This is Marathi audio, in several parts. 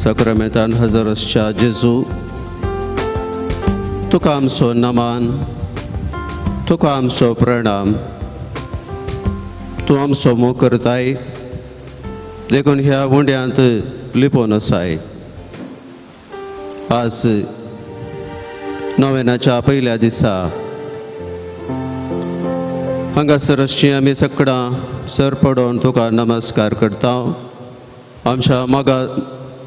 सक्रमेंतान हजर आसच्या जेजू तुका आमचो नमान, तुका आमचो प्रणाम. तूं आमचो मोग करताय देखून ह्या हुंड्यांत लिपोवन आसाय. आज नोवेनाच्या पयल्या दिसा हांगासर आसची आमी सगळां सर पडोवन तुका नमस्कार करता. आमच्या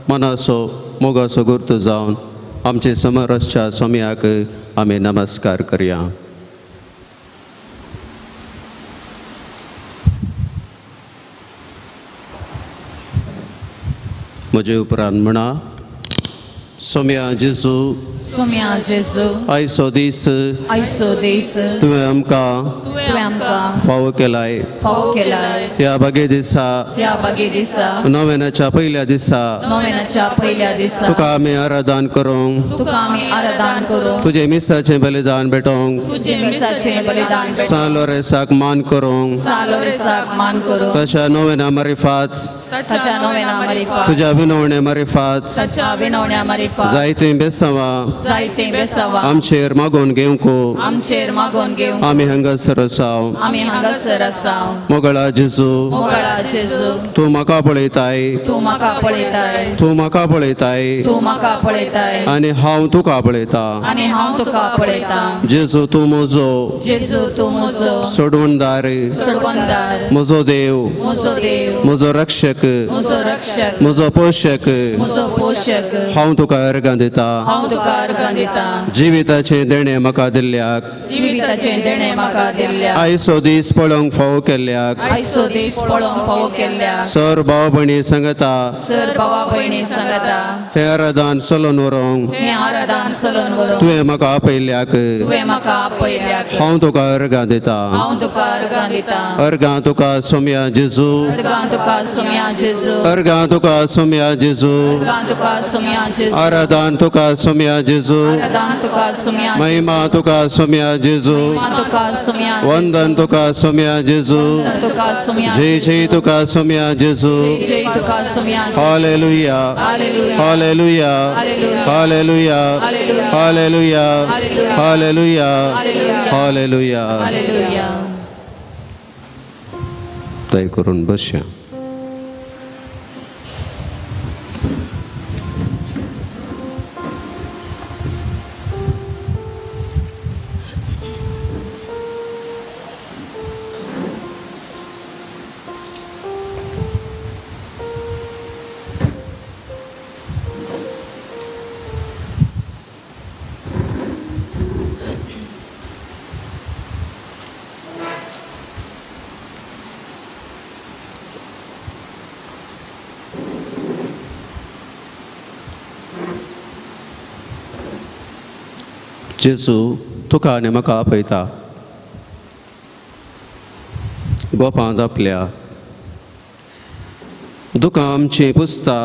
मनाचो मोगाचो गुर्त जावन आमचे समोर आसच्या स्वाम्याक आमी नमस्कार करया. म्हजे उपरांत म्हणा, सोम्या जेजू, सोम्या जेजू, आयचो दीस तुवें आमकां फावो केलाय. ह्या बागे दिसा नोवेनाच्या पयल्या दिसा तुका आमी आराधन करूंक, तुजे मिसाचें बलिदान भेटोवंक, सालोरेसाक मान करूंक, तशा नोवेना मारिफात तुज्या विनवणे मारिफात जायते बेसावा आमचेर मागोवन घेवंक आमी हांगासर आसाव. मोगळा जेजू, तूं म्हाका पळयताय, तूं म्हाका पळयताय आनी हांव तुका पळयता. जेजू तूं म्हजो सोडवणदार, म्हजो देव, म्हजो रक्षक, म्हजो पोशक. हांव तुका अर्गां दिता. जिविताचें देणें म्हाका दिल्ल्याक, आयचो दीस पळोवंक फावो केल्ल्याक सर भाव भयणी सांगता हें आराधन चलोवन व्हरूंक तुवें म्हाका आपयल्याक हांव तुका अर्गां दिता. अर्गां तुका सोम्या जेजू, अर्गां तुका सोम्या जेजू, आराधन तुका सोम्या जेजू, महिमा तुका सोम्या जेजू, वंदन तुका सोम्या जेजू, जय जय तुका सोम्या जेजू. हालेलुया, हालेलुया, हालेलुया, हालेलुया, हालेलुया, हालेलुया. दय करून बसया. जेजू तुका आनी म्हाका आपयता. गोपांत आपल्या दुकां आमची पुसता,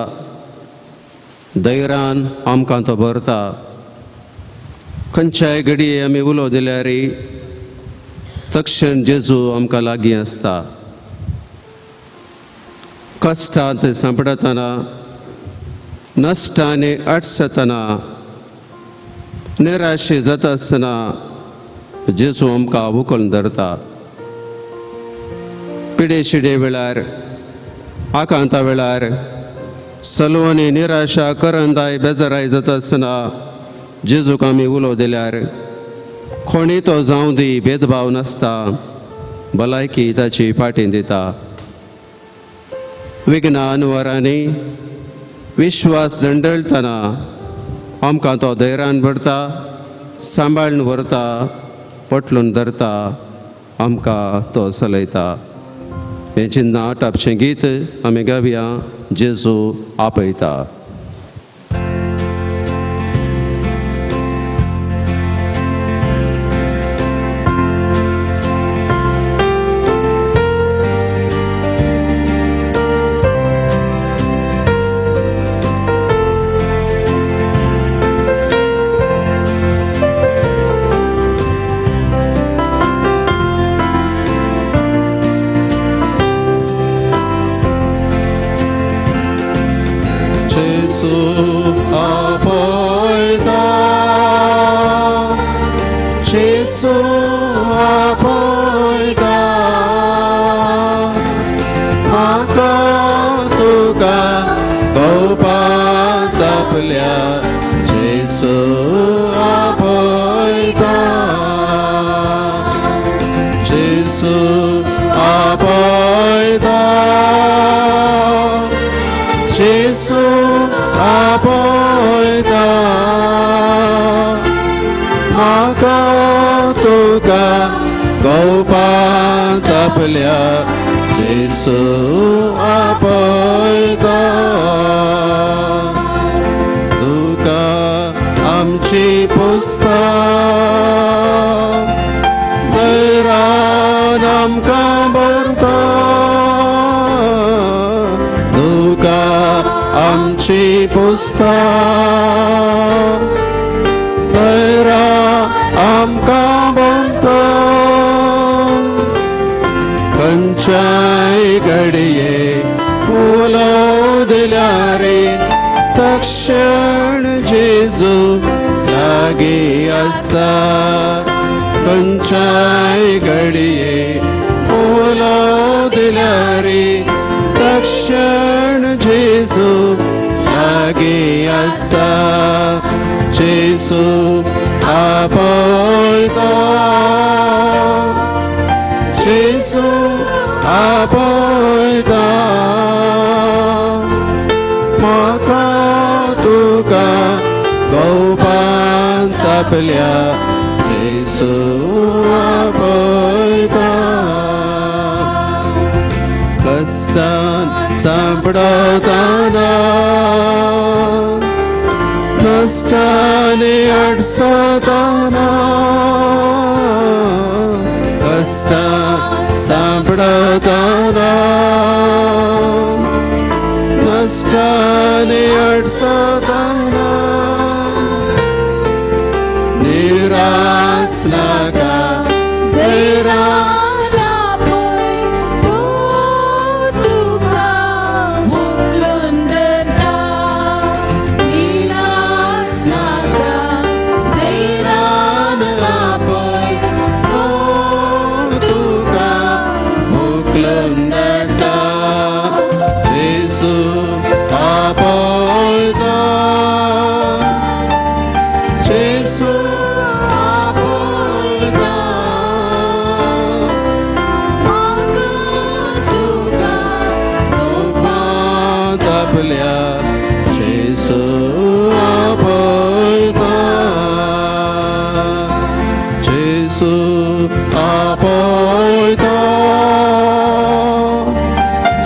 धैर्यान आमकां तो भरता. खंयच्याय घडये आमी उलो दिल्यार तक्षण जेजू आमकां लागीं आसता. कश्टांत सांपडतना, नश्टांनी अडसतना, निराशे जाता आसतना जेजू आमकां उखलून धरता. पिडे शिडे वेळार, आकांता वेळार, सलवणी निराशा करंदाय बेजाराय जाता आसतना जेजूक आमी उलो दिल्यार कोणी तो जावं दी भेदभाव नासता, भलायकी ताची पाटीन दिता. विघ्नान वरांनी विश्वास दंडळतना आमकां तो धैर्यान भरता, सांबाळून व्हरता, पटलून धरता, आमकां तो चलयता. हें चिन्ना टापचें गीत आमी गावया. जेजू आपयता. जेसू आपयता जेसू आपयता म्हाका तुका गोवपाक आपल्या जेसू आपयता जेसू आपयता जेसू आपयता म्हाका तुका गोवपाक आपल्या जेसू आपयता तुका आमची पुस्ता दैरान आमकां भरता तुका आमची पुस्ता दैरा आमकां भरता खंयच्याय घडये उलोव दिल्यार तक्षण जेजू लागीं आसता खंयच्याय घडये उलोव दिल्यार तक्षण जेजू लागीं आसता जेजू आपयता जेजू आपयता म्हाका तुका गोवपाक आपल्या जेजू आपयता कस्तान सांपडताना कष्टाने अडसताना कष्टान सांपडताना कष्टाने अडसताना निराश नाका दैरान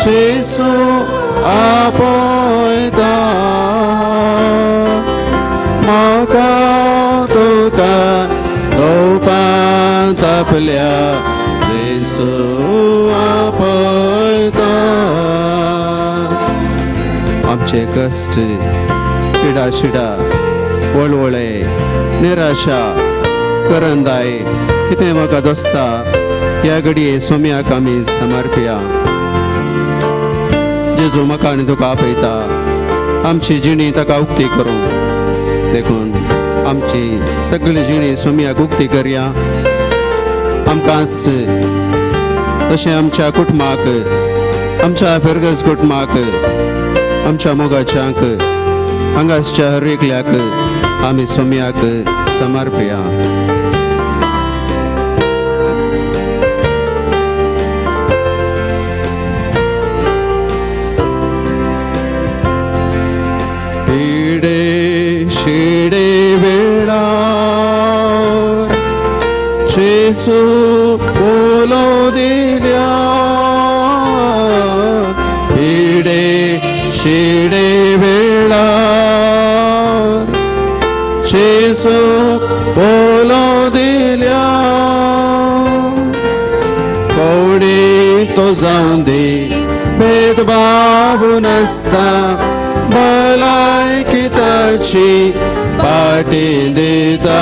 जेसू आपयता म्हाका तुका गोवपाक आपल्या जेसू आपयता आमचे कश्ट पिडाशिडा वळवळे निराशा करंदाय कितें म्हाका दोस्ता ह्या घडये सोम्याक आमी समर्पया जेजू म्हाका आनी तुका आपयता आमची जिणी ताका उक्ती करूं देखून आमची सगळी जिणी सोम्याक उक्ती करया आमकां तशें आमच्या कुटुंबाक आमच्या फेर्गस कुटुंबाक आमच्या मोगाच्यांक हांगासच्या हर एकल्याक आमी सोम्याक समर्पया शिडे वेळा जेसू बोलो दिल्या शिडे वेळा जेसू बोलो दिल्या कोणी तो जाऊन दे भेदभाव नसता भलायकी ताची पाटी देता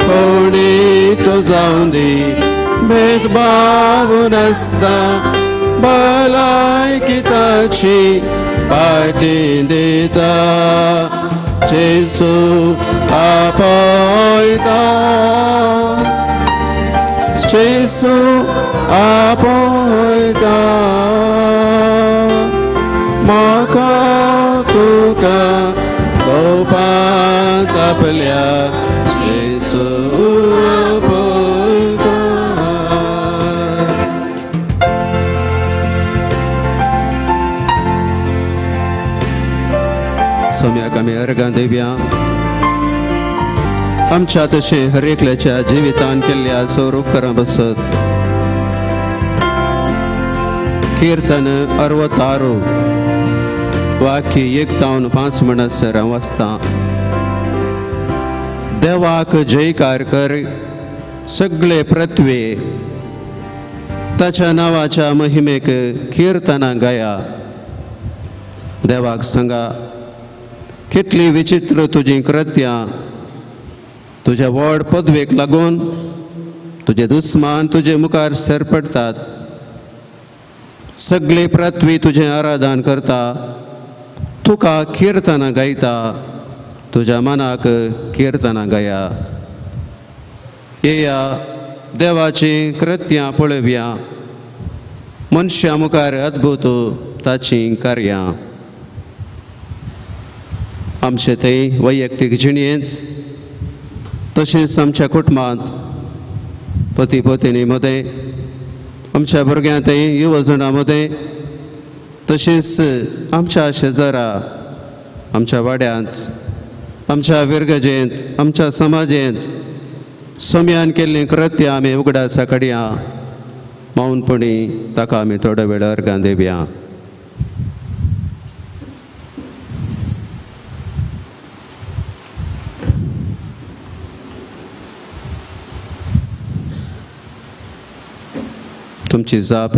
कोणी तो जाऊन दे भेदभाव नसता भलायकी ताची पाटिंदिता जेसु आपोयता जेसु आपोयता माका तुका गोपान तापल्या जेसु आपोयता सोम्याक आमी अर्गां दिवया आमच्या तशें हर एकल्याच्या जिवितान केल्ल्या सौर उपकारां बसत कीर्तन 66 वाक्य 1 तावन 5 म्हणसर हांव वाचतां. देवाक जयकार कर सगळे पृथ्वे ताच्या नांवाच्या महिमेक कीर्तनां गाया. देवाक सांगा कितली विचित्र तुजी कृत्यां तुज्या व्हड पदवेक लागून तुजे दुस्मान तुजे मुखार सरपडटात. सगळे पृथ्वी तुजें आराधन करता तुका कीर्तनां गायता तुज्या मनाक कीर्तनां गाया. येया देवाची कृत्यां पळोवया मनशा मुखार अद्भुत ताची कार्यां. आमचे थंय वैयक्तीक जिणेंत तशेंच आमच्या कुटुंबांत पती पत्नी मदें आमच्या भुरग्यां थंय युवजणां मदें तशेंच आमच्या शेजारा आमच्या वाड्यांत आमच्या विरगजेंत आमच्या समाजेंत सोम्यान केल्लीं कृत्यां आमी उगडास काडया. मौनपणी ताका आमी थोडो वेळ अर्गां दिवया. तुमची जाप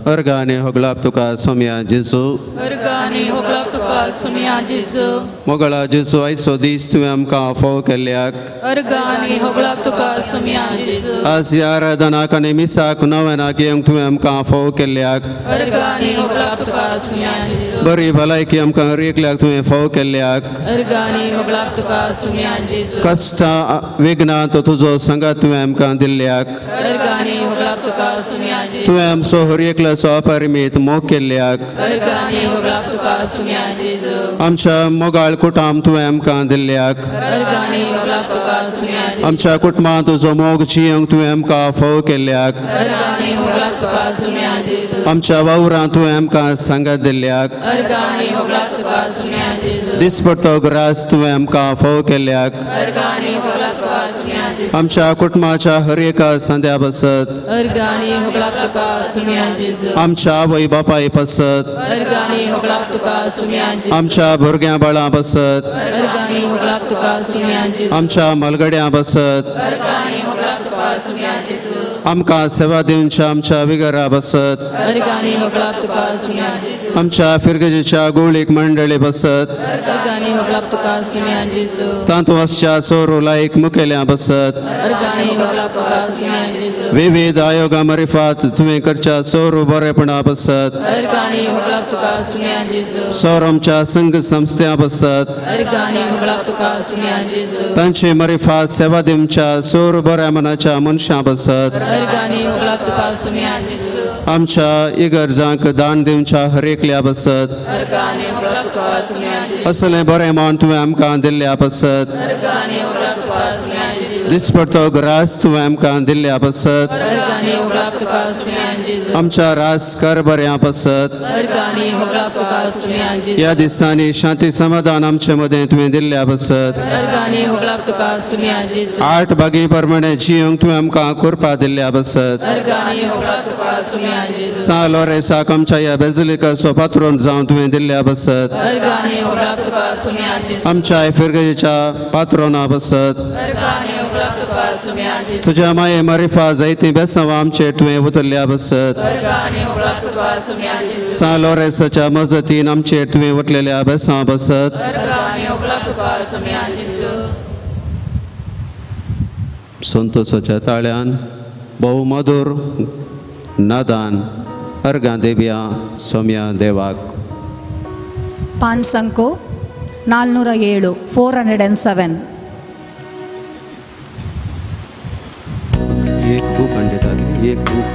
अर्गाने होगलाप तुका सोम्या जेजू अर्गानी होगलाप तुका सोम्या जेजू मोगळा जेजू आयचो दीस तुवें आमकां फोव केल्ल्याक अर्गानी होगलाप तुका सोम्या जेजू आज ह्या आराधनाक आनी मिसाक नव्यानाक येवंक तुवें आमकां फोव केल्ल्याक अर्गानी होगलाप तुका सोम्या जेजू बरी भलायकी आमकां रेखल्याक तुवें फोव केल्ल्याक अर्गानी होगलाप तुका सोम्या जेजू कश्टां विघ्नांत तुजो संगात तुवें आमकां दिल्ल्याक अर्गानी होगलाप तुका सोम्या जेजू तुवें आमचो हर एकल्याचो अपरिमीत मोग केल्ल्याक अर्गानी होगलाप तुका सोम्या जेजू आमच्या मोगाळ कुटाम तुवें आमकां दिल्ल्याक अर्गानी होगलाप तुका सोम्या जेजू आमच्या कुटुंबांत तुजो मोग जियोंक तुवें आमकां फोव केल्ल्याक अर्गानी होगलाप तुका सोम्या जेजू आमच्या वावरांत तुवें आमकां सांगात दिल्ल्याक अर्गानी होगलाप तुका सोम्या जेजू दिसपडटो ग्रास तुवें आमकां फोव केल्ल्याक अर्गानी होगलाप तुका सोम्या जेजू आमच्या कुटुंबाच्या हर एका सांद्या बसत अर्गानी होगलाप तुका सोम्या जेजू आमच्या आवय बापाय बसत अर्गानी होगलाप तुका सोम्या जेजू आमच्या भुरग्यां बाळां बसत अर्गानी होगलाप तुका सोम्या जेजू आमच्या मलगड्यां बसत अर्गानी होगलाप तुका सोम्या जेजू आमकां सेवा दिवच्या आमच्या विगरा बसत अर्गानी होगलाप तुका सोम्या जेजू आमच्या फिरगजेच्या गोळीक मंडळी बसत अर्गानी होगलाप तुका सोम्या जेजू तांतवासच्या चोरू लायक मुखेल्यां बसत अर्गानी होगलाप तुका सोम्या जेजू विविध आयोगां मरिफात तुवें करच्या चोरू बरेपणा बसत अर्गानी होगलाप तुका सोम्या जेजू सौरमच्या संघ संस्थ्या बसत अर्गानी होगलाप तुका सोम्या जेजू तांचे मरिफात सेवा दिवच्या चोर बऱ्या मनाच्या मनशां बसत अर्गानी होगलाप तुका सोम्या जेजू आमच्या इगर्जांक दान दिवच्या हर एकल्या बसत अर्गानी होगलाप तुका सोम्या जेजू असलें बरें मन तुवें आमकां दिल्ल्या बसत अर्गानी होगलाप तुका सोम्या जेजू दिसपडटो ग्रास तुवें आमकां दिल्ल्या बसत अर्गानी होगलाप तुका सोम्या जेजू आमच्या रास कर बऱ्या बसत अर्गानी होगलाप तुका सोम्या जेजू ह्या दिसांनी शांती समाधान आमचे मदें तुवें दिल्ल्या बसत अर्गानी होगलाप तुका सोम्या जेजू 8 बागी प्रमाणे जियोंक तुवें आमकां कुरपा दिल्ल्या बसत अर्गानी होगलाप तुका सोम्या जेजू साल ओरेसाक आमच्या ह्या बेजिलिकाचो पात्रोन जावन तुवें दिल्ल्या बसत अर्गानी होगलाप तुका सोम्या जेजू आमच्या फिरगजेच्या पात्रोना बसत अर्गानी होगलाप तुका सोम्या जेजू तुज्या माये मारिफा जायतीं बेसांवां आमचे तुवें उतरल्या बसत अर्गानी होगलाप तुका सोम्या जेजू साल ओरेसाच्या मजतीन आमचे तुवें वटलेल्या बेसां बसत अर्गानी होगलाप तुका सोम्या जेजू संतोषाच्या ताळ्यान भोव मधुर नादान अर्गां देवया सोम्या देवाक. पान संको 407 407. एक बुक अंडे डाली, एक बुक.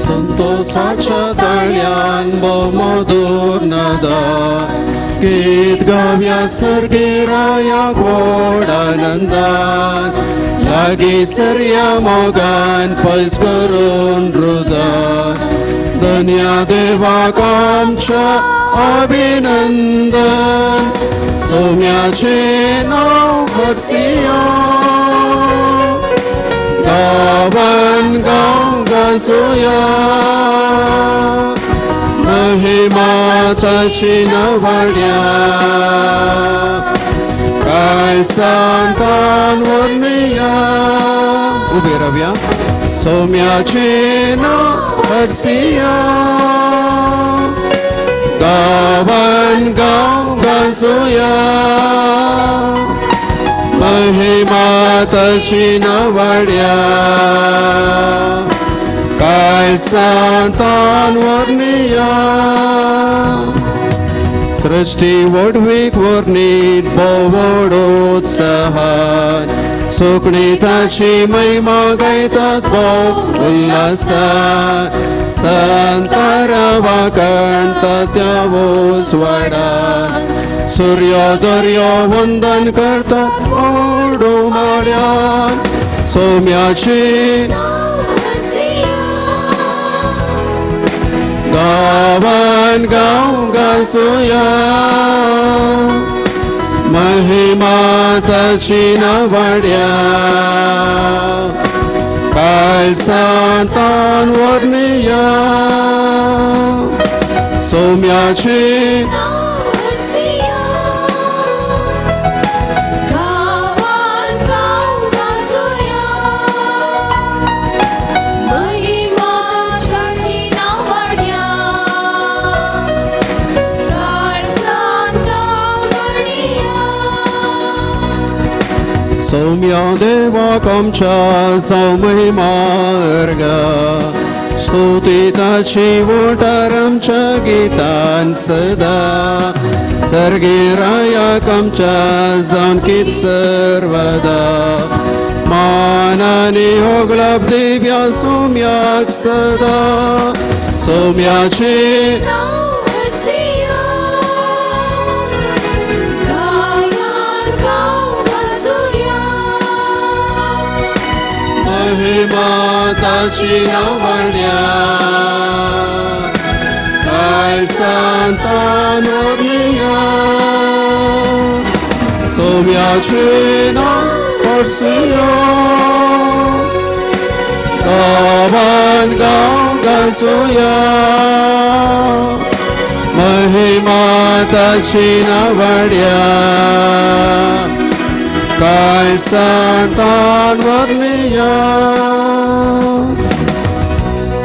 संतोषाच्या तळ्यान मधुर नादान गीत गाव्या सर्गेराया गोड आनंदान लागी सर्या मोगान पैस करून हृदय धन्या देवाक आमच्या अभिनंदन सौम्याचे नाव घसिया गावन गाव गाजूया महिमाचा चिनवड्या काय सांतान वर्णिया उभे राहूया सौम्याचे नाव घसिया गावन गाव गाजूया महिमाची नवड्या काय सांतान वर्णिया सृष्टी वडवीक वर्णीत बोवडोत्साहात सुकणीताची महिमा गायतात भोव उल्हासात संतारा वाकणतात त्या उजवाडात सूर्योदय वंदन करतात ओढो माळ्यात सौम्याची गावन गाव गाजूया महिमाताची नवड्या काय सांतान वर्णिया सौम्याची सौम्या देवाक आमच्या सौमहिमार्गा स्तुतिताची वोटार आमच्या गितान सदा सर्गेरायाक आमच्या जावन कित सर्वदा मानानी होगलाप दिव्या सौम्याक सदा सौम्याची महिमाताची नवड्या काय सांतान वर्णिया सौम्याची नाव घसिया गावन गाव गाजूया महिमाताची नवड्या काय सांतान वर्णिया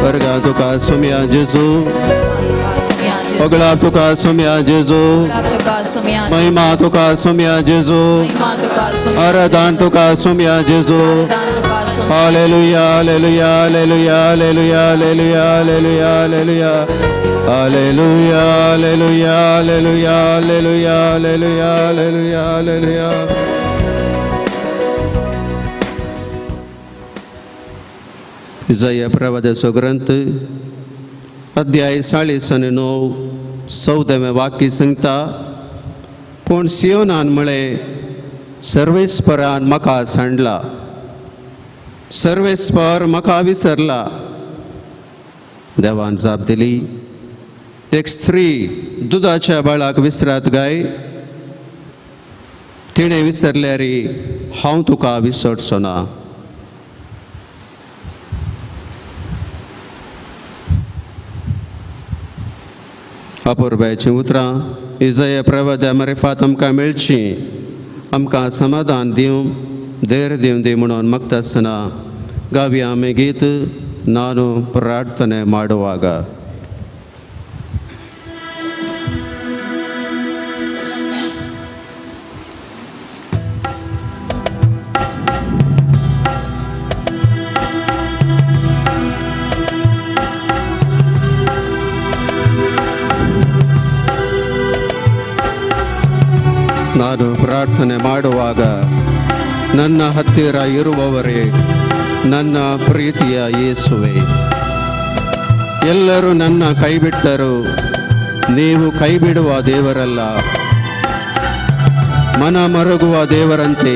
वर्गा तुका सुम्या जेजू पगला तुका सुम्या जेजू महिमा तुका सुम्या जेजू आराधन तुका सुम्या जेजू हालेलुया हालेलुया हालेलुया हालेलुया हालेलुया हालेलुया हालेलुया हालेलुया हालेलुया हालेलुया हालेलुया हालेलुया हालेलुया इजाया प्रवादाचो ग्रंथ अध्याय 49 14वें वाक्य सांगता पूण सियोनान म्हळे सर्वेस्परान म्हाका सांडला सर्वेस्पर म्हाका विसरला देवान जाप दिली एक स्त्री दुदाच्या बाळाक विसरात गाय तिणें विसरल्यार हांव तुका विसरचो ना अपुर्बायचीं उतरां इजय प्रवद्या मरेफात आमकां मेळची, आमकां समाधान दिवं, धैर्य दिवं दी म्हणून मागता आसतना गावी आमी गीत ನಾನು ಪ್ರಾರ್ಥನೆ ಮಾಡುವಾಗ. ನಾನು ಪ್ರಾರ್ಥನೆ ಮಾಡುವಾಗ ನನ್ನ ಹತ್ತಿರ ಇರುವವರೇ, ನನ್ನ ಪ್ರೀತಿಯ ಯೇಸುವೆ, ಎಲ್ಲರೂ ನನ್ನ ಕೈಬಿಟ್ಟರು, ನೀವು ಕೈಬಿಡುವ ದೇವರಲ್ಲ. ಮನ ಮರುಗುವ ದೇವರಂತೆ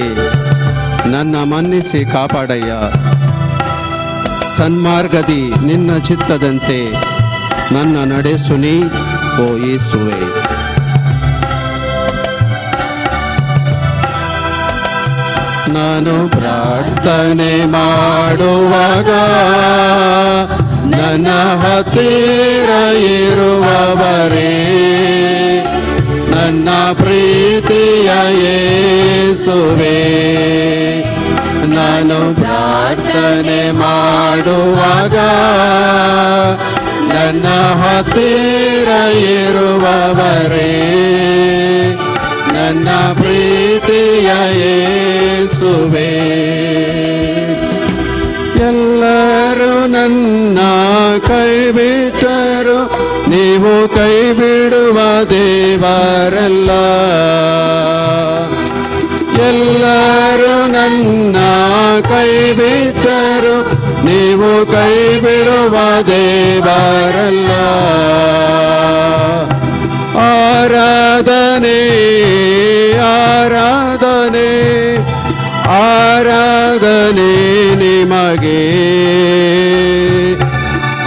ನನ್ನ ಮನ್ನಿಸಿ ಕಾಪಾಡಯ್ಯ. ಸನ್ಮಾರ್ಗದಿ ನಿನ್ನ ಚಿತ್ತದಂತೆ ನನ್ನ ನಡೆಸುನಿ ಓ ಯೇಸುವೆ. ನಾನು ಪ್ರಾರ್ಥನೆ ಮಾಡುವಾಗ ನನ್ನ ಹತ್ತಿರ ಇರುವವರೇ, ನನ್ನ ಪ್ರೀತಿಯ ಯೇಸುವೆ. ನಾನು ಪ್ರಾರ್ಥನೆ ಮಾಡುವಾಗ ನನ್ನ ಹತ್ತಿರ ಇರುವವರೇ, ನನ್ನ ಪ್ರೀತಿಯ ಯೇಸುವೆ. ಎಲ್ಲರೂ ನನ್ನ ಕೈ ಬಿಟ್ಟರು, ನೀವು ಕೈ ಬಿಡುವ ದೇವರಲ್ಲ. ಎಲ್ಲರೂ ನನ್ನ ಕೈ ಬಿಟ್ಟರು, ನೀವು ಕೈ ಬಿಡುವ ದೇವರಲ್ಲ. ಆರಾಧನೆ ಆರಾಧನೆ ಆರಾಧನೆ ನಿಮಗೆ,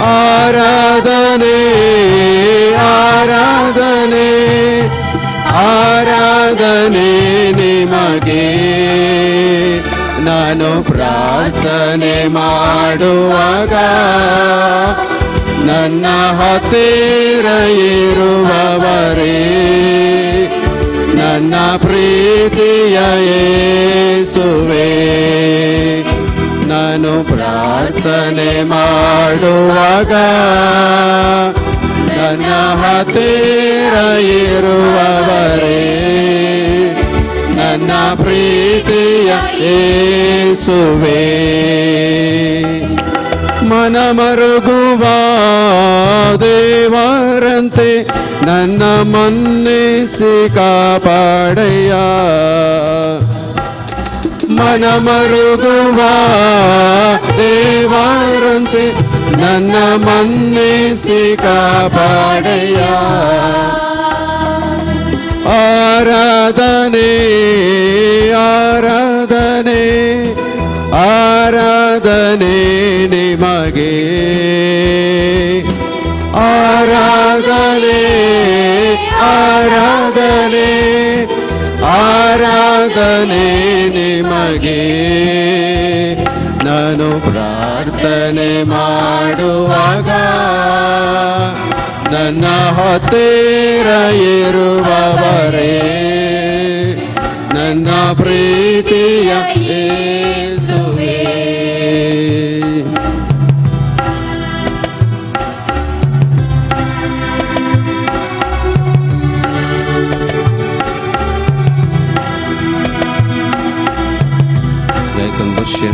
ಆರಾಧನೆ ಆರಾಧನೆ ಆರಾಧನೆ ನಿಮಗೆ. ನಾನು ಪ್ರಾರ್ಥನೆ ಮಾಡುವಾಗ ನನ್ನ ಹತ್ತಿರ ಇರುವವರೇ, ನನ್ನ ಪ್ರೀತಿಯ ಯೇಸುವೆ. ನಾನು ಪ್ರಾರ್ಥನೆ ಮಾಡುವಾಗ ನನ್ನ ಹತ್ತಿರ ಇರುವವರೇ, ನನ್ನ ಪ್ರೀತಿಯ ಯೇಸುವೆ. ಮನ ಮರುಗುವ ದೇವರಂತೆ ನನ್ನ ಮನ್ನಿಸಿ ಕಾಪಾಡಯ್ಯ. ಮನ ಮರುಗುವ ದೇವರಂತೆ ನನ್ನ ಮನ್ನಿಸಿ ಕಾಪಾಡಯ್ಯ. ಆರಾಧನೆ ಆರಾಧನೆ ಆರಾಧನೆ ನಿಮಗೆ, ಆರಾಧನೆ ಆರಾಧನೆ ಆರಾಧನೆ ನಿಮಗೆ. ನಾನು ಪ್ರಾರ್ಥನೆ ಮಾಡುವಾಗ ನನ್ನ ಹತ್ತಿರ ಇರುವವರೇ, ನನ್ನ ಪ್ರೀತಿಯ ಯೇಸುವೆ. ದೃಶ್ಯ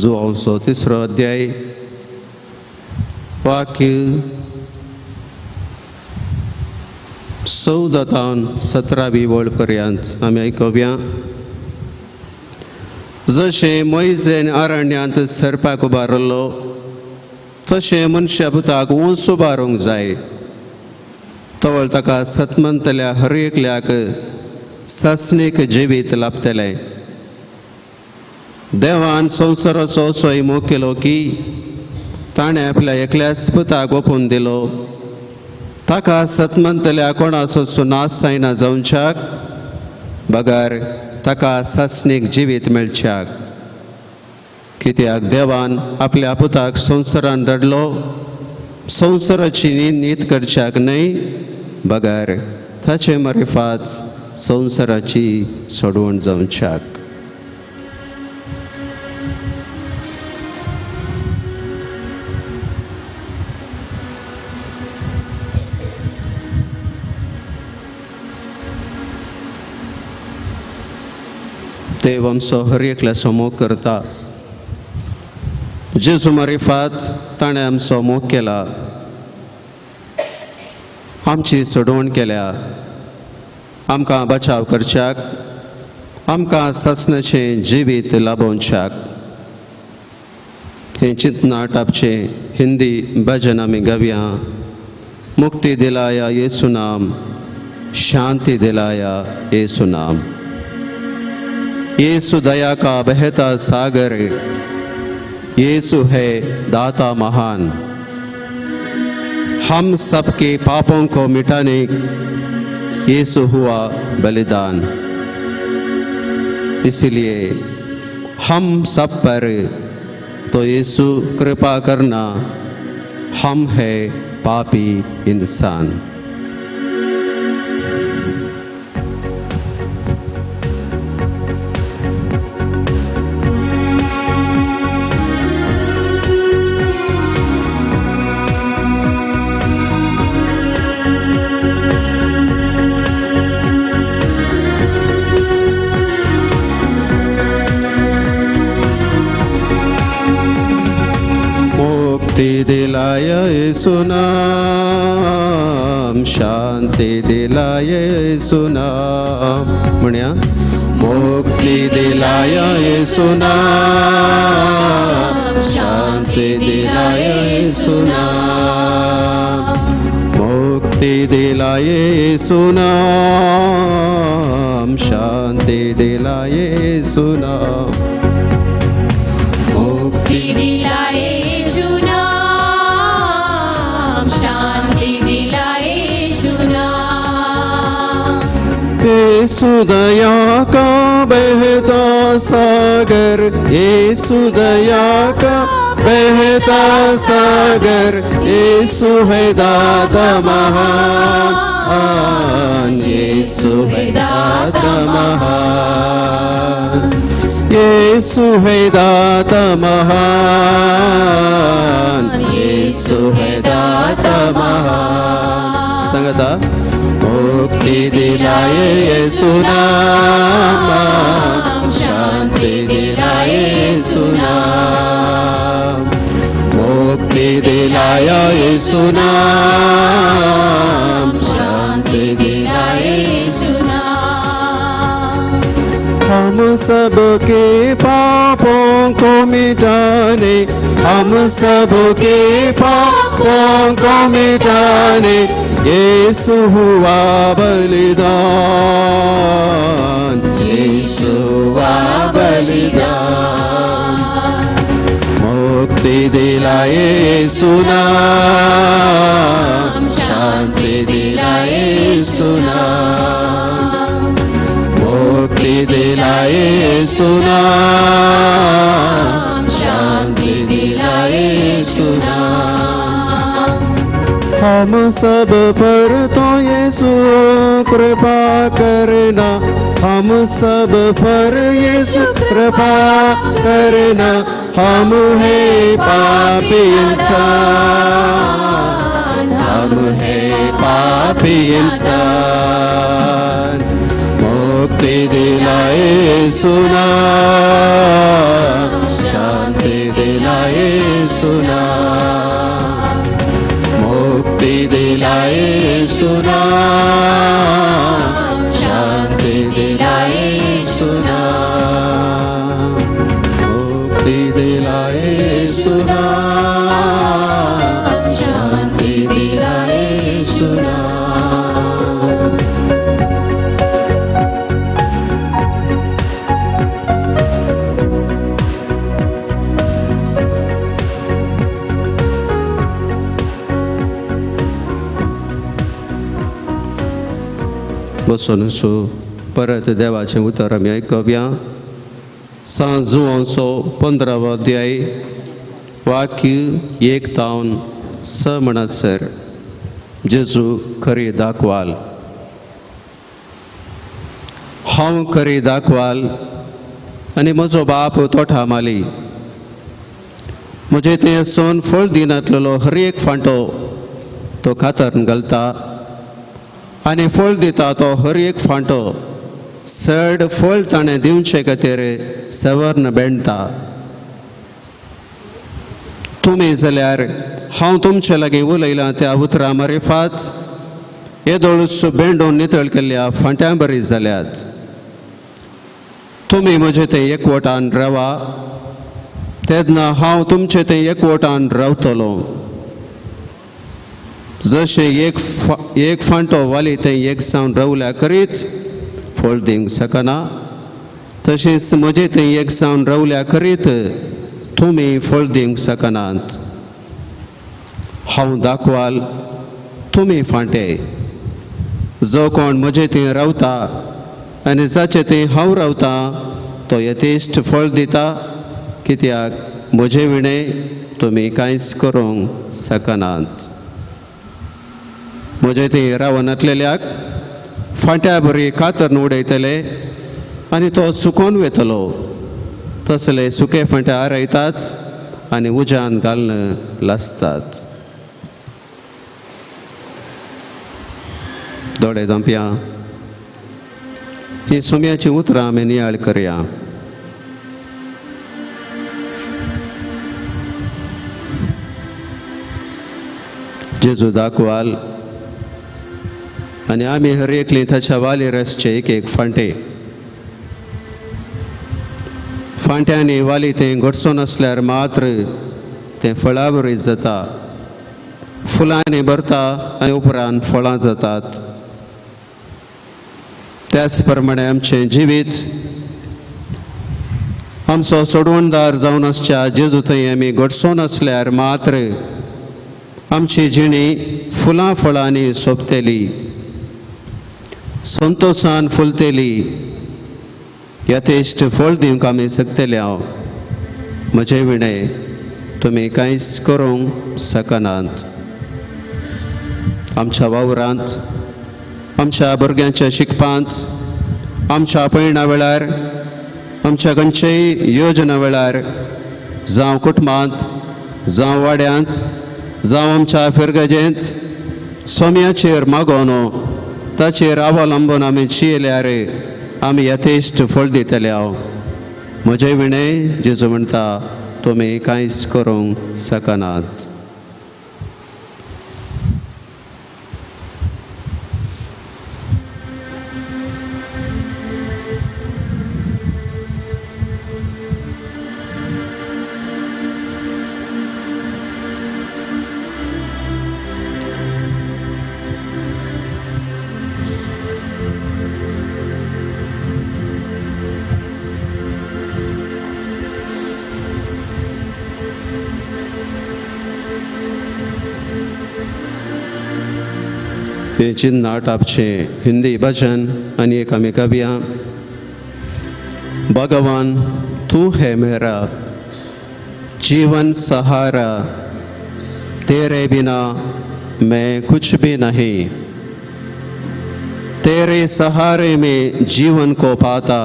जो 34 अध्याय वाक्य 14-17 वळपर्यंत आमी आयकुया. जशें मोइजेन अरण्यांत सरपाक उबारलो, तशें मनशाभुताक उंच उबारूंक जाय. तवळ ताका सतमंतल्या हर एकल्याक सासणेक जिवीत लाभतलें. देवान संवसाराचो असो मोग केलो की ताणें आपल्या एकल्याच पुताक ओपून दिलो, ताका सतमंतल्या कोणाचो नाश जायना जावच्याक, बगार ताका सासणीक जिवीत मेळच्याक. कित्याक देवान आपल्या पुताक संवसारान धाडलो, संवसाराची नीत करच्याक न्हय, बगार ताचे मरेफाच संवसाराची सोडवण जावच्याक. देव आमचो हर एकल्याचो मोग करता. जेजू मरेफात ताणें आमचो मोग केला, आमची सोडवण केल्या, आमकां बचाव करच्याक, आमकां सासणाचें जिवीत लाभोवच्याक. हें चिंतना टापचें हिंदी भजन आमी गावया. मुक्ति दिलाया येसु नाम, शांति दिलाया येसु नाम. येसु दया का बहता सागर, येसु है दाता महान. हम सबके पापों को मिटाने येसु हुआ बलिदान. इसलिए हम सब पर तो येसु कृपा करना, हम है पापी इंसान. मुक्ति दिलाया येसु नाम, शांति दिलाया येसु नाम. म्हणया मुक्ति दिलाया येसु नाम, शांति दिलाया येसु नाम. मुक्ति दिलाया येसु नाम, शांति दिलाया येसु नाम. मुक्ति दिलाए यीशु नाम, शांति दिलाए यीशु नाम. येसु दया का बहता सागर, येसु दया का बहता सागर, येसु है दाता महान, येसु है दाता महान. येसु है दाता महान, येसु है दाता महान. संगता मुक्ति दिलाए येसु नाम, शांति दिलाए येसु नाम. मुक्ति दिलाया येसु नाम, शांति दिलाए येसु नाम. हम सबके पापों को मिटाने, हम सबके पापों को मिटाने येसु हुआ बलिदान, येसु हुआ बलिदान. मुक्ति दिलाए येसु नाम, शांति दिलाए येसु नाम. मुक्ति दिलाए येसु नाम, शांति दिलाए येसु नाम. हम सब पर तो येसु कृपा करना, हम सब पर येसु कृपा करना. हम है पापी इंसान, हम है पापी इंसान. मुक्ति दिलाए येसु नाम, शांति दिलाए येसु नाम. मुक्ति दिलाए येसु नाम, शांति दिलाए येसु नाम. मुक्ति दिलाए येसु नाम, शांति दिलाए येसु नाम. बसून असो परत देवाचें उतर आमी आयकूया. सांज जुवोचो 15वो अध्याय वाक्य 1 तावन 6 म्हणसर जेजू खरी दाखवाल. हांव खरी दाखवाल आनी म्हजो बाप तोठा माली. म्हजे ते सोन फळ दिनातलो हर एक फांटो तो कातरून घालता आनी फळ दिता तो हर एक फांटो चड फळ ताणें दिवचे खातीर सवर्ण बेंडता. तुमी जाल्यार हांव तुमचे लागीं उलयलां त्या उतरां मारिफात येदोळूच बेंडून नितळ केल्ल्या फांट्यां बरी जाल्यात. तुमी म्हजे ते एकवटान रावा तेन्ना हांव तुमचे ते एकवटान रावतलो. जशे एक फांटो वाली ते एक जावन रावल्या करीत फळ दिवंक शकना तशेंच म्हजे ते एक जावन रावल्या करीत तुमी फळ दिवंक शकनात. हांव दाखवाल तुमी फांटे. जो कोण म्हजे थंय रावता आनी जाचे थंय हांव रावता तो यथेश्ट फळ दिता, कित्याक म्हजे विणें तुमी कांयच करूंक शकनात. म्हजे थंय रावन आसलेल्याक फांट्या बरी कातरून उडयतले आनी तो सुकोवन वेतलो. तसले सुके फांट्या आरयतात आनी उज्यान घालून लासतात. दोळे धांपया. ही सुम्याची उतरां आमी नियाळ करया. जेजू दाखवाल आनी आमी हर एकली ताच्या वालीर आसचे एक एक फांटे. फांट्यांनी वाली तें घडसून आसल्यार मात्र तें फळां बरी जाता. फुलांनी भरता आनी उपरांत फळां जातात. त्याच प्रमाणे आमचें जिवीत आमचो सोडवणदार जावन आसच्या जेजू थंय आमी घडसून आसल्यार मात्र आमची जिणी फुलां फळांनी सोंपतली, संतोशान फुलतली, यथेश्ट फळ दिवंक आमी शकतले. हांव म्हजे विणें तुमी कांयच करूंक शकनात. आमच्या वावरांत, आमच्या भुरग्यांच्या शिकपांत, आमच्या पयणा वेळार, आमच्या खंयचेय योजना वेळार, जावं कुटुंबांत, जावं वाड्यांत, जावं आमच्या फिरगजेंत सोम्याचेर मागोन ताचेर अवलंबून आमी जियेल्यार आमी यथेश्ट फळ दितले. हांव म्हजे विणें जेजू म्हणटा तुमी कांयच करूंक शकनात. हे चिन्ह टापचे हिंदी भजन आनी एक आमी कविया. भगवान तू है मेरा जीवन सहारा, तेरे बिना मैं कुछ भी नहीं. तेरे सहारे में जीवन को पाता,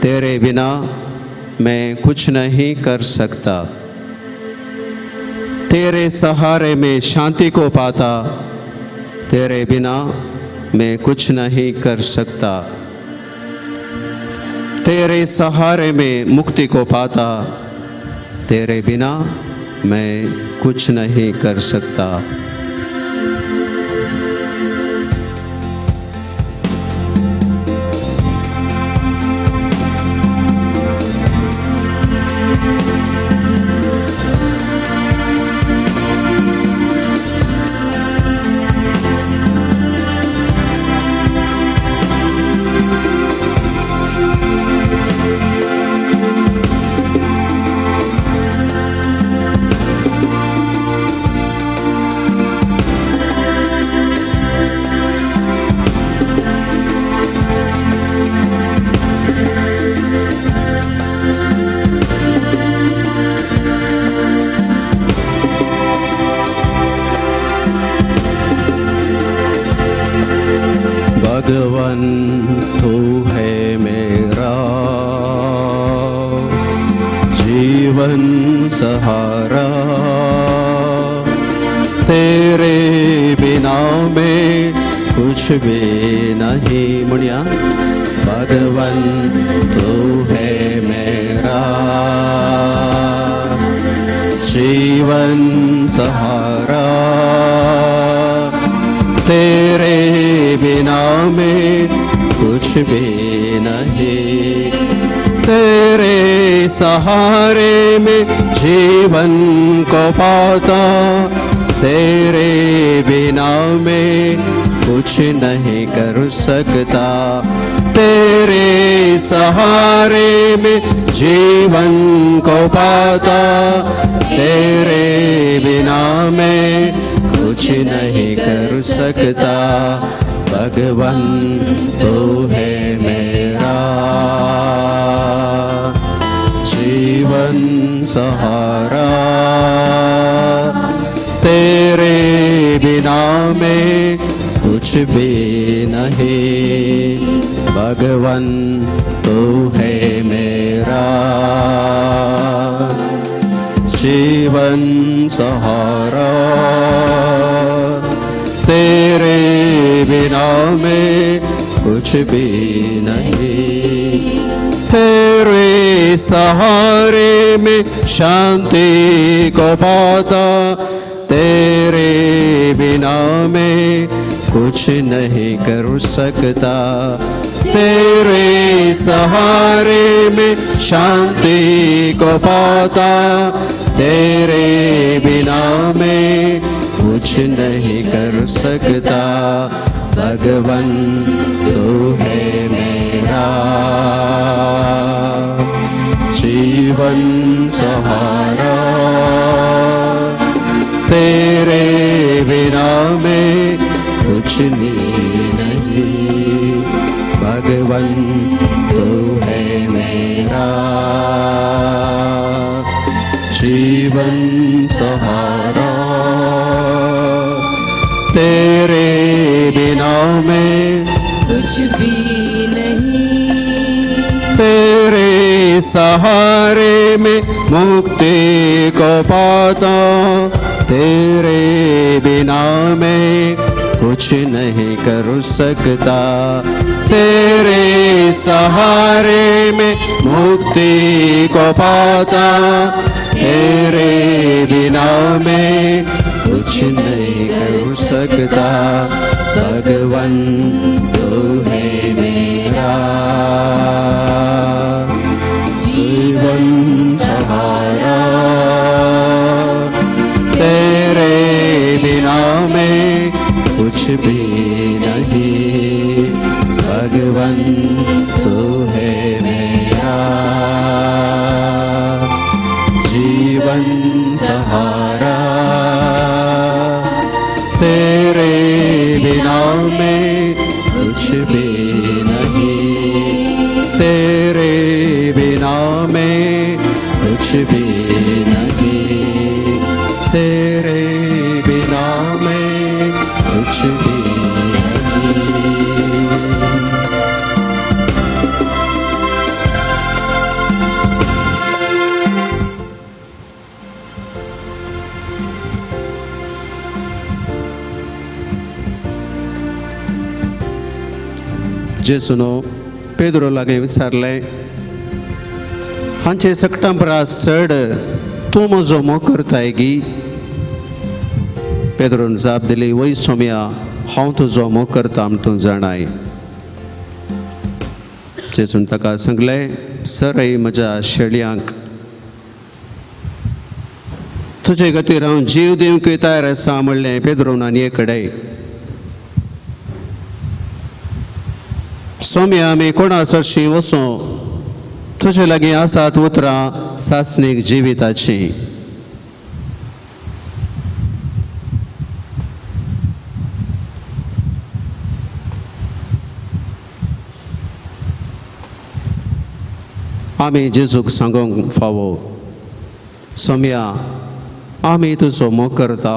तेरे बिना मैं कुछ नहीं कर सकता. तेरे सहारे में शांति को पाता, तेरे बिना मैं कुछ नहीं कर सकता. तेरे सहारे में मुक्ति को पाता, तेरे बिना मैं कुछ नहीं कर सकता. जीवन सहारा तेरे बिना में कुछ भी नहीं मुड़िया भगवन तू है मेरा जीवन सहारा तेरे बिना में कुछ भी नहीं तेरे सहारे में जीवन को पाता तेरे बिना में कुछ नहीं कर सकता तेरे सहारे में जीवन को पाता तेरे बिना में कुछ नहीं कर सकता भगवन तू है मेरा जीवन सहारा तेरे बिना में कुछ भी नहीं भगवन तू है मेरा जीवन सहारा तेरे बिना में कुछ भी नहीं तेरे सहारे में शांति को पाता तेरे बिना में कुछ नहीं कर सकता तेरे सहारे में शांति को पाता तेरे बिना में कुछ नहीं कर सकता भगवन तू है मेरा जीवन सहारा तेरे बिना में कुछ नहीं भगवन तू है मेरा जीवन सहारा तेरे बिना में कुछ भी नहीं तेरे सहारे में मुक्ति को पाता तेरे बिना में कुछ नहीं कर सकता तेरे सहारे में मुक्ति को पाता तेरे बिना में कुछ नहीं कर सकता भगवन तू है मेरा जीवन सहारा तेरे बिना में कुछ भी नहीं भगवन तू है मेरा जीवन सहारा तेरे बिना में कुछ भी नहीं तेरे बिना में कुछ भी नहीं तेरे बिना में कुछ भी नहीं जेसुनो पेद्रो लागे विचारले हांचे सप्टेंबरा चड तूं म्हजो मोग करतायगी पेद्रोन जाप दिली वय सोम्या हांव तुजो मोग करता म्हूण तूं जाणाय जेसून ताका सांगले सरय म्हज्या शेळयांक तुजे खातीर हांव जीव दिवंक तयार आसा म्हणलें पेद्रोन आनी कडेन सोम्या आमी कोणा चडशीं वचूं तुजे लागीं आसात उतरां सासणीक जिविताची आमी जेजूक सांगूंक फावो सोम्या आमी तुजो मोग करता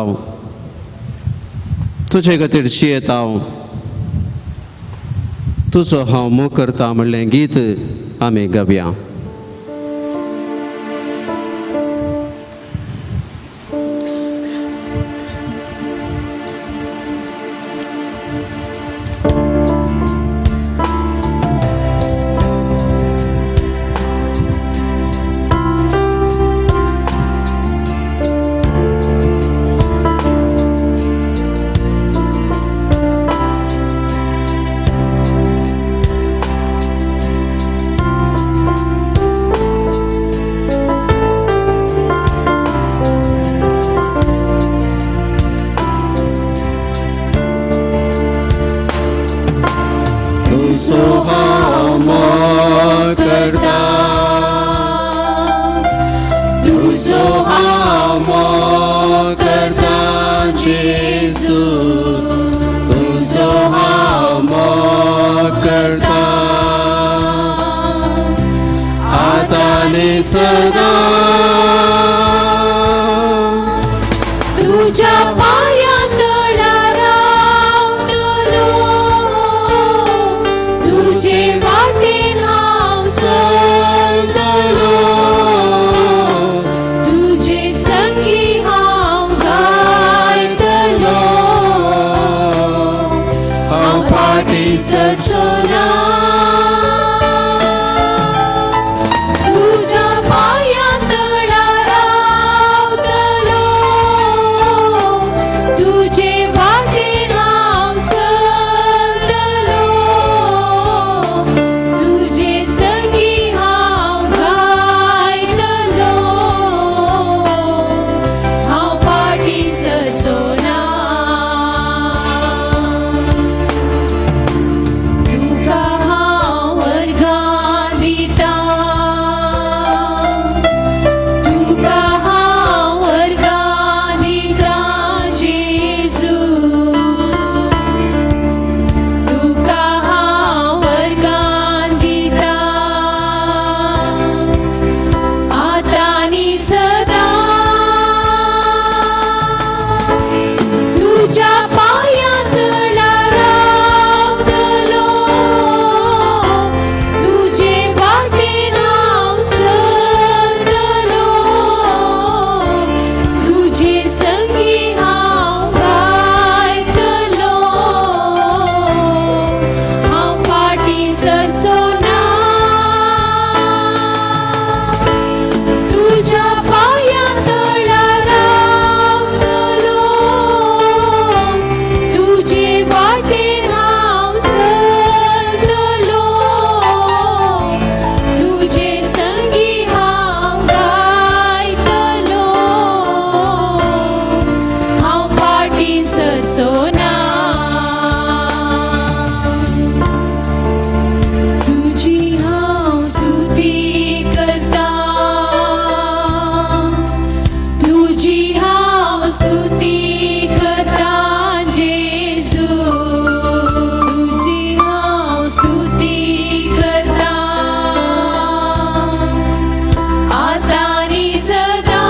तुजे खातीर जियेता तुजो हांव मोग करता म्हणलें गीत आमी गावया जेजू तुझो हांव मोग करता आतांनी सदां तुझ्या पाया तळार रावतलो तुझे वाटेन हांव चलतलो तुझे संगी हांव गायतलो हांव फाटी सरसोना तुझ्या पाया तळार रावतलो तुझे वाटेन हांव चलतलो तुझे संगी हांव गायतलो हांव फाटी सरसोना तुका हांव वर्गां दिता तुका हांव वर्गां दिता जेजू तुका हांव वर्गां दिता आतांनी सदां तुझ्या पाया तळार रावतलो तुझे वाटेन हांव चलतलो तुझे संगी हांव गायतलो हांव फाटी सरसोना तुझ्या पाया तळार रावतलो तुझे वाटेन हांव चलतलो तुझे संगी हांव गायतलो हांव फाटी सरसोना तुझी हांव स्तुती करता तुझी हांव स्तुती करता जेजू तुझी हांव स्तुती करता आतांनी सदां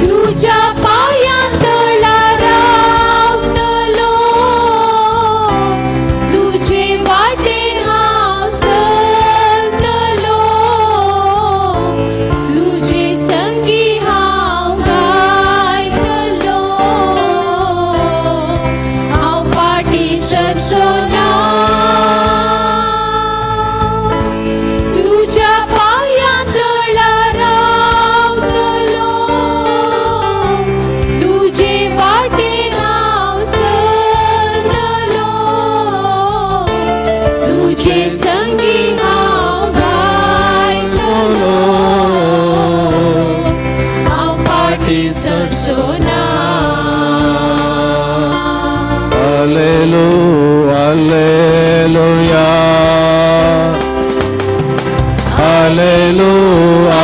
तुझ्या पाया तळार रावतलो तुझे वाटेन हांव चलतलो तुझे संगी हांव गायतलो हांव फाटी सरसोना तुझ्या पाया तळार रावतलो तुझे वाटेन हांव चलतलो तुझे संगी हांव गायतलो हांव फाटी सरसोना Alleluia, Alleluia, Alleluia,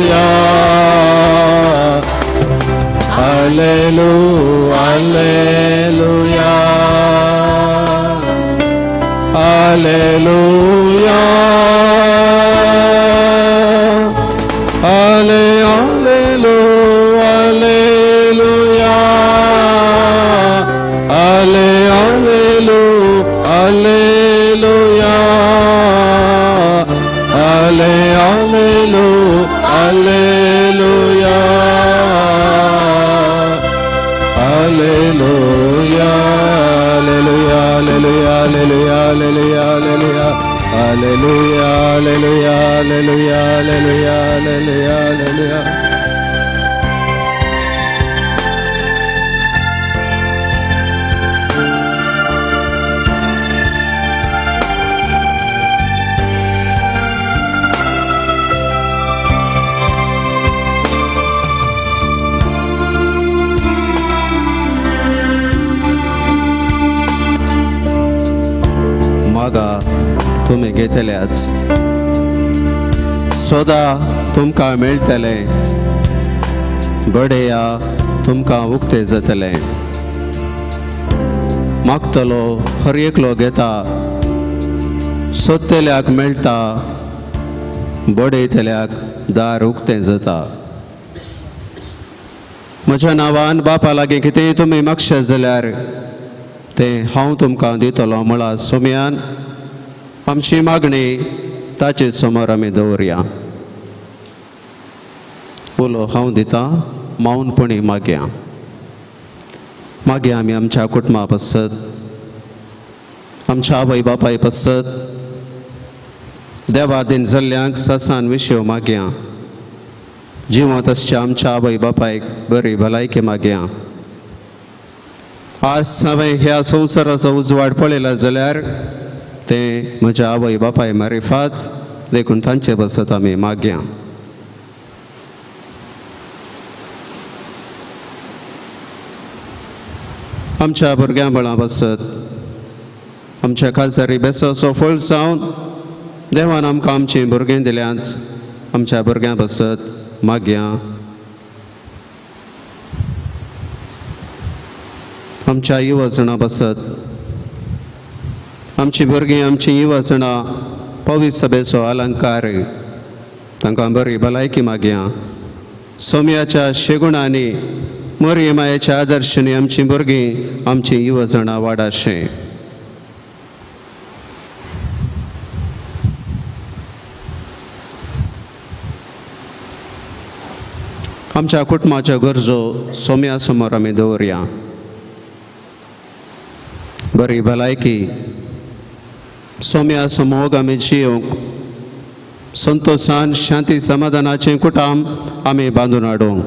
Alleluia, Alleluia, Alleluia, Alleluia, Alleluia, Alleluia, Alleluia, Alleluia, Alleluia, Alleluia, Alleluia, Alleluia, Alleluia, Alleluia, Alleluia, Alleluia. मागा तुम्ही घेतल्याच सोदा तुमकां मेळटलें बडेया तुमकां उक्ते जातलें. मागतलो हर एकलो घेता, सोदतेल्याक मेळटा, बडयतल्याक दार उक्तें जाता. म्हज्या नांवान बापा लागीं कितेंय तुमी मागशें जाल्यार तें हांव तुमकां दितलो म्हळां सोम्यान आमची मागणी ताचे समोर आमी दवरया. उलो हांव दितां, मौनपणी मागया. मागया आमी आमच्या कुटुंबा पसत, आमच्या आवय बापाय पसत, देवा दिन जाल्ल्यांक ससान विशयो मागया. जिवंत आसच्या आमच्या आवय बापायक बरी भलायकी मागया. आज हांवें ह्या संवसाराचो उजवाड पळयला जाल्यार तें म्हज्या आवय बापाय मारिफाच, देखून तांचे बसत आमी मागया. आमच्या भुरग्यां बळां बसत, आमच्या खासारी बेसाचो फळ जावन देवान आमकां आमची भुरगीं दिल्यांत आमच्या भुरग्यां बसत मागया. आमच्या युवजणां बसत, आमची भुरगीं आमची युवजणां पवित्र सभेचो अलंकार, तांकां बरी भलायकी मागया. सोम्याच्या शेगुणांनी मोरये मायेच्या आदर्शांनी आमची भुरगीं आमची युवजणां वाडाशें. आमच्या कुटुंबाच्यो गरजो सोम्या समोर आमी दवरया. बरी भलायकी सोम्या समोग आमी जियोंक, संतोशान शांती समाधानाचें कुटाम आमी बांदून हाडूंक.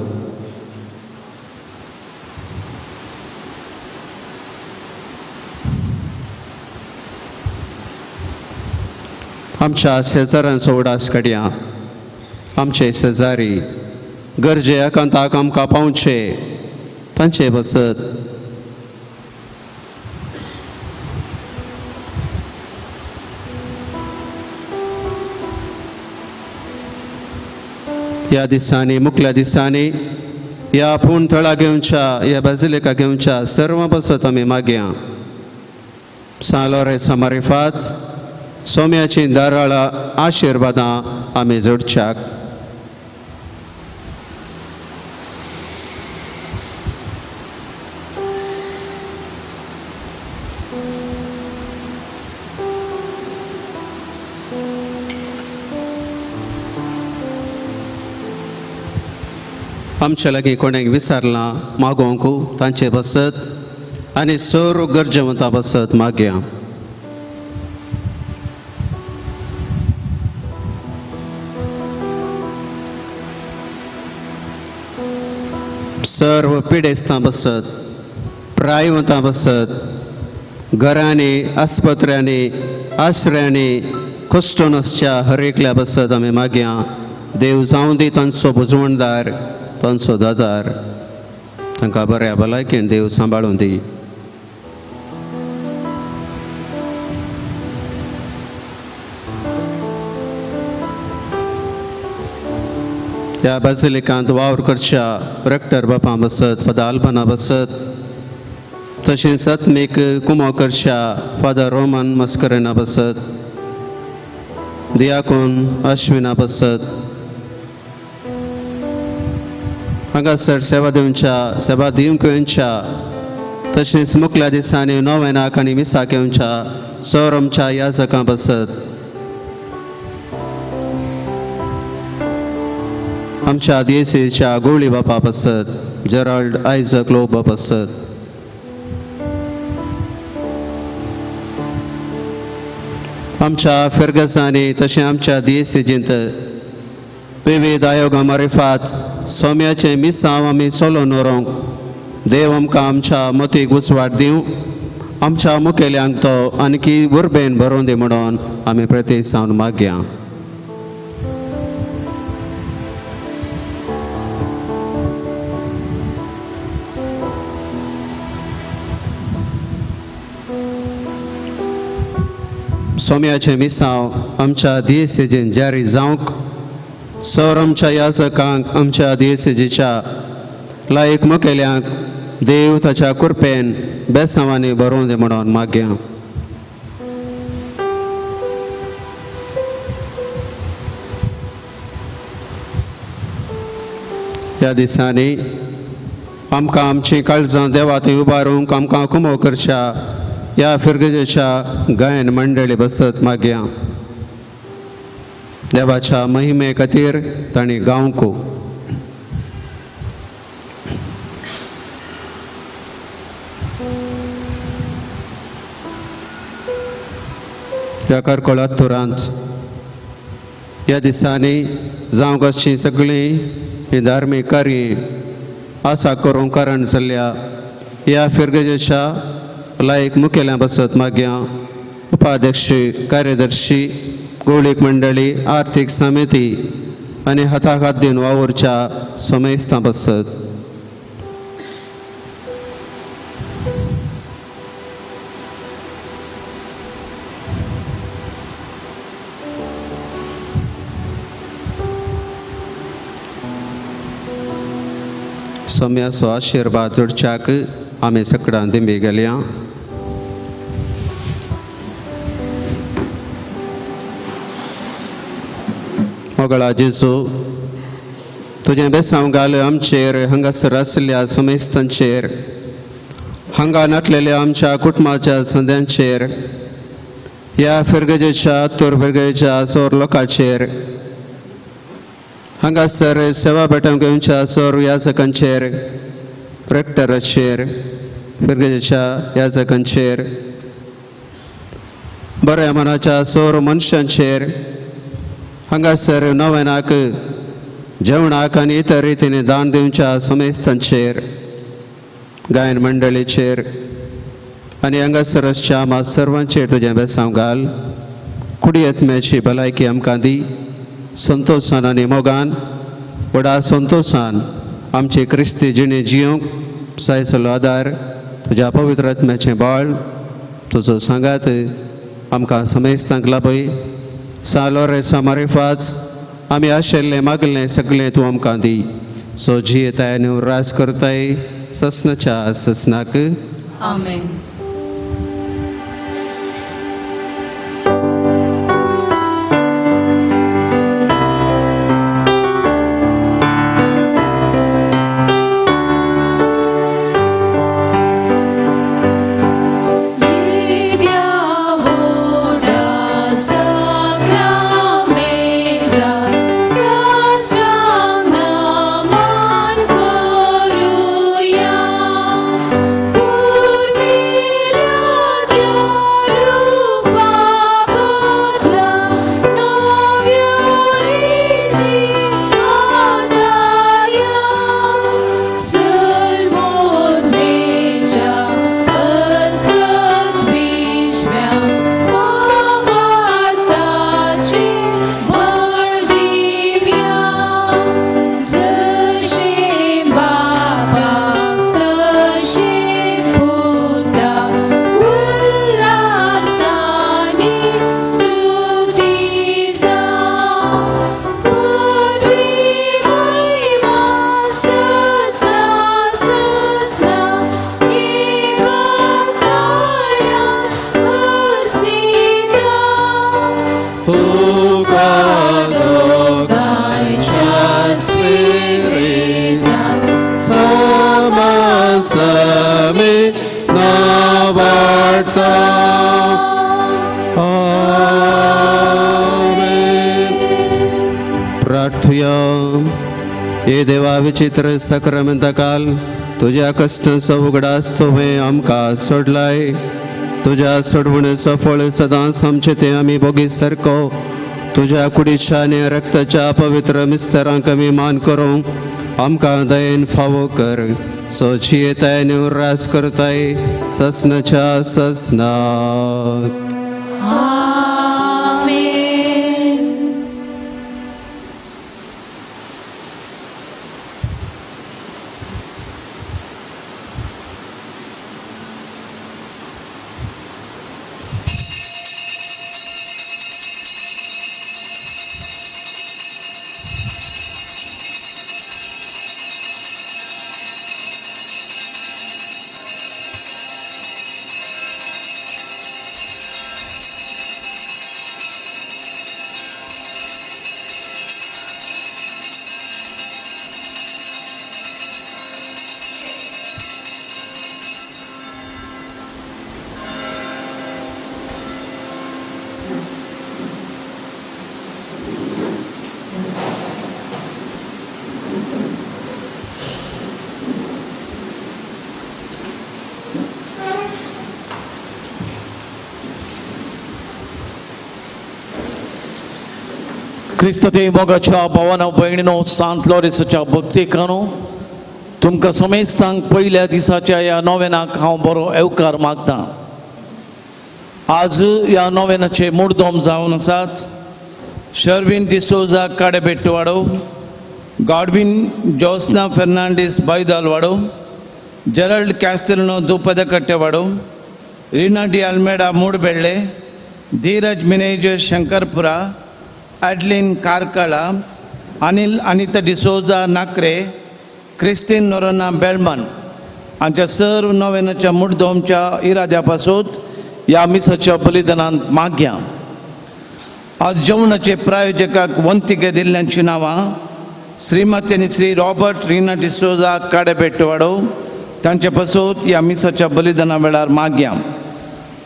आमच्या शेजाऱ्यांचो उडास काडया. आमचे शेजारी गरजे एकांताक आमकां पावचे, तांचे बसत ह्या दिसांनी, मुखल्या दिसांनी ह्या पुणथळा घेवच्या, ह्या बेजिलिका घेवच्या सर्व बसत आमी मागया. सालोरे समारिफाच सोम्याची दाराळा आशिर्वादां आमी जोडच्याक. आमच्या लागीं कोणेंक विचारलां मागोवंकू तांचे बसत आनी सर्व गरजेवंतां बसत मागया. सर्व पिडेस्तां बसत, प्रायवंतां बसत, घरांनी, आस्पत्र्यांनी, आश्रयांनी कश्टून आसच्या हर एकल्या बसत आमी मागया. देव जावं दी तांचो बुजवणदार, तांचो दादार, तांकां बऱ्या भलायकेन देव सांबाळून दी. ह्या बेजिलिकांत वावर करच्या रेक्टर बापा बसत, फादर आल्बाना बसत, तशेंच आत्मीक कुमो करच्या फादर रोमन मस्करेना बसत, दियाकोन अश्विना बसत, हांगासर सेवा दिवंक येवच्या, तशेंच मुखल्या दिसांनी नोवेनाक आनी मिसाक येवच्या सोरमच्या याजकां बसत, आमच्या दियेसीच्या गोळी बापा बसत, जेराल्ड आयझक लोब बसत, आमच्या फेर्गसांनी तशें आमच्या दियेसीजींत विविध आयोगा मारिफात सोम्याचे मिसांव आमी चलोवन व्हरूंक देव आमकां आमच्या मतीक उजवाड दिवं. आमच्या मुखेल्यांक तो आनकी उर्बेन भरोवन दी म्हणून आमी प्रती सावन मागया. सोम्याचे मिसांव आमच्या दियेसीजीन जारी जावंक, सौर आमच्या याजकांक आमच्या दियेसीजीच्या लायक मुखेल्यांक देव ताच्या कृपेन बेसांवांनी भरूं दे म्हणून मागया. ह्या दिसांनी आमकां आमची काळजां देवा थंय उबारूंक आमकां कुमो करच्या ह्या फिरगजेच्या गायन मंडळी बसत मागया. देवाच्या महिमे खातीर तांणी गावंकू. ह्या करकोळात तुरांत ह्या दिसांनी जावंक अशीं सगळीं ही धार्मीक कार्य आसा करूंक कारण जाल्ल्या ह्या फिरगजेच्या लायक मुखेल्या बसत मागया. उपाध्यक्ष, कार्यदर्शी, गोळीक मंडळी, आर्थीक समिती आनी हाताक हात दिवन वावुरच्या समेस्तां बसत. सम्याचो आशिर्वाद जोडच्याक आमी सगळ्यां दिंबी गेल्या. मोगळा जेजू, तुजें बेसांव घाल आमचेर, हांगासर आसलेल्या समेस्तांचेर, हांगा नाटलेल्या आमच्या कुटुंबाच्या संद्यांचेर, ह्या फिरगजेच्या फिरगजेच्या सोर लोकांचेर, हांगासर सेवा भेटोवंक घेवच्या सोर याजकांचेर, रेक्टराचेर, फिरगजेच्या याजकांचेर, बऱ्या मनाच्या सोर मनशांचेर, हांगासर नोवेनाक जेवणाक आनी इतर रितीने दान दिवच्या समेस्तांचेर, गायन मंडळीचेर आनी हांगासर आसच्या आम्हा सर्वांचेर तुजें बेसांव घाल. कुडियेत्म्याची भलायकी आमकां दी. संतोशान आनी मोगान व्हडा संतोशान आमची क्रिस्ती जिणे जियोंक जायसलो आदार तुज्या पवित्र आत्म्याचें बाळ तुजो सांगात आमकां समेस्तांक लाभय. सालोरे मारिफाच आमी आशिल्लें मागलें सगळें तूं आमकां दी. सो जियेताय आनी रास करताय ससनाच्या ससनाक. आमेन. हे देवा विचित्र सक्रमंतकाल तुझ्या कष्टाचो उगडास तुवें आमकां सोडलाय. तुझ्या सोडवणेचो फळ सदांच आमचे ते आमी बोगी सारको तुझ्या कुडीच्या आनी रक्ताच्या पवित्र मिस्तरांक आमी मान करूंक आमकां दयेन फावो कर. सो जियेताय आनी उर्रास करताय ससनाच्या ससनाक. क्रिस्तते मोगाच्या भावानो भयणीनो सांत लॉरेन्साच्या भक्तीकानो तुमकां समेस्तांक पयल्या दिसाच्या ह्या नोवेनाक हांव बरो येवकार मागतां. आज ह्या नोवेनाचे मुर्दोम जावन आसात शर्विन डिसोजा काडेबेट्टवाडो, गॉडविन जोस्ना फेर्नांडीस बायदालवाडो, जेरल्ड कॅस्टेलनो दुपदकट्टेवाडो, रीना डी अल्मेडा मूडबेळ्ळे, धीरज मिनेज शंकरपुरा, ॲडलिन कारकळा, अनिल अनिता डिसोजा नाकरे, क्रिस्टीन नोरोना बेळमन हांच्या सर्व नोवेनाच्या मुर्दोमच्या इराद्या पासून ह्या मिसाच्या बलिदानांत मागया. आज जेवणाचे प्रायोजकाक वंतिके दिल्ल्यांची नांवां श्रीमती आनी श्री रॉबर्ट रीना डिसोजा काडेबेट्टवाडो तांच्या पासून ह्या मिसाच्या बलिदाना वेळार मागया.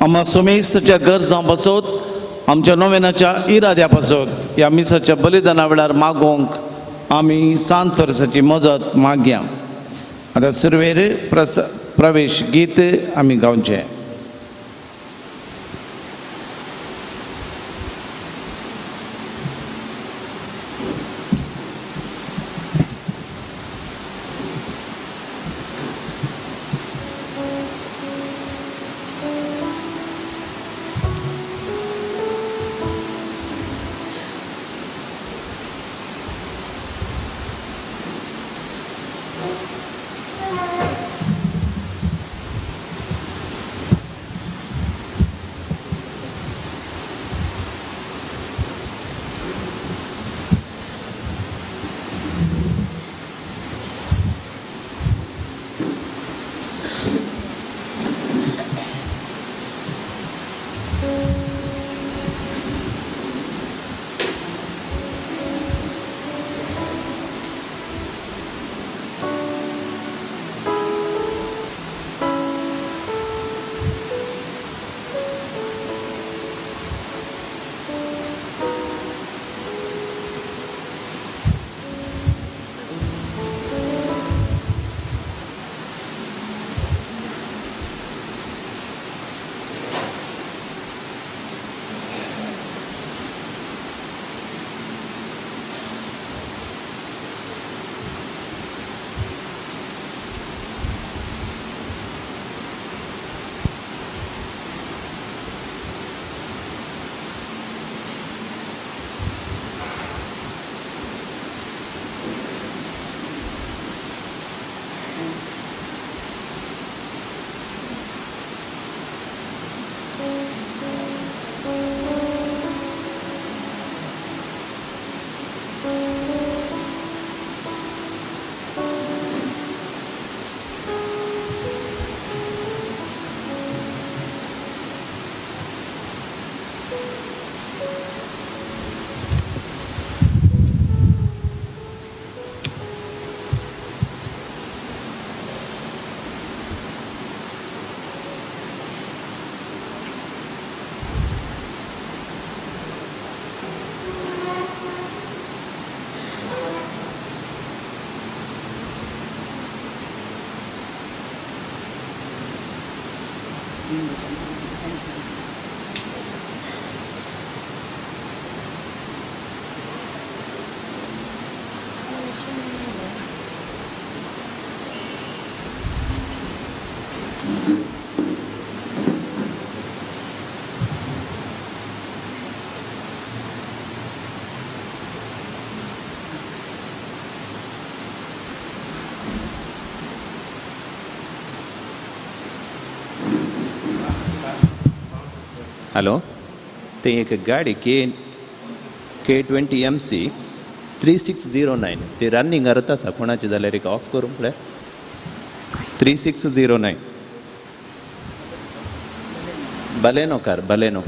आम्हा सोमेस्ताच्या गरजां पासून आमच्या नोवेनाच्या इराद्या पासून ह्या मिसाच्या बलिदाना वेळार मागोवंक आमी सांत लॉरेन्साची मजत मागया. आतां सुरवेर प्रवेश गीत आमी गावचें. हॅलो, ते एक गाडी K20MC 3609 ती रनिंग करत आसा. कोणाची जाल्यार एक ऑफ करूंक पळय. 3609 Baleno car, Baleno.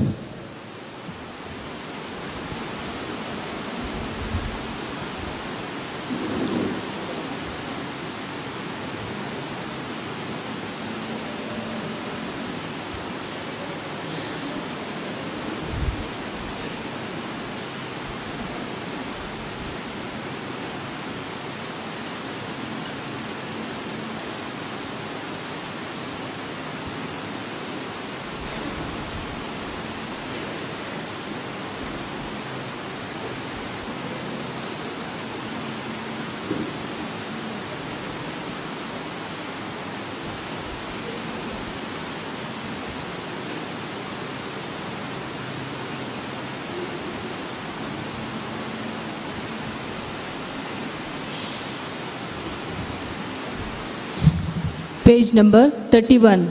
Page number 31.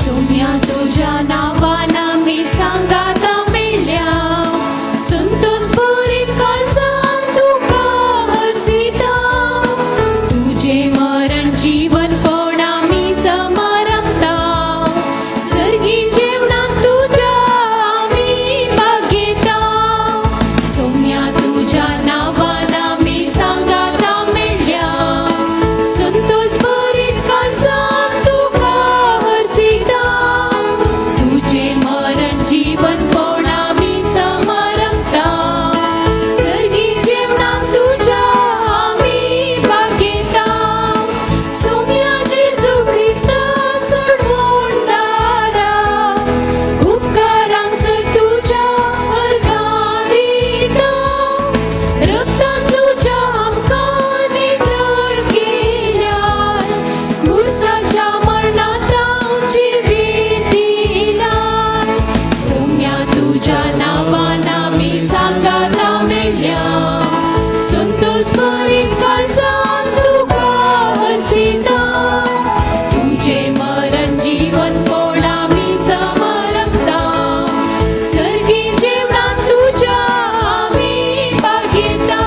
Somya तुझ्या नावाना मी सांगाता मिळल्या संतोषभरीत काळजात तुका हसिता तुझे मरण जीवन पोणा मी समरमता सर्गी जेवणात तुझ्या आम्ही बागेता सोम्या तुझ्या नावाना मी सांगाता मिळल्या संतोषभरीत काळजात तुका हसिता तुझे मरण जीवन पोणा मी समरमता सर्गी जेवणात तुझ्या आम्ही बागेता सोम्या जेजू ख्रिस्त सोडवून दारा उपकारांसर तुझ्या अर्गां दिता रक्तान तुझ्या आमकां नितळ केल्यार क्रुसाच्या मरणांत जिवीत दिलां सोम्या तुझ्या नावान आमी सांगाता मेळ्ळ्या संतोषभरीत काळजात तुका हसिता तुझे मरण जीवन पोळ आमी समरमता सर्गी जेवणात तुझ्या आमी बागेता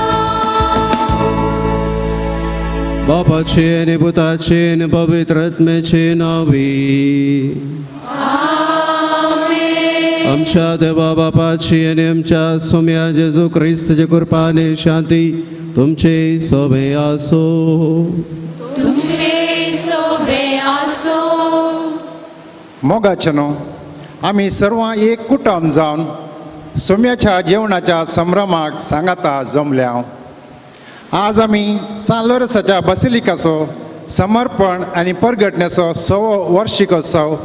बापाचे आणि पुताचे आणि पवित्र आत्म्याचे नावी आमच्या देवा बापाची आणि आमच्या सोम्या जेजू ख्रिस्ताची कृपा आणि शांती तुमचे सोबे आसो. तुमचे सोबे आसो मोगाचनो आम्ही सर्व एक कुटुंब जावन सोम्याच्या जेवणाच्या संभ्रमाक सांगाता जमल्या. आज आमी सान लोरेसाच्या बसिलिकाचो समर्पण आनी परगटण्याचो 6वो वर्षिकोत्सव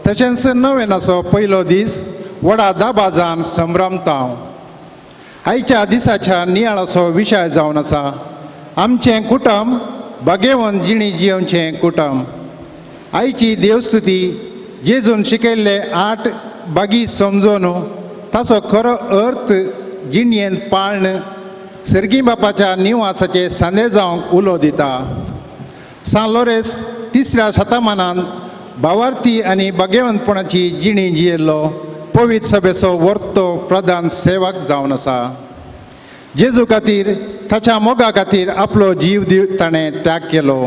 तशेंच नोवेनाचो पयलो दीस व्हडा दाबाजान संभ्रमता. आयच्या दिसाच्या नियाळाचो विशय जावन आसा आमचें कुटुंब भगेवन जिणी जियोवचें कुटुंब. आयची देवस्तुती जेजून शिकयल्ले 8 बागी समजून ताचो खरो अर्थ जिणयेंत पाळण सर्गी बापाच्या निवासाचे सांदे जावंक उलो दिता. सान लोरेस 3ऱ्या शतमानांत भावार्थी आनी भगेवंतपणाची जिणी जियेल्लो पवित्र सभेचो वर्तो प्रधान सेवक जावन आसा. जेजू खातीर ताच्या मोगा खातीर आपलो जीव ताणें त्याग केलो.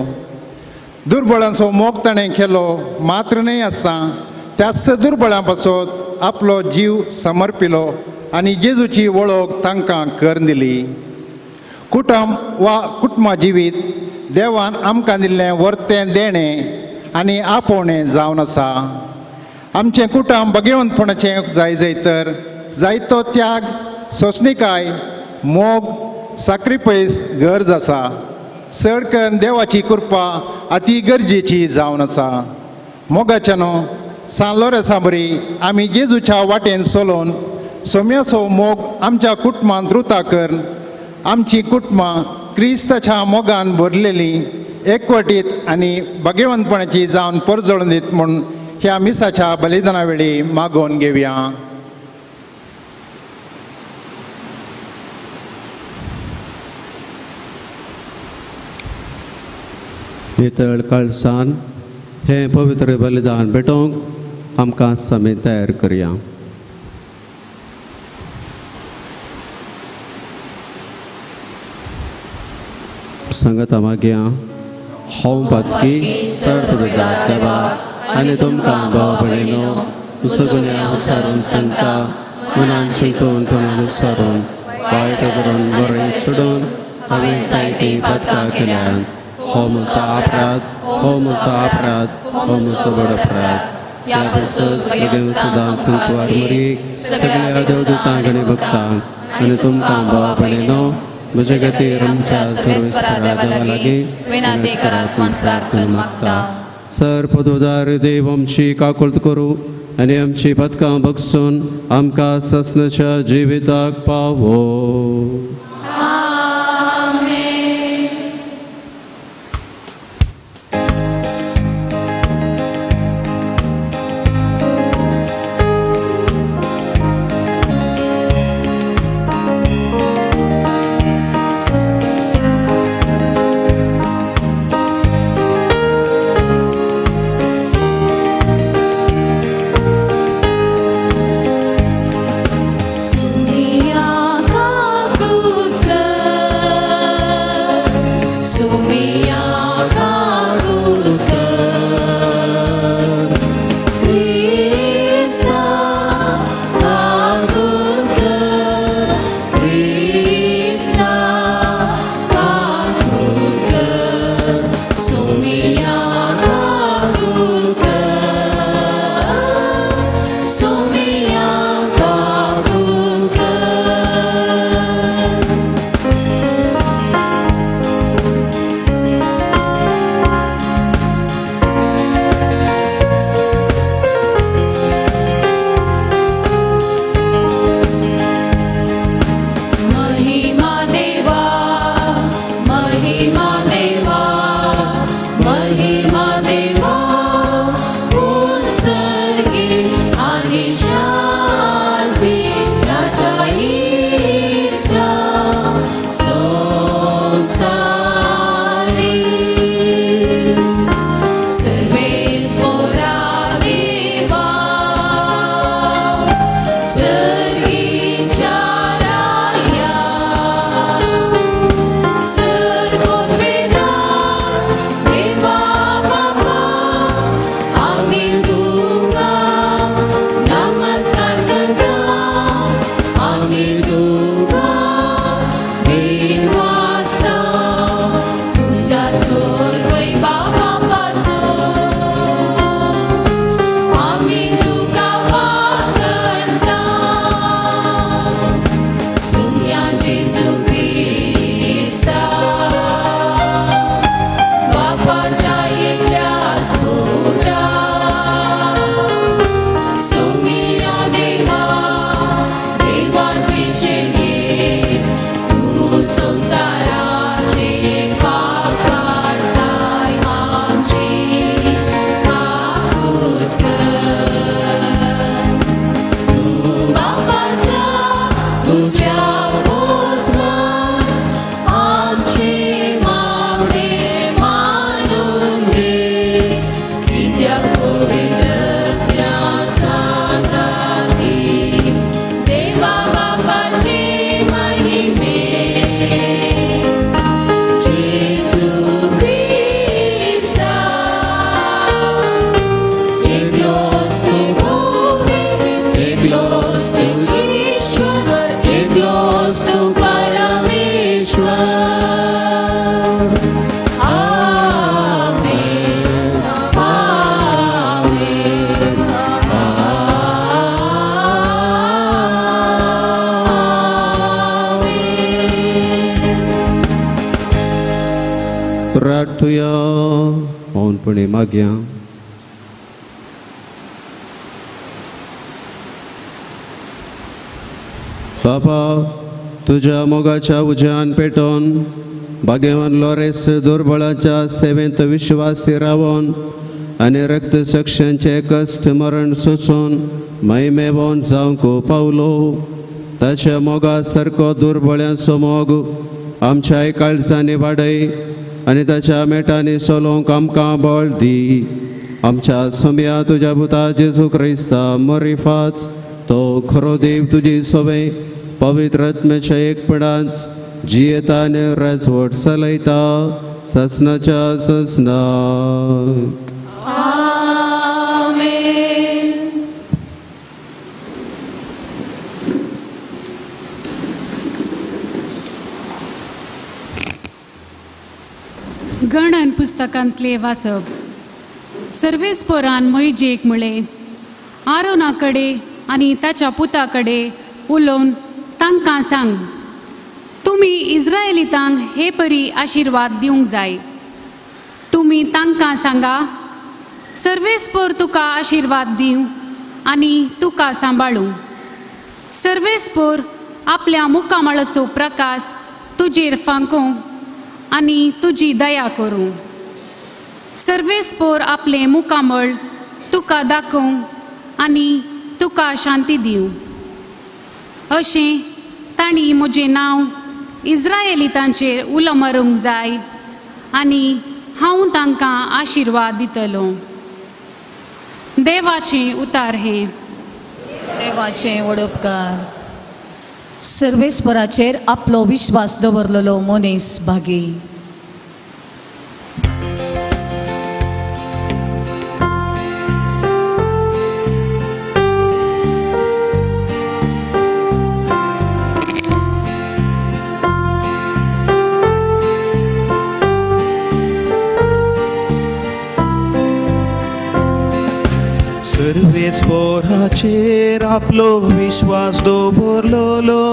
दुर्बळांचो मोग ताणें केलो मात्र न्हय आसता त्याच दुर्बळां पासत आपलो जीव समर्पिलो आनी जेजूची वळख तांकां करून दिली. कुटुंब वा कुटुंबा जिवीत देवान आमकां दिल्लें वर्तें देणें आनी आपोवणें जावन आसा. आमचें कुटुंब भगेवंतपणाचें जाय तर जायतो त्याग सोंसणीकाय मोग सॅक्रिफायस गरज आसा. चड करून देवाची कृपा अति गरजेची जावन आसा. मोगाच्यानो सान लोरेसा बरी आमी जेजूच्या वाटेन चलोवन सोम्याचो मोग आमच्या कुटुंबांत रुता करून आमची कुटुंबां क्रिस्ताच्या मोगान भरलेलीं एकवटीत आनी भगेवंतपणाची जावन परजळून दीत म्हूण ह्या मिसाच्या बलिदाना वेळी मागोवन घेवया. नितळ काळसान हे पवित्र बलिदान भेटोवंक आमकां समेत तयार करया. संगता मागया हांव पातकी चड पवित्रात देवा आनी तुमकां भाव भयणीनो सगळ्या उसारून सांगता मनान शिकून तोंडान उसारून वायट करून बरें सोडून हांवें जायतीं पदकां केल्यात. हो म्हजो अपराध, हो म्हजो अपराध, हो म्हजो बडो अपराध. ह्या पासून बेगीन सदां संतवार मरी सगळ्या देवदूतांक आनी भक्तांक आनी तुमकां भाव भयणीनो म्हजे खातीर आमच्या सर्वेस्परा देवा लागीं विनंती करात म्हूण प्रार्थना मागता. सर्पदोदार देव आमची काकुळट करूं आनी आमची पदकां बगसून आमकां ससनाच्या जिविताक पावो. प्रार्थुया मौनपणे मागया. बाबा, तुझ्या मोगाच्या उज्यान पेटोवन भाग्यवान लॉरेस दुर्बळाच्या सेवेंत विश्वासी रावून आनी रक्तचक्षांचे कश्ट मरण सोसून महिमेवोन जावंक पावलो. ताच्या मोगा सारको दुर्बळ्यांचो मोग आमच्या काळजांनी वाडय आनी ताच्या मेटांनी सोलोवंक आमकां बळ दी. आमच्या सोम्या तुज्या पुता जेजू क्रिस्ता मरिफात तो खरो देव तुजी सोबे पवित्र आत्म्याच्या एकपणांत जियेता आनी राजवट चलयता ससनाच्या ससनाक. गणन पुस्तकांतले वाचप. सर्वेस्परान मोइजेक म्हळे, आरोना कडेन आनी ताच्या पुता कडेन उलोवन तांकां सांग, तुमी इस्रायेलीतांक हे परी आशिर्वाद दिवंक जाय. तुमी तांकां सांगा, सर्वेस्पोर तुका आशिर्वाद दिवं आनी तुका सांबाळूं. सर्वेस्पोर आपल्या मुखामळाचो प्रकाश तुजेर फांकूं आनी तुजी दया करूं. सर्वेस्पोर आपले मुखामळ तुका दाखोवं आनी तुका शांती दिवं. अशें तांणी म्हजें नांव इस्रायेलितांचेर उलो मारूंक जाय आनी हांव तांकां आशिर्वाद दितलो. देवाचें उतार हें. देवाचे वडोपकार. सर्वेस्पराचेर आपलो विश्वास दवरलेलो मनीस भागी. सर्वेस्पोराचेर आपलो विश्वास दवरलेलो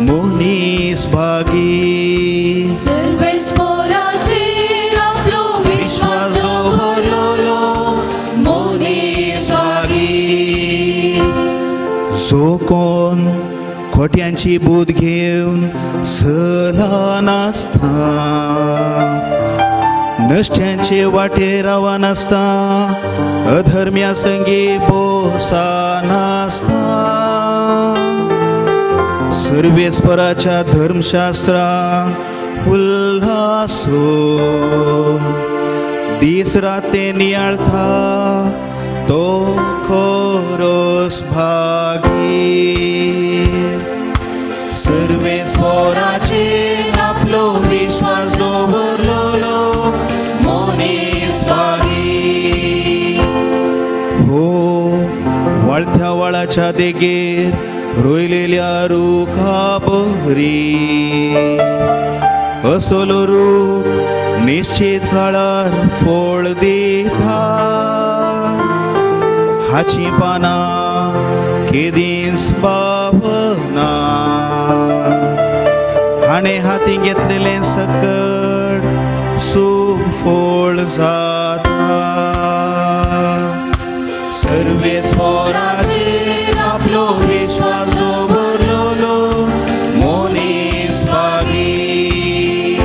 मनीस भागी. सर्वेस्पोराचेर आपलो विश्वास दवरलेलो मनीस भागी. जो कोण खोट्यांची बूद घेवन सला नासता, नश्ट्यांचे वाटेर रावा नासता, अधर्म्या संगी बोसा नासता. सर्वेस्पराच्या धर्मशास्त्रांक उल्हासो दीस राते नियाळता तो खोरोस भागी. सर्वेस्पोराचेर आपलो विश्वास दवरलेलो मनीस भागी. हो वाळथ्या वाळाच्या देगेर रोयलेल्या रुखा बरी असलो रूख निश्चित काळार फळ दिता. हाची पानां केदींच पावना, हाणें हाती घेतलेलें सकट सुफळ जाता. सर्वेस्पोराचेर आपलो विश्वास दवरलेलो मनीस भागी.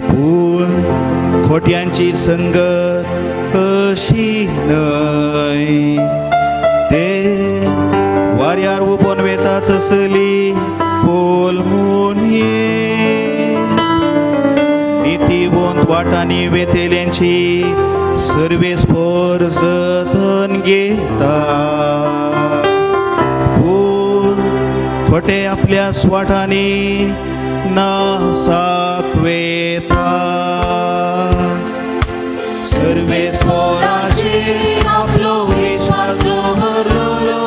पूण खोट्यांची संगत अशी न्हय, ते वाऱ्यार उबोन वेता तसली पोल मुनी. नितीवंत वाटांनी वेतेल्यांची सर्वेस्पोर जतन घेता. पूण खोटे आपल्या स्वाटांनी नासाक वेता. सर्वेस्पोराचेर आपलो विश्वास दवरलेलो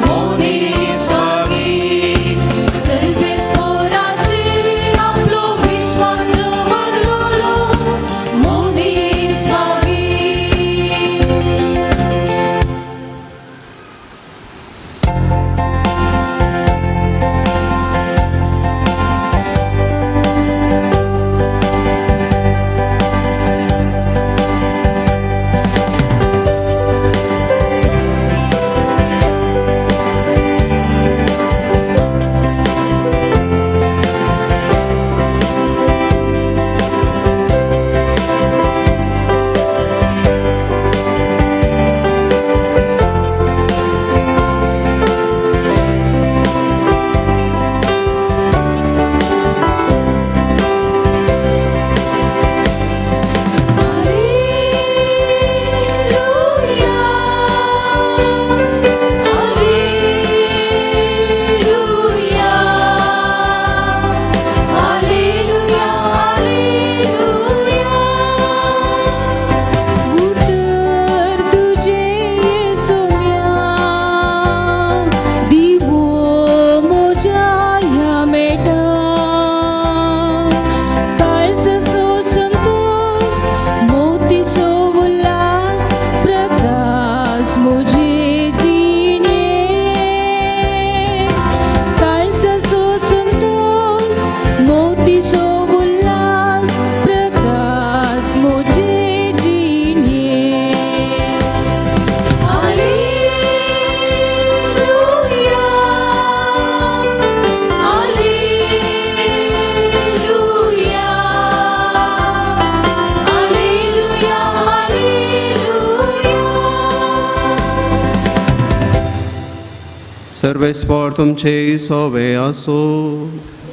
मनीस भागी. सर्वेस्पोराचेर आपलो विश्वास दवरलेलो मनीस भागी. सर्वेस्पर तुमचे सोवे असो.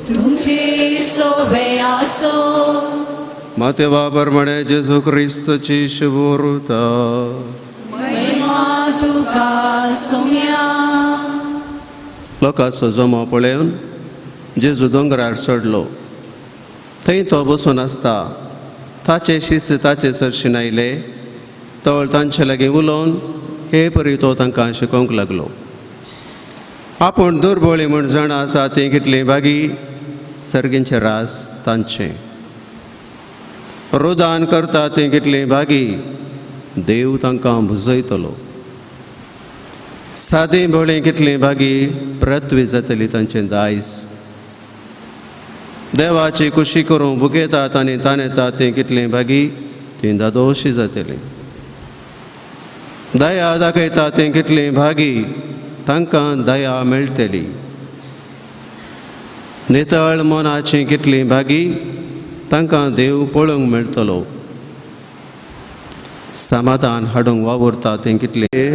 तुमचे सोबे आसो. मातेवा प्रमाणे जेजू ख्रिस्तची शुभोरुता. महिमा तुका सोम्या. लोकांचो जमो पळोवन जेजू दोंगरार चडलो. थंय तो बसून आसता. ताचे शिश्य ताचे सरशीन आयले. तवळ तांचे लागीं उलोवन हे परी तो तांकां शिकोवंक लागलो. आपूण दुर्बळी म्हूण जाणा आसा ती कितली बागी सर्गींचे रास तांचे. रुदान करता ती कितली बागी देव तांकां बुजयतलो. सादी भोळी कितली बागी पृथ्वी जातली तांचे दायज. देवाची खुशी करूं बुकेतात आनी ताणेतात ती कितली बागी ती दादोशी जातली. दया दाखयता ती कितली भागी तांकां दया मेळटली. नितळ मनाची कितली भागी तांकां देव पळोवंक मेळटलो. समाधान हाडूंक वावुरता ते कितले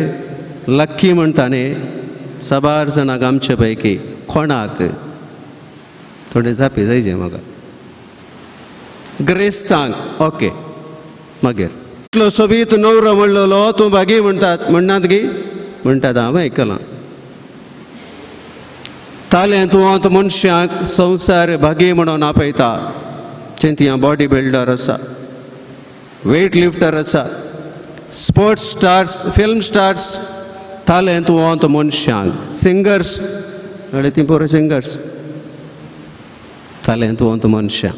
लक्की म्हणटाने साबार जाणांक आमचे पैकी कोणाक थोडे जापी जायचे म्हाका ग्रेस्तांक ओके मागीर इतलो सोबीत नवरो म्हणलेलो तूं भागी म्हणटात म्हणनात गी म्हणटात हांव आयकलां. तालेंतवंत मनशाक संवसार भागी म्हणून आपयता. चिंतया बॉडी बिल्डर आसा, वेट लिफ्टर आसा, स्पोर्ट्स स्टार्स, फिल्म स्टार्स, तालेंतवंत मनशांक सिंगर्स कळ्ळें ती पोर सिंगर्स तालेंतवंत मनशां.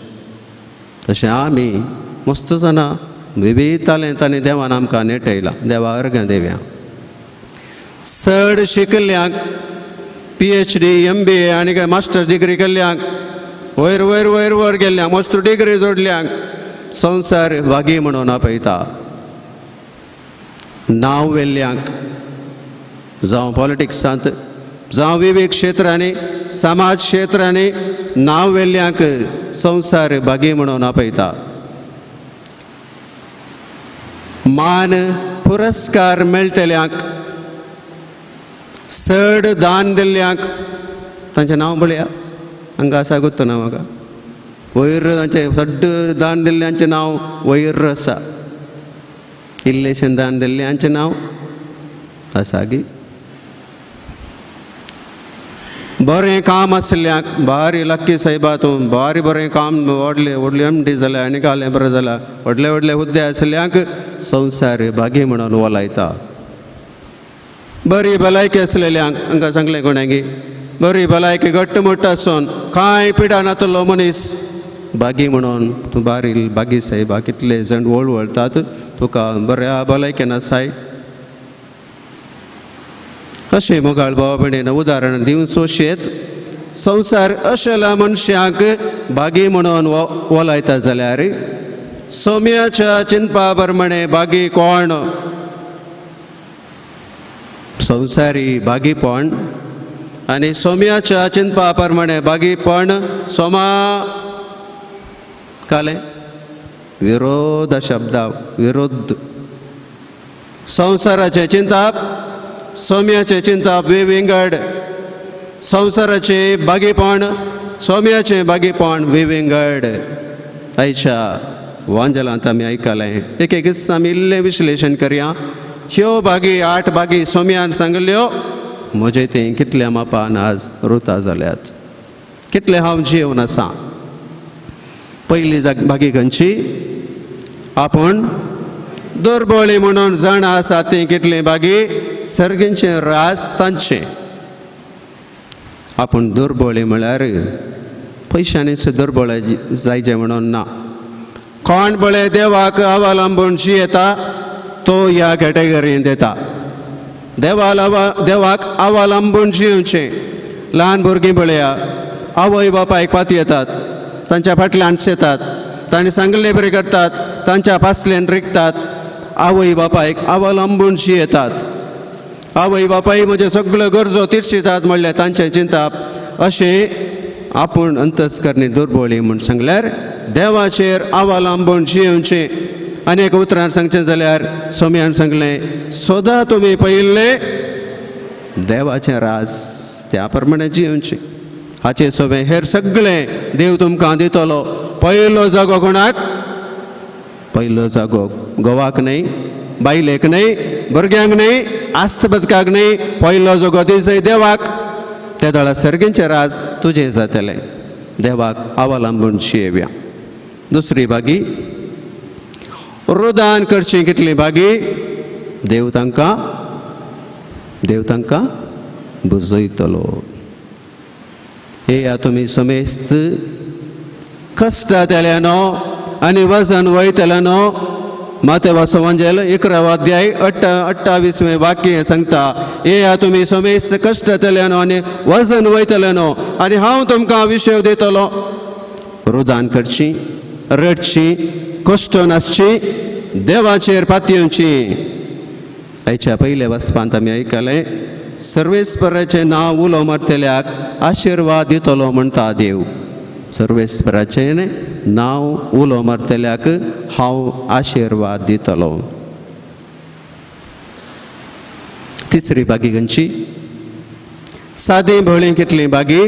तशें आमी मस्त जाणां विविध तालेंतांनी देवान आमकां नेटयलां. देवा अर्घां देव्या. चड शिकल्यांक PhD MBA आनी काय मास्टर्स डिग्री केल्ल्यांक वयर वयर वयर वयर गेल्ल्यांक मस्त डिग्री जोडल्यांक संवसार भागी म्हणून आपयता. नांव वेल्ल्यांक जावं पॉलिटिक्सांत जावं विविध क्षेत्रांनी समाज क्षेत्रांनी नांव वेल्ल्यांक संवसार भागी म्हणून आपयता. मान पुरस्कार मेळटल्यांक चड दान दिल्ल्यांक तांचें नांव पळया हांगा आसा गुत्त ना म्हाका वयर तांचें चड दान दिल्ल्यांचें नांव वयर आसा. इल्लेशें दान दिल्ल्यांचें नांव आसा गी. बरें काम आसल्यांक भारी लक्की सायबा तूं भारी बरें काम व्हडलें व्हडलें MD जालें आनी कालें बरें जालां व्हडले व्हडले हुद्दे आसल्यांक संवसार भागी म्हणून वलायता. बरी भलायकी आसलेल्यांक हांकां सांगलें कोणागी बरी भलायकी घट्टमुट्ट आसून कांय पिडा नातलो मनीस भागी म्हणून तूं बारी भागी सायबा कितले जाण वळवळतात तुका बऱ्या भलायकेन आसाय. अशें मोगाळ भावा भयणीन उदाहरण दिवन सोशेत संवसार अशेल्या मनशाक भागी म्हणून वलायता जाल्यार सोम्याच्या चिंतपा प्रमाणे भागी कोण. संवसारी भागीपण आनी सोम्याच्या चिंतपा प्रमाणे भागीपण सोमा कालें विरोध शब्दा विरुद्ध. संवसाराचें चिंतप सोम्याचें चिंतप विविंगड. संवसाराचें भागीपण सोम्याचें भागीपण विविंगड. आयच्या वांजलांत आमी आयकलें एक एक दिसा आमी इल्लें विश्लेशण करया. ह्यो भागी 8 भागी सोम्यान सांगल्यो म्हजे तें कितल्या मापान आज रुता जाल्यात कितले हांव जेवन आसा. पयली भागी खंयची आपूण दुर्बळी म्हणून जाणा आसा ती कितली भागी सर्गींचे रास तांचे. आपूण दुर्बळी म्हळ्यार पयशांनीच दुर्बळ जायचे म्हणून ना. कोण बळे देवाक अवलंबून जियेता तो ह्या कॅटेगरीन येता. देवाक अवलंबून जिवचें. ल्हान भुरगीं पळया आवय बापायक पाती येतात तांच्या फाटल्यान शेतात तांणी सांगले बरें करतात तांच्या फासल्यान रिकतात. आवय बापायक अवलंबून जियेतात. आवय बापाय म्हज्यो सगळ्यो गरजो तिर्शितात म्हणल्यार तांचें चिंतप अशें आपूण अंतस्करणी दुर्बळी म्हूण सांगल्यार देवाचेर अवलंबून जिवचें. आनी एक उतरान सांगचें जाल्यार सोम्यान सांगलें सदां तुमी पयल्ले देवाचें राज त्या प्रमाणे जिवची हाचे सोबे हेर सगळें देव तुमकां दितलो. पयलो जागो कोणाक? पयलो जागो गोवाक न्हय, बायलेक न्हय, भुरग्यांक न्हय, आस्त बदकाक न्हय. पयलो जागो दिसय देवाक. त्या दळा सर्गींचें राज तुजें जातलें. देवाक अवलंबून जियेवया. दुसरी बागी रुदान करची कितली बागी देव तांकां बुजयतलो. हे या तुमी समेस्त कश्टांत येल्यानो आनी वजन वयतल्यानो. मातेवाचो वंजेल 11 अध्याय 28वें वाक्य सांगता, हे या तुमी समेस्त कश्टांत येल्यानो आनी वजन वयतल्यानो आनी हांव तुमकां विशय दितलो. रुदान करची, रडची, कश्ट नासची, देवाचेर पातयेवची. हेच्या पयले वचपांत आमी आयकलें सर्वेस्पराचें नांव उलो मारतल्याक आशिर्वाद दितलो म्हणटा देव. सर्वेस्पराचें नांव उलो मारतल्याक हांव आशिर्वाद दितलो. तिसरी बागी खंयची? सादी भोळी कितली बागी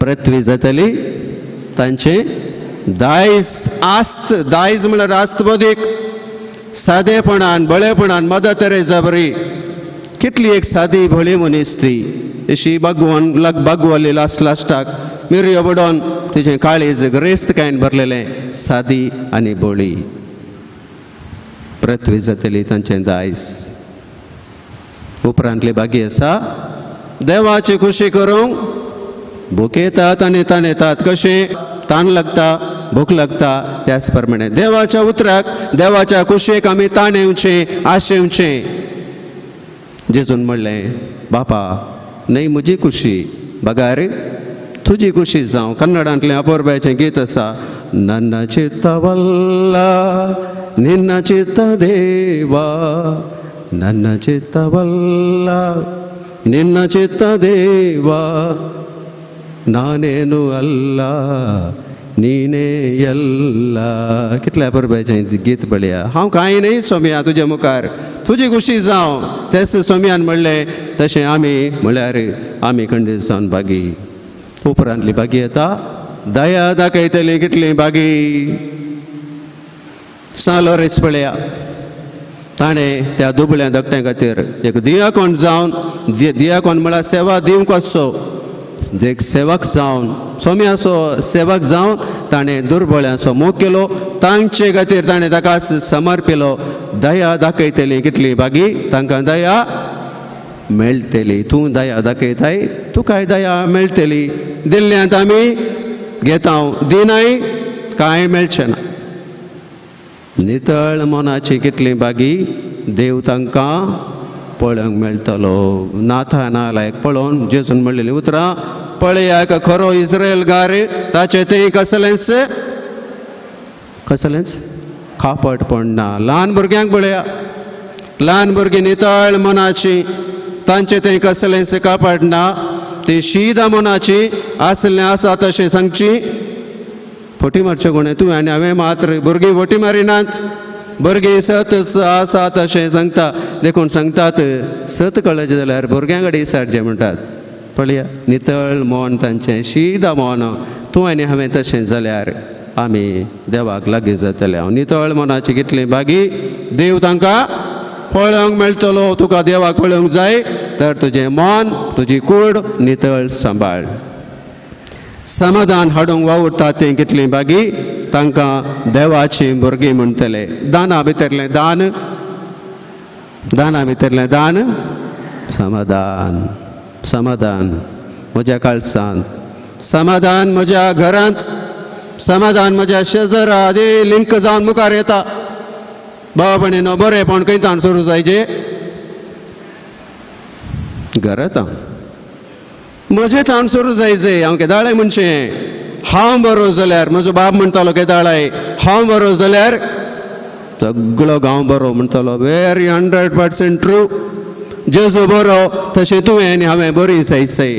पृथ्वी जातली. तांचे दायज आस्त, दायज म्हळ्यार आस्त बदीक सादेपणान बळेपणान मदत रे जबरी. कितली एक सादी भोळी मनीस ती. अशी बागवली लास्टाक मिरयो बुडोवन तिचें काळीज ग्रेस्त कांयन भरलेलें. सादी आनी भोळी पृथ्वी जातली तांचें दायज. उपरांतली बागी आसा देवाची खुशी करूंक भूक येतात आनी तान येतात. कशें तान लागता, भूक लागता, त्याच प्रमाणे देवाच्या उतराक, देवाच्या कुशेक आमी ताण येवचें, आशेवचें. जेजून म्हणलें बापा न्हय म्हजी खुशी बगार तुजी खुशी जावं. कन्नडांतलें अपोरबायचें गीत आसा, नन्न चित्त वल्ला निन्न चित्त देवा, नन्न चित्त वल्ला निन्न चित्त देवा, नानेनु अल्ला नीने यल्ला. कितल्या परबायचें गीत बळया. हांव कांय न्हय सोम्या तुज्या मुखार, तुजी खुशी जावं. तेच सोम्यान म्हणलें तशें आमी म्हळ्यार आमी खंडीत जावन बागी. उपरांतली बागी येता दया दाखयतली कितली बागी. सालोरेच पळया ताणें त्या दुबळ्या धाकट्या खातीर एक दियाकोन जावन, दियाकोन म्हळ्यार सेवा दिवंक वचचो, एक सेवक जावन, सोम्याचो सेवक जावन ताणें दुर्बळ्यांचो मोग केलो. तांचे खातीर ताणें ताकाच समर्पिलो. दया दाखयतली कितली बागी तांकां दया मेळटली. तूं दया दाखयताय तुकाय दया मेळटली. दिल्ल्यांत आमी घेता, दिनाय कांय मेळचें ना. नितळ मनाची कितली बागी देव तांकां पळोवंक मेळटलो. नाथानालायक पळोवन जेजून म्हणलेलीं उतरां पळयाक खरो इस्रायल गार ताचे तें कसलेंच खापटपण ना. ल्हान भुरग्यांक पळया, ल्हान भुरगीं नितळ मनाची, तांचे तें कसलेंच कापड ना. ती शीदा मनाची आसलें आसा तशें सांगची. फोटी मारचें कोणें तूं आनी हांवें मात्र. भुरगीं फोटी मारिनात, भुरगीं सत आसा तशें सांगता. देखून सांगतात सत कळचें जाल्यार भुरग्यां कडेन इसारचें म्हणटात. पळया नितळ मन तांचें, शीदा मन. तूं आनी हांवें तशें जाल्यार आमी देवाक लागीं जातले. हांव नितळ मनाची कितली बागी देव तांकां पळोवंक मेळटलो. तुका देवाक पळोवंक जाय तर तुजें मन, तुजी कूड नितळ सांबाळ. समाधान हाडूंक वावुरता तें कितली बागी तांकां देवाची भुरगीं म्हणटले. दाना भितरलें दान, दाना भितरलें दान समाधान. समाधान म्हज्या काळजांत, समाधान म्हज्या घरांत, समाधान म्हज्या शेजारा आदी लिंक जावन मुखार येता. बाबणेनो बरेंपण खंयतान सुरू जायचें घरांत. म्हजें थावन सुरू जायचें. हांव केदाळे म्हणचें हांव बरो जाल्यार म्हजो बाब म्हणटालो केदाळे हांव बरो जाल्यार सगळो गांव बरो म्हणटालो. Very 100% true. जेजू बरो तशें तुवें आनी हांवें बरी जायचें.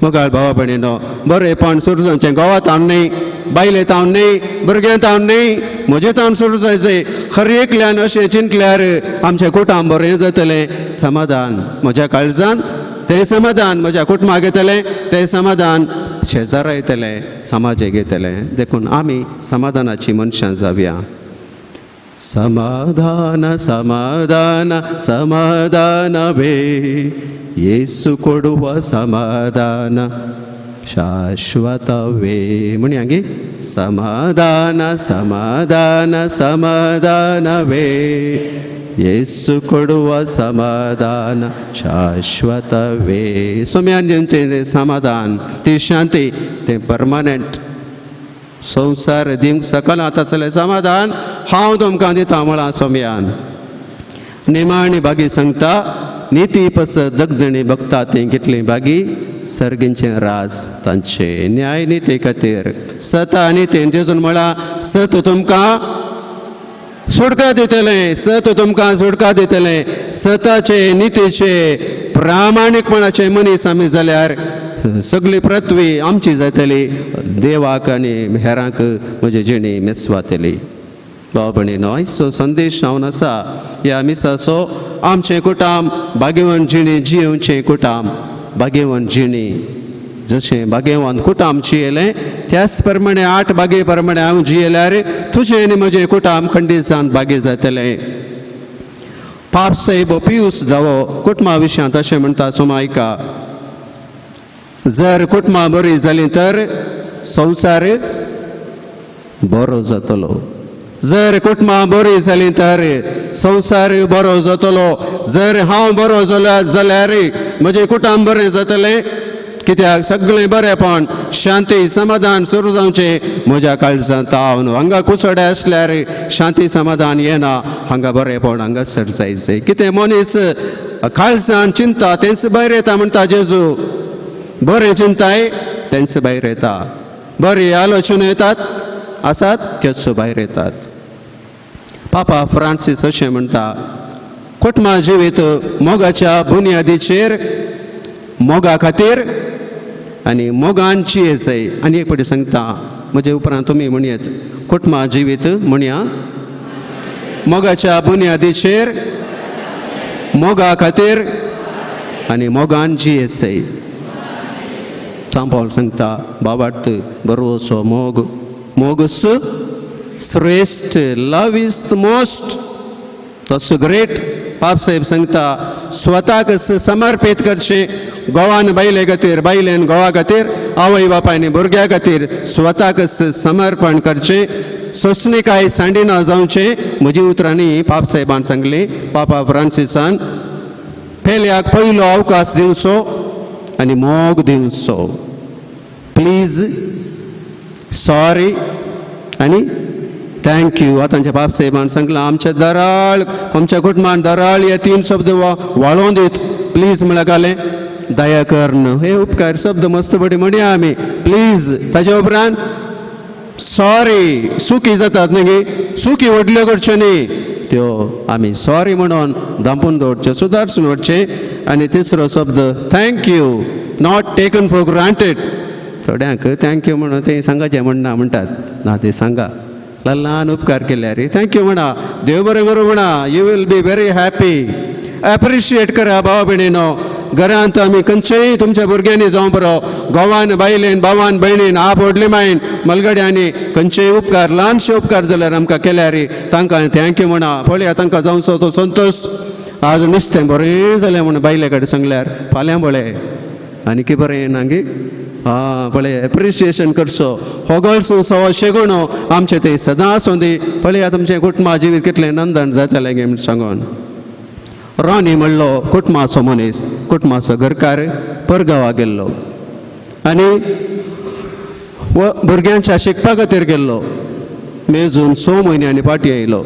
मोगाळ भावा भयणीनो बरेपण सुरू जावचें गांवांत हांव न्ही बायलेत हांव न्ही भुरग्यांत हांव न्ही म्हजें हांव सुरू जायचें खरें एकल्यान अशें चिंतल्यार आमचें कुटुंब बरें जातलें समाधान म्हज्या काळजांत तें समाधान म्हज्या कुटुंबाक येतलें तें समाधान शेजारा येतलें समाजाक येतलें देखून आमी समाधानाची मनशां जावया समाधान समाधान समाधान वे येसु कोडुव समाधान ಶಾಶ್ವತವೇ ಮುಣಿಯಂಗಿ ಸಮಾಧಾನ ಸಮಾಧಾನ ಸಮಾಧಾನವೇ ಯೇಸು ಕೊಡುವ ಸಮಾಧಾನ ಶಾಶ್ವತವೇ ಸೌಮ್ಯಾಂಜೆ समाधान ती शांती ते परमनंट संसार दिवंक सकल आतांचलें समाधान हांव तुमकां दिता म्हळां सौम्यान निमाणी बागी सांगता नीती पसत दगदणी बघता ते कितली बागी सर्गींचे राज तांचे न्याय नीती खातीर सता नितीन जेजून म्हळां सत तुमकां सुटका दितलें सत तुमकां सुटका दितलें सताचे नितीचे प्रामाणीकपणाचे मनीस आमी जाल्यार सगळी पृथ्वी आमची जातली देवाक आनी हेरांक म्हजी जिणी मेसवातली भाव भयणीनो आयचो संदेश जावन आसा ह्या मिसाचो आमचें कुटुंब भाग्यवान जिणी जियोवचें कुटुंब भाग्यवान जिणी जशें भाग्यवान कुटुंब जियेलें त्याच प्रमाणे 8 भागे प्रमाणे हांव जियेल्यार तुजें आनी म्हजें कुटुंब खंडीत भाग्य जातलें पाप साहेब पियूस जावो कुटुंबा विशयांत अशें म्हणटा सोमा आयका जर कुटुंबां बरीं जालीं तर संवसार बरो जातलो जर कुटुंबां बरीं जालीं तर संवसार बरो जातलो जर हांव बरो जाल्यार म्हजें कुटुंब बरें जातलें कित्याक सगळें बरेंपण शांती समाधान सुरू जावचें म्हज्या काळजांत हांव हांगा कुसडे आसल्यार शांती समाधान येना हांगा बरेंपण हांगासर जायचें कितें मनीस काळजांत चिंता तेंच भायर येता म्हणटा जेजू बरें चिंताय तेंच भायर येता बरी आलोचना येतात आसात त्यो भायर येतात पापा फ्रांसीस अशें म्हणटा कुटुंबा जिवीत मोगाच्या बुनयादीचेर मोगा खातीर आनी मोगान जियेचय आनी एक फावटी सांगता म्हजे उपरांत तुमी म्हणयात कुटुंबा जिवीत म्हणया मोगाच्या बुनयादीचेर मोगा खातीर आनी मोगान जियेचय सांत पौल सांगता बाबार्थ बरोसो मोग मोगस श्रेष्ठ लव इज द मोस्ट तसो ग्रेट पाप साहेब सांगता स्वताक समर्पित करचें गोवान बायले खातीर बायलेन गोवा खातीर आवय बापायनी भुरग्या खातीर स्वताक समर्पण करचें सोंसणीकाय सांडिना जावचें म्हजी उतरांनी पाप साहेबान सांगली पापा फ्रांसिसान पेल्याक पयलो अवकाश दिवचो आनी मोग दिवचो प्लीज सॉरी आनी थँक्यू आतांच्या बाप साहेबान सांगलां आमच्या दराळ आमच्या कुटुंबान दराळ हे 3 शब्द वाळोवन दीत प्लीज म्हळ्यार घालें दया कर्ण हे उपकार शब्द मस्त बडी म्हणया आमी प्लीज ताच्या उपरांत सॉरी सुखी जातात न्ही सुखी व्हडल्यो करच्यो न्ही त्यो आमी सॉरी म्हणून धांपून दवरच्यो सुदारसून व्हरचें आनी तिसरो शब्द thank you not taken for granted थोड्यांक थँक्यू म्हणून ते सांगाचें म्हणना म्हणटात ना ते सांगा ल्हान उपकार केल्यार थँक्यू म्हणा देव बरें करूं म्हणा you will be very happy appreciate करा भावा भयणीनो घरांत आमी खंयचेय तुमच्या भुरग्यांनी जावं बरो घोवान बायलेन भावान भयणीन आप व्हडले मायन मलगड्यांनी खंयचेय उपकार ल्हानशे उपकार जाल्यार आमकां केल्यार तांकां थँक्यू म्हणा पळया तांकां जावचो तो संतोश आज नुस्तें बरें जालें म्हणून बायले कडेन सांगल्यार फाल्यां पळय आनी कितें बरें नांगी पळय एप्रिशिएशन करचो होगळसो सवो शेगोणो आमचें तें सदां आसूं दी पळया तुमचें कुटुंबा जिवीत कितलें नंदन जातलें गे म्हण सांगून रॉनी म्हणलो कुटुंबाचो मनीस कुटुंबाचो घरकार परगांवा गेल्लो आनी भुरग्यांच्या शिकपा खातीर गेल्लो मेजून 6 म्हयन्यांनी फाटीं येयलो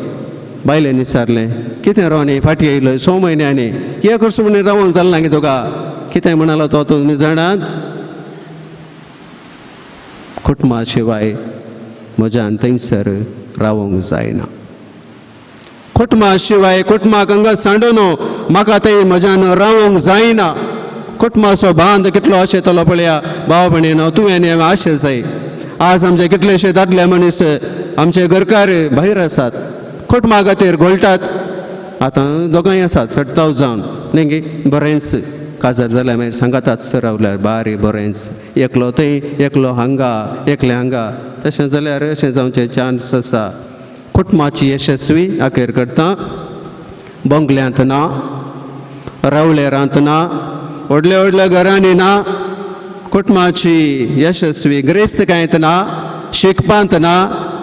बायलेन विचारलें कितें रॉनी फाटीं येयलो 6 म्हयन्यांनी हे करचो म्हणून रावूंक जालें ना गे तुका कितें म्हणालो तो तुमी जाणात कुटुंबा शिवाय म्हज्यान थंयसर रावूंक जायना कुटुंबा शिवाय कुटुंबाक हांगा सांडून म्हाका थंय म्हज्यान रावूंक जायना कुटुंबाचो बांद कितलो आशेतलो पळया भाव भयणीनो तुवें आनी हांवें आशें जाय. आज आमचे कितलेशे दादले मनीस आमचे घरकार भायर आसात, कुटुंबा खातीर घोळटात. आतां दोगांय आसात सट्टाव जावन न्ही बरेंच काजार जाल्यार मागीर सांगातात सर रावल्यार बारी बरेंच एकलो थंय एकलो हांगा एकले हांगा. तशें जाल्यार अशें जावचें चान्स आसा. कुटुंबाची यशस्वी अखेर करता. बंगल्यांत ना, रावळेरांत ना, व्हडल्या व्हडल्या घरांनी ना. कुटुंबाची यशस्वी ग्रेस्तकायेंत ना, शिकपांत ना.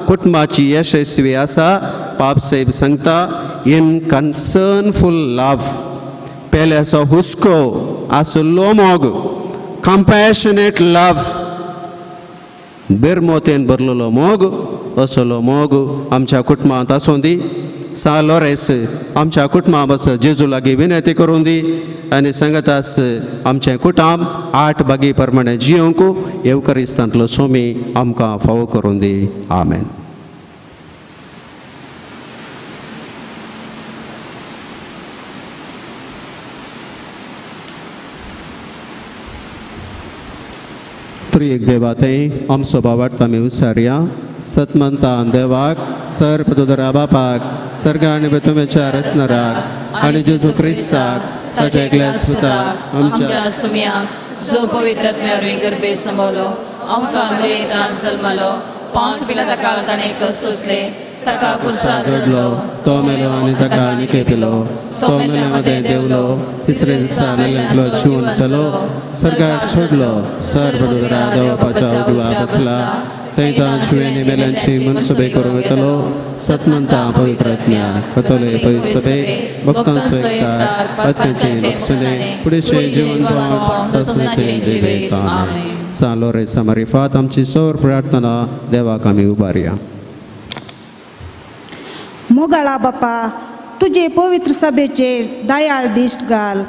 कुटुंबाची यशस्वी आसा पापसाहेब सांगता इन कन्सर्नफूल लव. पेल्याचो हुस्को आसुल्लो मोग, कंपॅशनेट लव, बिरमोतेन भरलेलो मोग, असलो मोग आमच्या कुटुंबांत आसूं दी. सालोरेस आमच्या कुटुंबा बस जेजू लागीं विनंती करून दी आनी सांगतास आमचें कुटुंब 8 बागी प्रमाणे जियोंक येवकरिस्तांतलो सोमी आमकां फावो करून दी. आमेन. त्रिएक देवातें आमचो भावार्थ आमी उसारया. सतमंता देवाक सर्प तुदरा बापाक सर्गा आनी बेतुमेच्या रचनाराक आनी जेजू क्रिस्ताक ताच्या एकल्या सुताक आमच्या सुम्याक जो पवित्रत्म्यावरी गर्भे संभवलो आमकां मेरेतान जल्मलो पावस बिला ताका ताणें सोंसले ताका कुर्सा जोडलो तो मेलो आनी ताका आनी पिलो तो मेल्यामध्ये देवलो तिसरे दिसा मेल्यांतलो जिवन जालो सर्गाक सोडलो सर्प तुदरा देवाच्या उजवा बसला थंय तां जिवेनी मेल्यांची मनसुबे करूं येतलो. सतमंता पवित्रत्म्या कतोले पवित्रसभे भक्तांचो एककार आत्म्याचे बक्षणे फुडेंचे जीवन ससनाचे जिवेत. आमेन. सालो रे समरिफात आमची सौर प्रार्थना देवाक आमी उबारया. मोगाळा बापा तुझे पवित्र सभेचेर दयाळ दिश्ट घाल.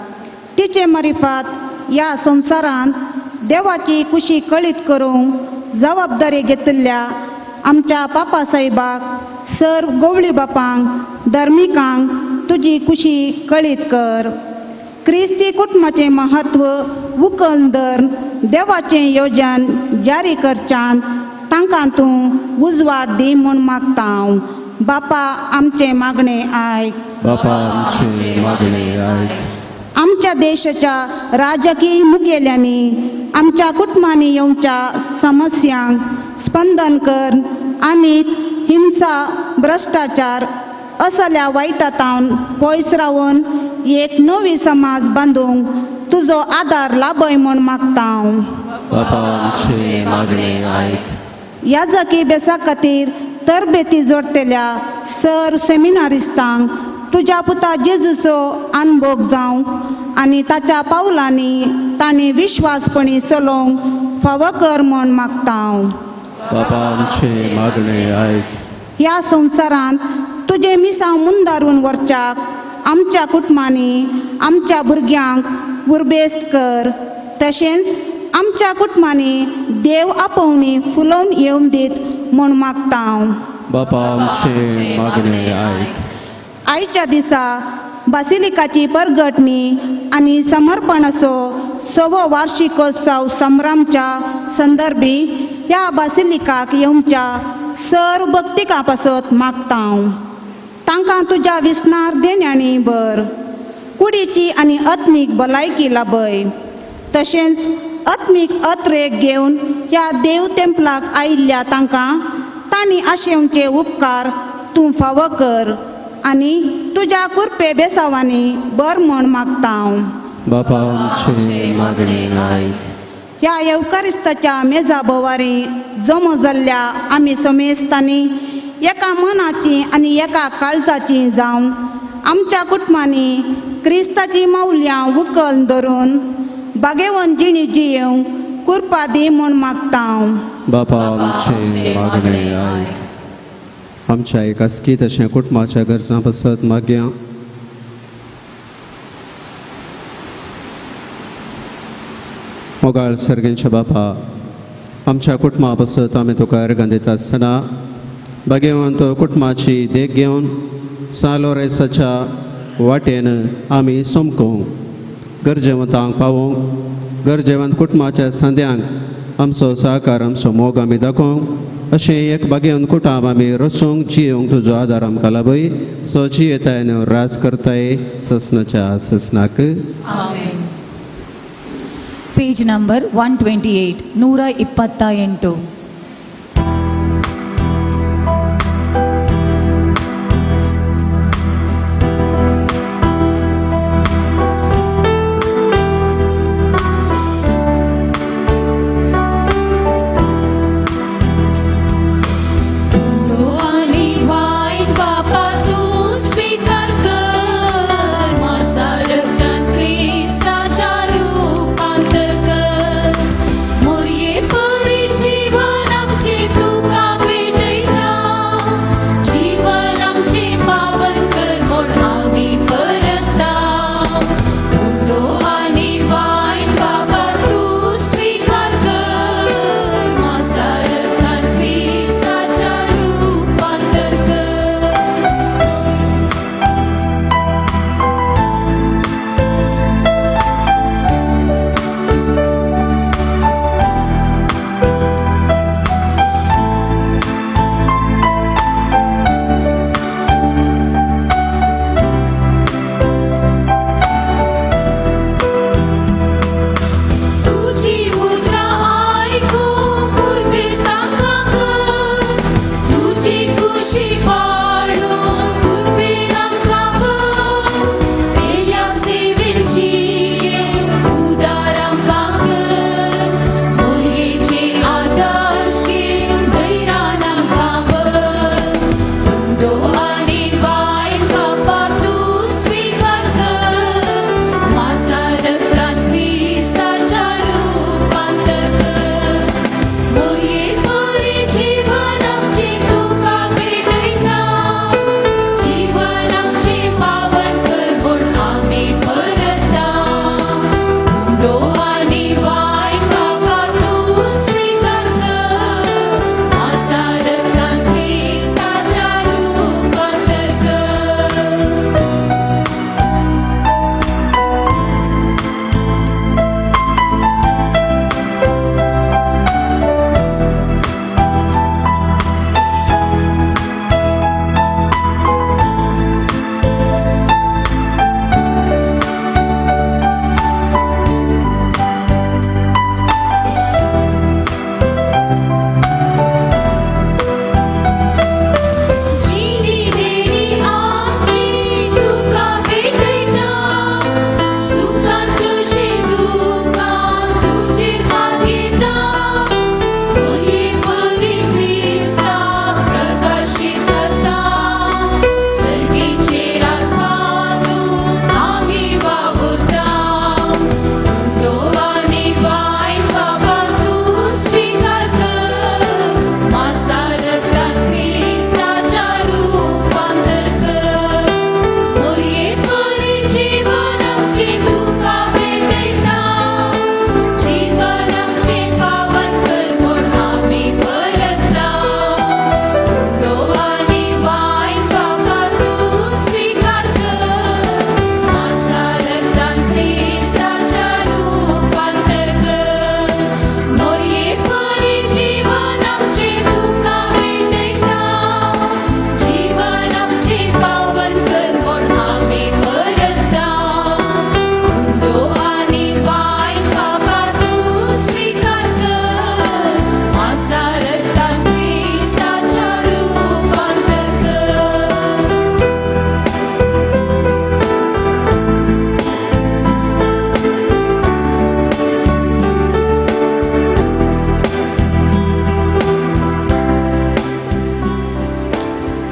तिचे मरिफात या संवसारांत देवाची कुशी कळीत करूंक जबाबदारी घेतिल्ल्या आमच्या पापा साहेबाक सर्व गवळी बापांक धर्मिकांक तुजी कुशी कळीत कर. क्रिस्ती कुटुंबाचें महत्व उखल धर देवाचें येवजण जारी करच्यान तांकां तूं उजवाड दी म्हूण मागता हांव. बापा आमचें मागणें आयक. बापा आमचें मागणें आयक. आमच्या देशाच्या राजकीय मुखेल्यांनी आमच्या कुटुंबांनी येवच्या समस्यांक स्पंदन कर आनी हिंसा भ्रश्टाचार असल्या वायटांतावन पयस रावन एक नवी समाज बांदूंक तुजो आदार लाभय म्हूण मागता हांव. बापा आमचें मागणें आयक. याजकी बेसा खातीर तरबेती जोडतेल्या सर सेमिनारिस्तांक तुज्या पुता जेजूचो अनुभव जावंक आनी ताच्या पावलांनी तांणी विश्वासपणी चलोवंक फावो कर म्हूण मागता हांव. बापा आमचें मागणें आयक. ह्या संवसारांत तुजें मिसांव मुंदारून व्हरच्याक आमच्या कुटुंबांनी आमच्या भुरग्यांक उर्बेस्त कर. तशेंच आमच्या कुटुंबांनी देव आपोवणी फुलोवन येवंक दीत म्हूण मागता हांव. बापा आमचें मागणें आयक. आयच्या दिसा बासिलिकाची परगटणी आनी समर्पणाचो 6वो वार्षिकोत्सव संभ्रमाच्या संदर्भी ह्या बासिलिकाक येवच्या सर्व भक्तिकां पासत मागता हांव. तांकां तुज्या विस्नार देण्यांनी भर. कुडीची आनी आत्मीक भलायकी लाभय. तशेंच आत्मीक अत्रेक घेवन ह्या देव टेंपलाक आयिल्ल्या तांकां तांणी आशेवचे उपकार तूं फावो कर आनी तुज्या कुरपे बेसावांनी बर म्हूण मागता हांव. बापा आमचें मागणें आयक. ह्या येवकारिस्ताच्या मेजा बोवारी जमो जाल्ल्या आमी समेस्तांनी एका मनाची आनी एका काळजाची जावन आमच्या कुटुंबांनी क्रिस्ताची मौल्यांं उखल धरून बागेवन जिणी जियेवंक कुरपा दी म्हूण मागता हांव. बापा आमचें मागणें आयक. आमच्या एकास्की तशें कुटुंबाच्या गरजां पासत मागया. मोगाळ सर्गेंच्या बापा आमच्या कुटुंबा पासत आमी तुका अर्गां दिता आसतना बागेवंत कुटुंबाची देख घेवन सालो रेसाच्या वाटेन आमी सोमको गरजेवंतांक पावोवंक गरजेवंत कुटुंबाच्या सांद्यांक आमचो सहकार आमचो मोग आमी दाखोवंक अशें एक बागेवन कुटाम आमी रचूंक जियोंक तुजो आदार आमकां लाभय सो जियेताय राज करताय ससनाच्या ससनाक ಆಮೆನ್. Page number 128 128.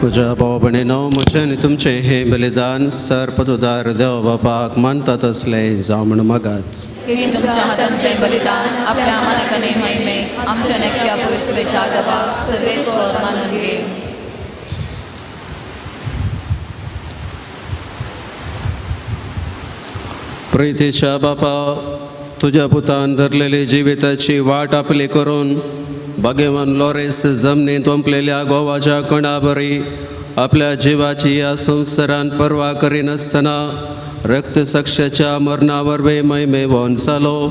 तुझ्या भाव भयणीनो म्हजें आनी तुमचें हें बलिदान सर्पदुदार देव बापाक मानतात असले जावं म्हण मागाच. की तुमच्या हातांतले बलिदान आपल्या मनाकने महिमे आमच्या नेकट्या पयसुवेच्या दबाक सर्वेस्वर मानून घे. प्रितीच्या बापा, तुझ्या पुतान धरलेली जिविताची वाट आपली करून भगवान लॉरेस जमनीत ओंपलेल्या गोवाच्या कणा बरी आपल्या जिवाची ह्या संवसारान पर्वा करिनासतना रक्तसाक्षाच्या मरणावर बे महिमेवान जालो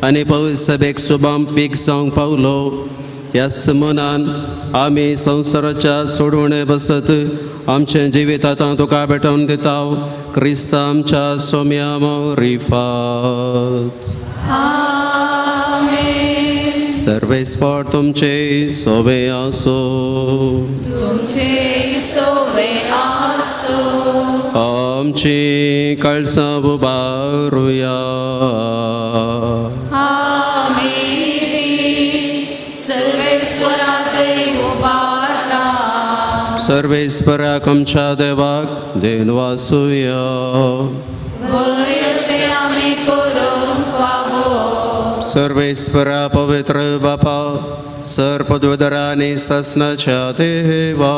आनी पवित्र सभेक शुभाम पीक जावंक पावलो. ह्याच मनान आमी संवसाराच्या सोडवणे बसत आमचें जिवीत आतां तुका भेटोवन दिता. क्रिस्त आमच्या सोम्या रिफात. आमेन. सर्वेस्पर तुमचे सोबे आसो. तुमचे सोबे आसो. आमची कळसां उबारुया. सर्वेश्वराते उबारता. सर्वेस्पराक आमच्या देवाक देन वासुया. बरे अशें आमी करूंक फावो. सर्वेस्परा पवित्र बापा सर्पद्वदरा आनी ससनाच्या देवा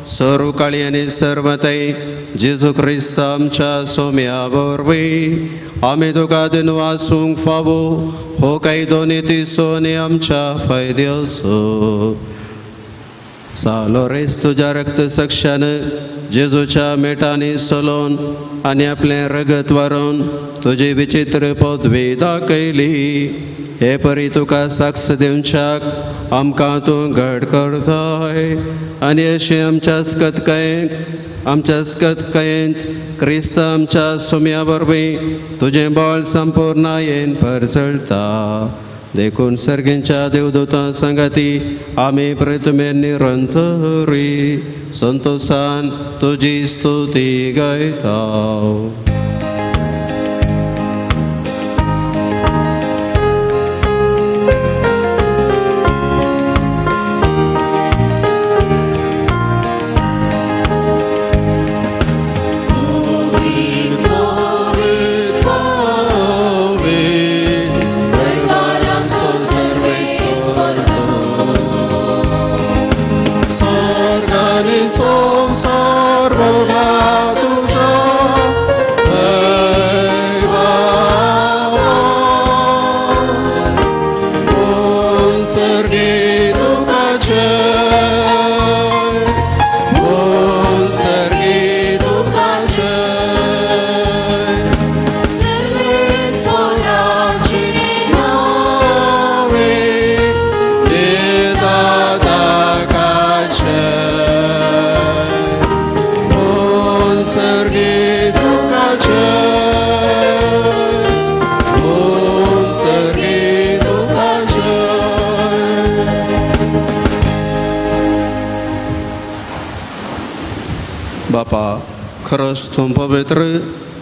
सर्वकाळी आनी सर्वतय जेजू क्रिस्त आमच्या सोम्या वरवीं आमी तुका दिन वासूंक फावो. हो काही दोनी तिसोनी आमच्या फायद्याचो. सालो रेस तुज्या रक्त साक्षान जेजूच्या मेटांनी सोलोवन आनी आपलें रगत व्हरून तुजी विचित्र पदवी दाखयली. हे परी तुका साक्ष दिवच्याक आमकां तूं घड करताय आनी अशें आमच्या स्कतकायेंत क्रिस्त आमच्या सोम्या वरवीं तुजें बळ संपूर्णायेन परसळटा. देखून सर्गेंच्या देवदूतां सांगाती आमी प्रथमे निरंतरी संतोषान तुजी स्तुती गायता. बापा खरोच तूं पवित्र.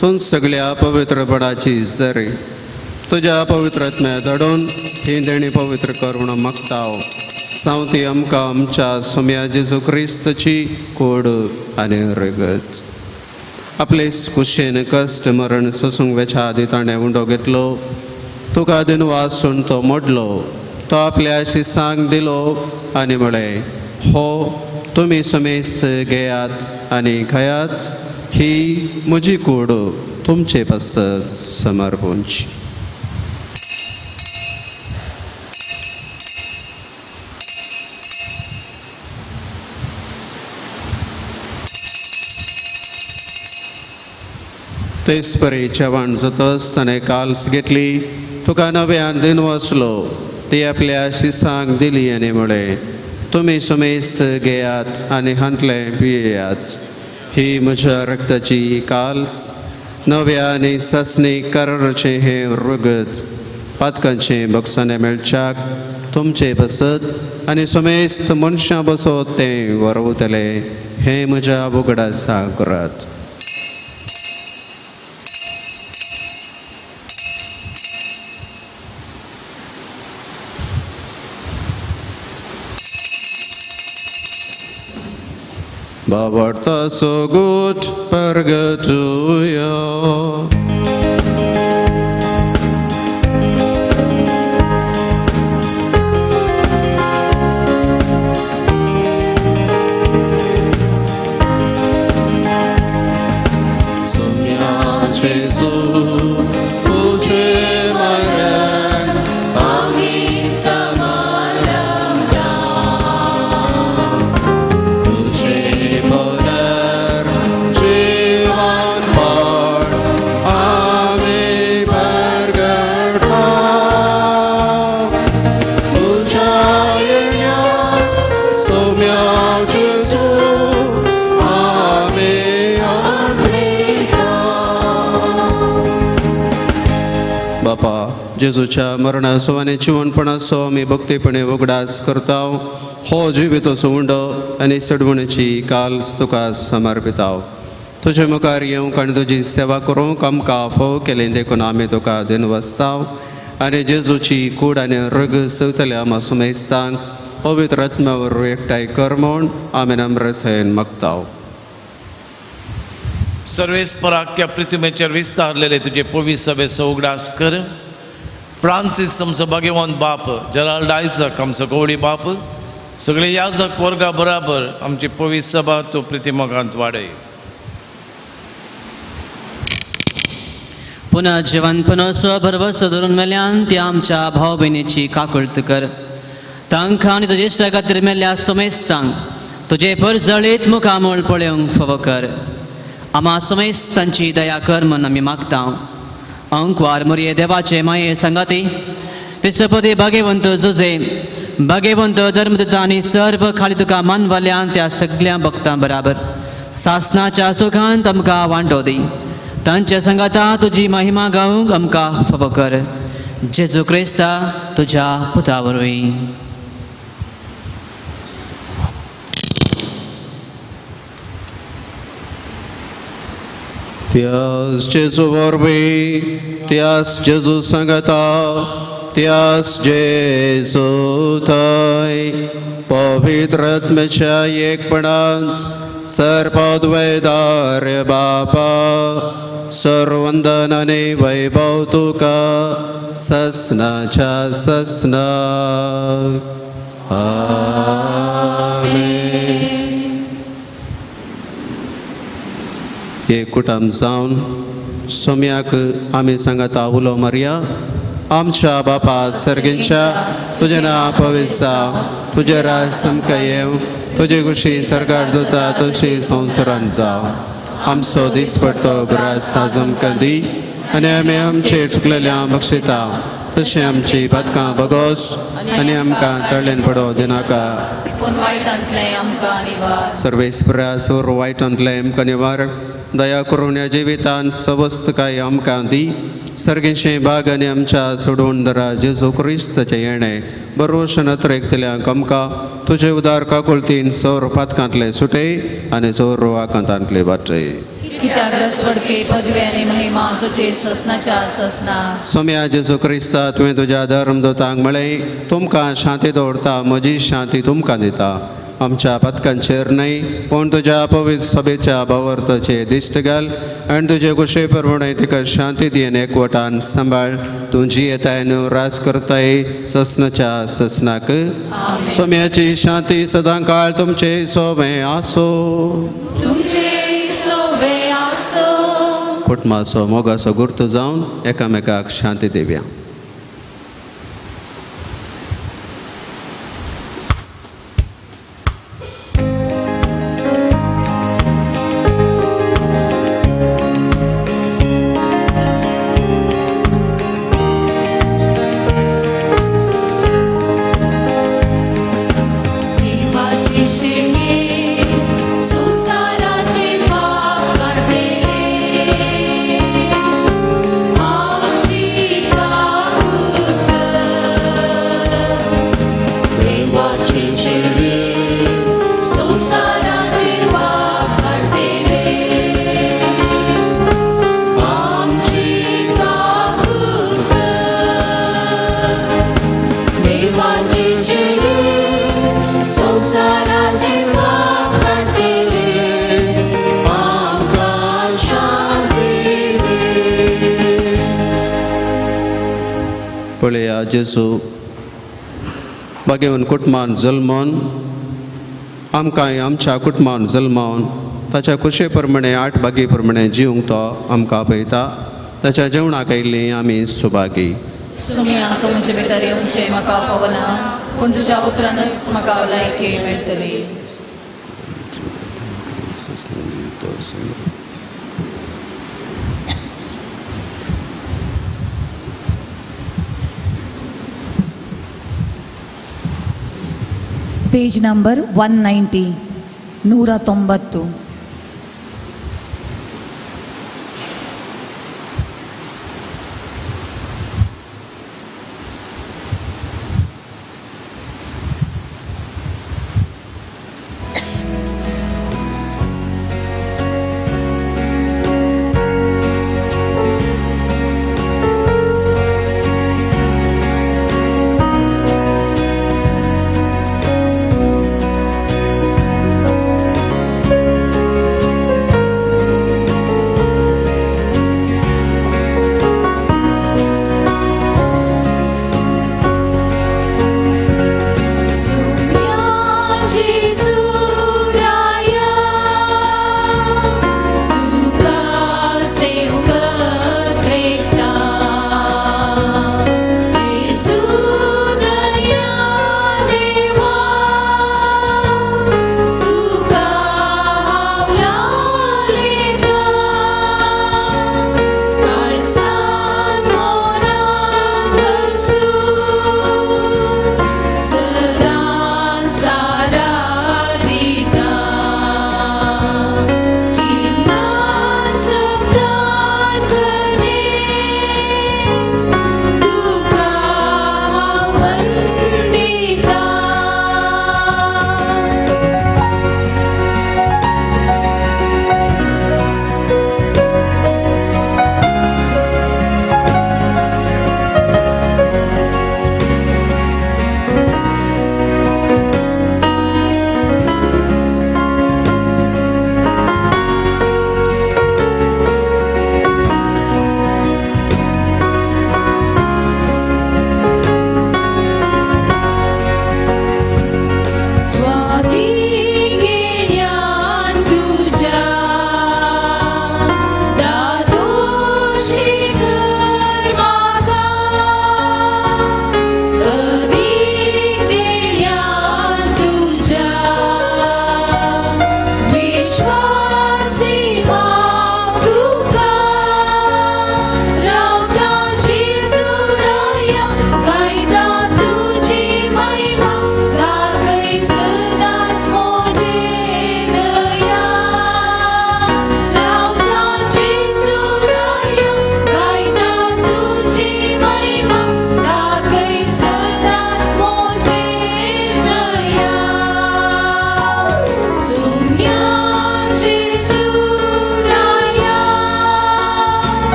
तूं सगळ्या पवित्रपणाची झरी तुज्या पवित्रत्म्या धडून ही देणी पवित्र करूण मागताव. सावती आमकां आमच्या सोम्या जेजू क्रिस्तची कूड आनी रगत आपले कुशेन कश्ट मरण सोसूंक वेच्या आदी ताणें उंडो घेतलो. तुका दिन वासून तो मोडलो. तो आपल्या शिसांक दिलो आनी म्हळें हो तुमी समेस्त घेयात आनी खायात. ही म्हजी कूड तुमचे पासत समर्पूंची. तेच परी जेवण जातच ताणें काल्स घेतली. तुका नव्यान दिन वचलो. ती आपल्या शिसांक दिली आनी म्हळें तुमी समेस्त घेयात आनी हांतलें पियेयात. ही म्हज्या रक्ताची काल्स नव्या आनी ससनी कराराचें हें रगत पातकांचें बक्षाने मेळच्याक तुमचे बसत आनी समेस्त मनशां बसत तें वरवतले. हें म्हज्या उगडा साकरात. Bavarta so good purgatoria. Somia Jesu, tuje maran, ami samaram da. Tuje poder, jivan par, जेजूच्या मरणाचो आनी जिवणपणाचो आमी भक्तीपणे वगडास करता हो जिवितोचो उंडो आनी सडवणीची काल्स तुका समर्पिताव तुजे मुखार येवंक आनी तुजी सेवा करूंक आमकां फोव केलें देखून आमी तुका दिनवस्ताव आनी जेजूची कूड आनी रग सवतल्या आमा सुमेस्तांक पवित्र आत्म्यावर एकठांय कर म्हूण आमी नम्रतेन मागताव. सर्वेस्पराक पृथ्वीचेर विस्तारलेले तुजे पवित्र सभेचो उगडास कर. फ्रांसीस आमचो भाग्यवंत बाप, जराल्ड आयझक आमचो गवडी बाप, सगळे याजक वर्गा बराबर आमची पवित्र सभा तूं प्रितीमोगांत वाडय. पुन्हा जिवंतपणाचो भरवसो धरून मेल्यान ती आमच्या भाव भयणीची काकुळट कर. तांकां आनी तुजे इश्टा खातीर मेल्ल्या सोमेस्तांक तुजे परजळीत मुखामोळ पळोवंक फावो कर. आमा सोमेस्तांची दया कर म्हूण आमी मागता. अंकवार मोरये देवाचे माये संगाती तिसपती भाग्यवंत जुजे भाग्यवंत धर्मदत्ता आनी सर्व खाली तुका मानवाल्यान त्या सगळ्या भक्तां बराबर सासनाच्या सुखांत आमकां वांटो दी. तांच्या संगाता तुजी महिमा गावंक आमकां फावो कर. जेजू क्रिस्ता तुज्या पुता वरवीं. त्यास जेजू वरवीं त्यास जेजू सांगता त्यास जेजू थंय पवित्र आत्म्याच्या एकपणांत सर्वोद्वेदार बापा सर्ववंदन आनी वैभव तुका ससनाच्या ससना. आमेन. एक कुटुंब जावन सोम्याक आमी सांगता उलो मारया. आमच्या बापा सर्गींच्या तुजें नांव पवित्र जावं, तुजें राज सामकें येवं, तुजी खुशी सरकार जाता तशी संवसारांत जावं. आमचो दिसपडटो ग्रास आज आमकां दी आनी आमी आमचे चुकलेल्यांक बक्षिता तशें आमची पातकां बगोस आनी आमकां तळ्ळेन पडो दिनाका. पूण वायटांतलें आमकां निवार. सर्वेस्परा सोर वायटांतलें आमकां निवार. दया करून ह्या जिवितांत सवस्त काय आमकां दी. सर्गेचें बाग आनी आमच्या सोडून दरा जेजू क्रिस्ताचें येणें बरोवशें नत्रेकतल्यांक आमकां तुजे उदार काकुळतीन सौर पातकांतले सुटय आनी चोर वाकांतांतले वाटय. कित्याक रसवडके पदवी आनी महिमा तुजे ससनाच्या ससना. सोम्या जेजू क्रिस्ता तुवें तुज्या धर्मदूतांक म्हळें तुमकां शांती दवरता, म्हजी शांती तुमकां दिता. आमच्या पथकांचेर न्हय पूण तुज्या पवित्र सभेच्या भावार्थाचे दिश्ट घाल आनी तुजे कुशे प्रमाणे तिका शांती दियेन एकवटान सांबाळ. तुजी येतायन रास करताय ससनाच्या ससनाक. सोम्याची शांती सदां काळ तुमचे सोबे आसो. तुमचे सोबे आसो. कुटुंबाचो मोगाचो गुर्त जावन एकामेकाक शांती दिवया. पळया जेजू भाग्यवन कुटुंबान जल्मोन आमकां आमच्या कुटुंबान जल्मोन ताच्या कुशे प्रमाणे 8 भागी प्रमाणे जिवंक तो आमकां आपयता. ताच्या जेवणाक आयिल्लीं आमी सुभागी. सुम्या तूं म्हजे भितर येवचें म्हाका फावना पूण तुज्या उतरानच म्हाका भलायकी मेळटली. Page number 190 190.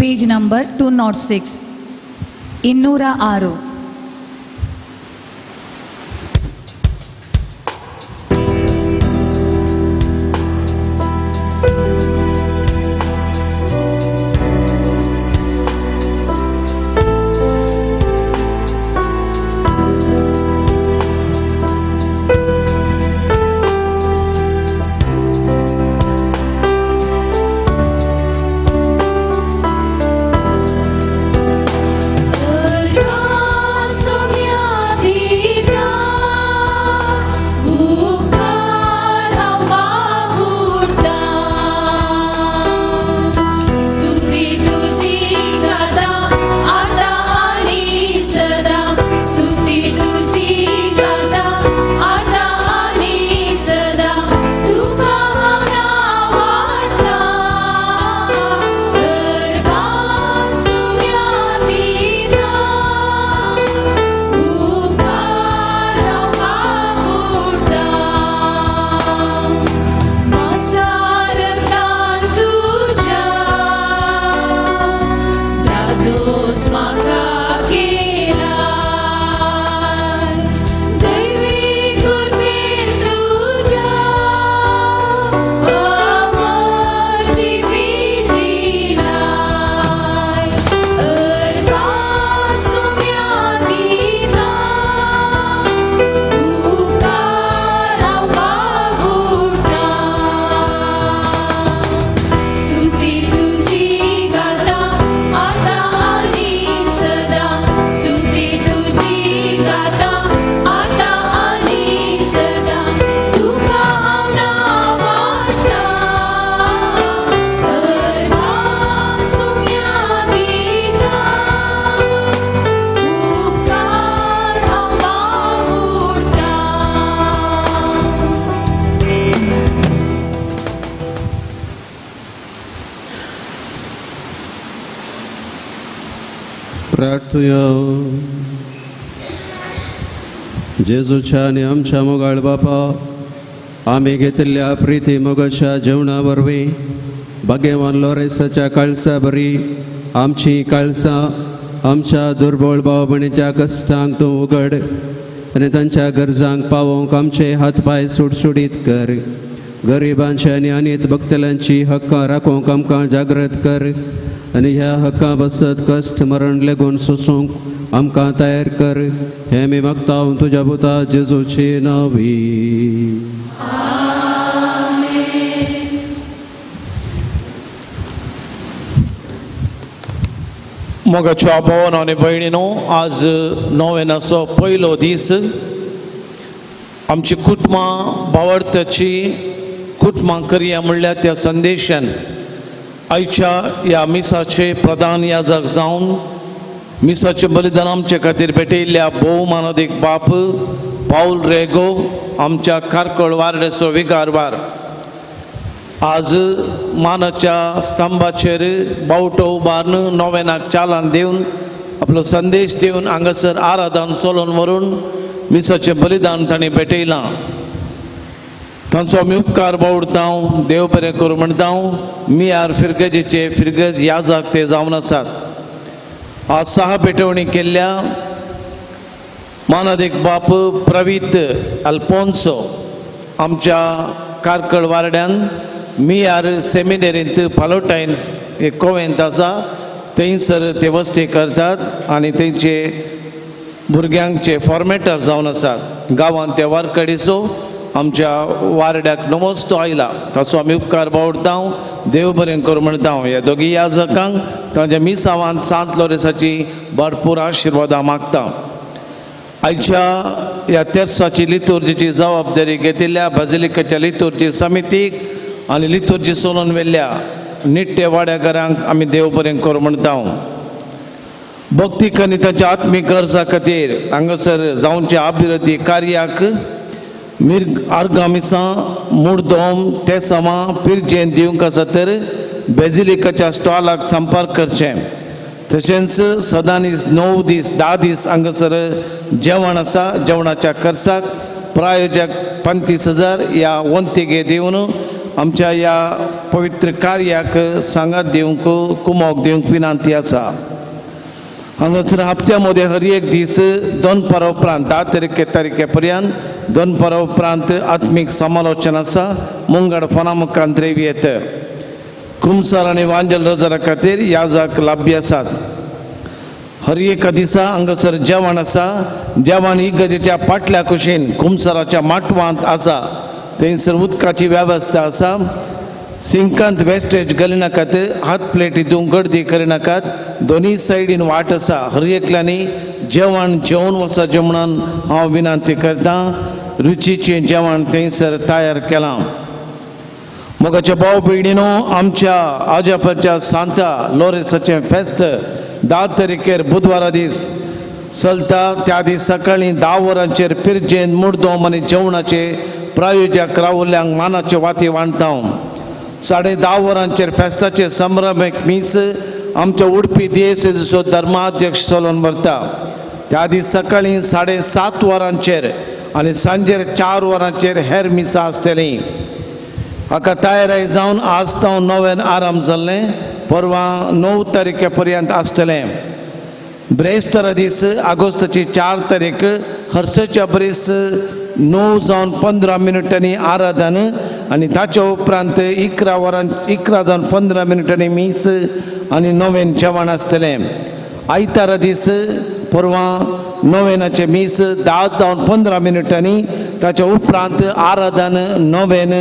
Page number 206 206. प्रार्थुया. जेजूच्या आणि आमच्या मोगाळ बापा, आम्ही घेतलेल्या प्रीती मोगाच्या जेवणा वरवीं भाग्यवान लोरेसाच्या काळसा बरी आमची काळसा आमच्या दुर्बळ भाव भयणीच्या कश्टांक तूं उगड आनी तांच्या गरजांक पावोवंक आमचे हातपाय सुटसुडीत कर. गरिबांची आनी अनीत भक्तल्यांची हक्कां राखोवंक आमकां जागृत कर आनी ह्या हक्कां बसत कश्ट मरण लेगून सोसूंक आमकां तयार कर. हें मी मागता तुज्या पुता जेजूची नांवी. मोगाच्या भावांनो आनी भयणीनो, आज नोवेनाचो पयलो दीस. आमची कुटुंबां भावार्थाची कुटुंबां करया म्हणल्यार त्या संदेशान आयच्या ह्या मिसाचे प्रधान याजक जावन मिसाचे बलिदान आमचे खातीर भेटयल्ल्या भोवमानादीक बाप पाऊल रेगो आमच्या कारकळ वारड्याचो विगारवार आज मानाच्या स्तंभाचेर बावटो उबारून नोवेनाक चालान दिवन आपलो संदेश दिवन हांगासर आराधन चलोवन व्हरून मिसाचें बलिदान ताणें भेटयलां. तांचो आमी उपकार बावडटा. देव बरें करूं म्हणटा. मियार फिरगजेचे फिरगज याजक ते जावन आसात. आज 6 भेटवणी केल्ल्या मानादीक बाप प्रवीत अल्फोन्सो आमच्या कारकळ वारड्यान मियार सेमिनेरींत पालोटायन्स एक कोवेंत आसा थंयसर ते वस्ती करतात आनी तेंचे भुरग्यांचे फॉर्मेटर जावन आसात. गांवांत ते वारकडेचो आमच्या वारड्याक नमोस्तो आयला. ताचो आमी उपकार बावडटा. देव बरें करूं म्हणटा. ह्या दोगी याजकांक तांच्या मिसावांत सांत लोरेसाची भरपूर आशिर्वादां मागता. आयच्या ह्या तेर्साची लितुर्जीची जबाबदारी घेतिल्ल्या बाजिलिकाच्या लितुर्जी समितीक आनी लितुर्जी चलोवन व्हेल्ल्या निट्टे वाड्याकारांक आमी देव बरें करूं म्हणटा. भक्तीक आनी तांच्या आत्मीक गरजा खातीर हांगासर जावच्या अभिवृद्धी कार्याक आर्गामिसा मुर्दोम ते समा पिरजेन दिवंक आसा तर बेजिलिकाच्या स्टॉलाक संपर्क करचें. तशेंच सदांनीच 9 दीस 10 दीस हांगासर जेवण आसा. जेवणाच्या खर्चाक प्रायोजक 35,000 ह्या वंतिगे दिवन आमच्या ह्या पवित्र कार्याक सांगात दिवंक कुमोक दिवंक विनंती आसा. हांगासर हप्त्या मदीं हर एक दीस दनपारा उपरांत 10 तारखे पर्यंत दनपारा उपरांत आत्मीक समालोचन आसा. मुंगड फोना मुखांतर येत कुमसार आनी वांजल रोजारा खातीर याजक लाभ्य आसात. हर एका दिसा हांगासर जेवण आसा. जेवण इगर्जेच्या फाटल्या कुशीन कुमसाराच्या माटवांत आसा. थंयसर उदकाची वेवस्था आसा. सिंकांत वेस्टेज घालिनाकात. हात प्लेटी दिवंक गर्दी करिनाकात. दोनी सायडीन वाट आसा. हर एकल्यांनी जेवण जेवून वचचें म्हणून हांव विनंती करतां. रुचीचें जेवण थंयसर तयार केलां. मोगाच्या भाव भयणीनो, आमच्या आजापाच्या सांता लोरेसाचें फेस्त 10 तारखेर बुधवारा दीस चलता. त्या दीस सकाळीं 10 वरांचेर पिरजेन मुर्दोम आनी जेवणाचे प्रायोजक रावल्ल्यांक मानाचे वाती वांटता. 10:30 वरांचेर फेस्ताचे संभ्रमीक मीस आमच्या उडपी दिएसेचो धर्माध्यक्ष चलोवन व्हरता. त्या दीस सकाळीं 7:30 वरांचेर आनी सांजेर 4 वरांचेर हेर मिसां आसतलीं. हाका तयारी जावन आज तावन नव्यान आराम जाल्लें. परवां 9 तारखे पर्यंत आसतलें. ब्रेस्तारा दीस ऑगस्टाची 4 तारीख हर्सच्या बरीस 9:15 आराधन आनी ताच्या उपरांत 11:15 मीच आनी नोवेन जेवण आसतलें. आयतारा दीस परवां नोवेनाचे मीस 10:15 ताच्या उपरांत आराधन नोवेन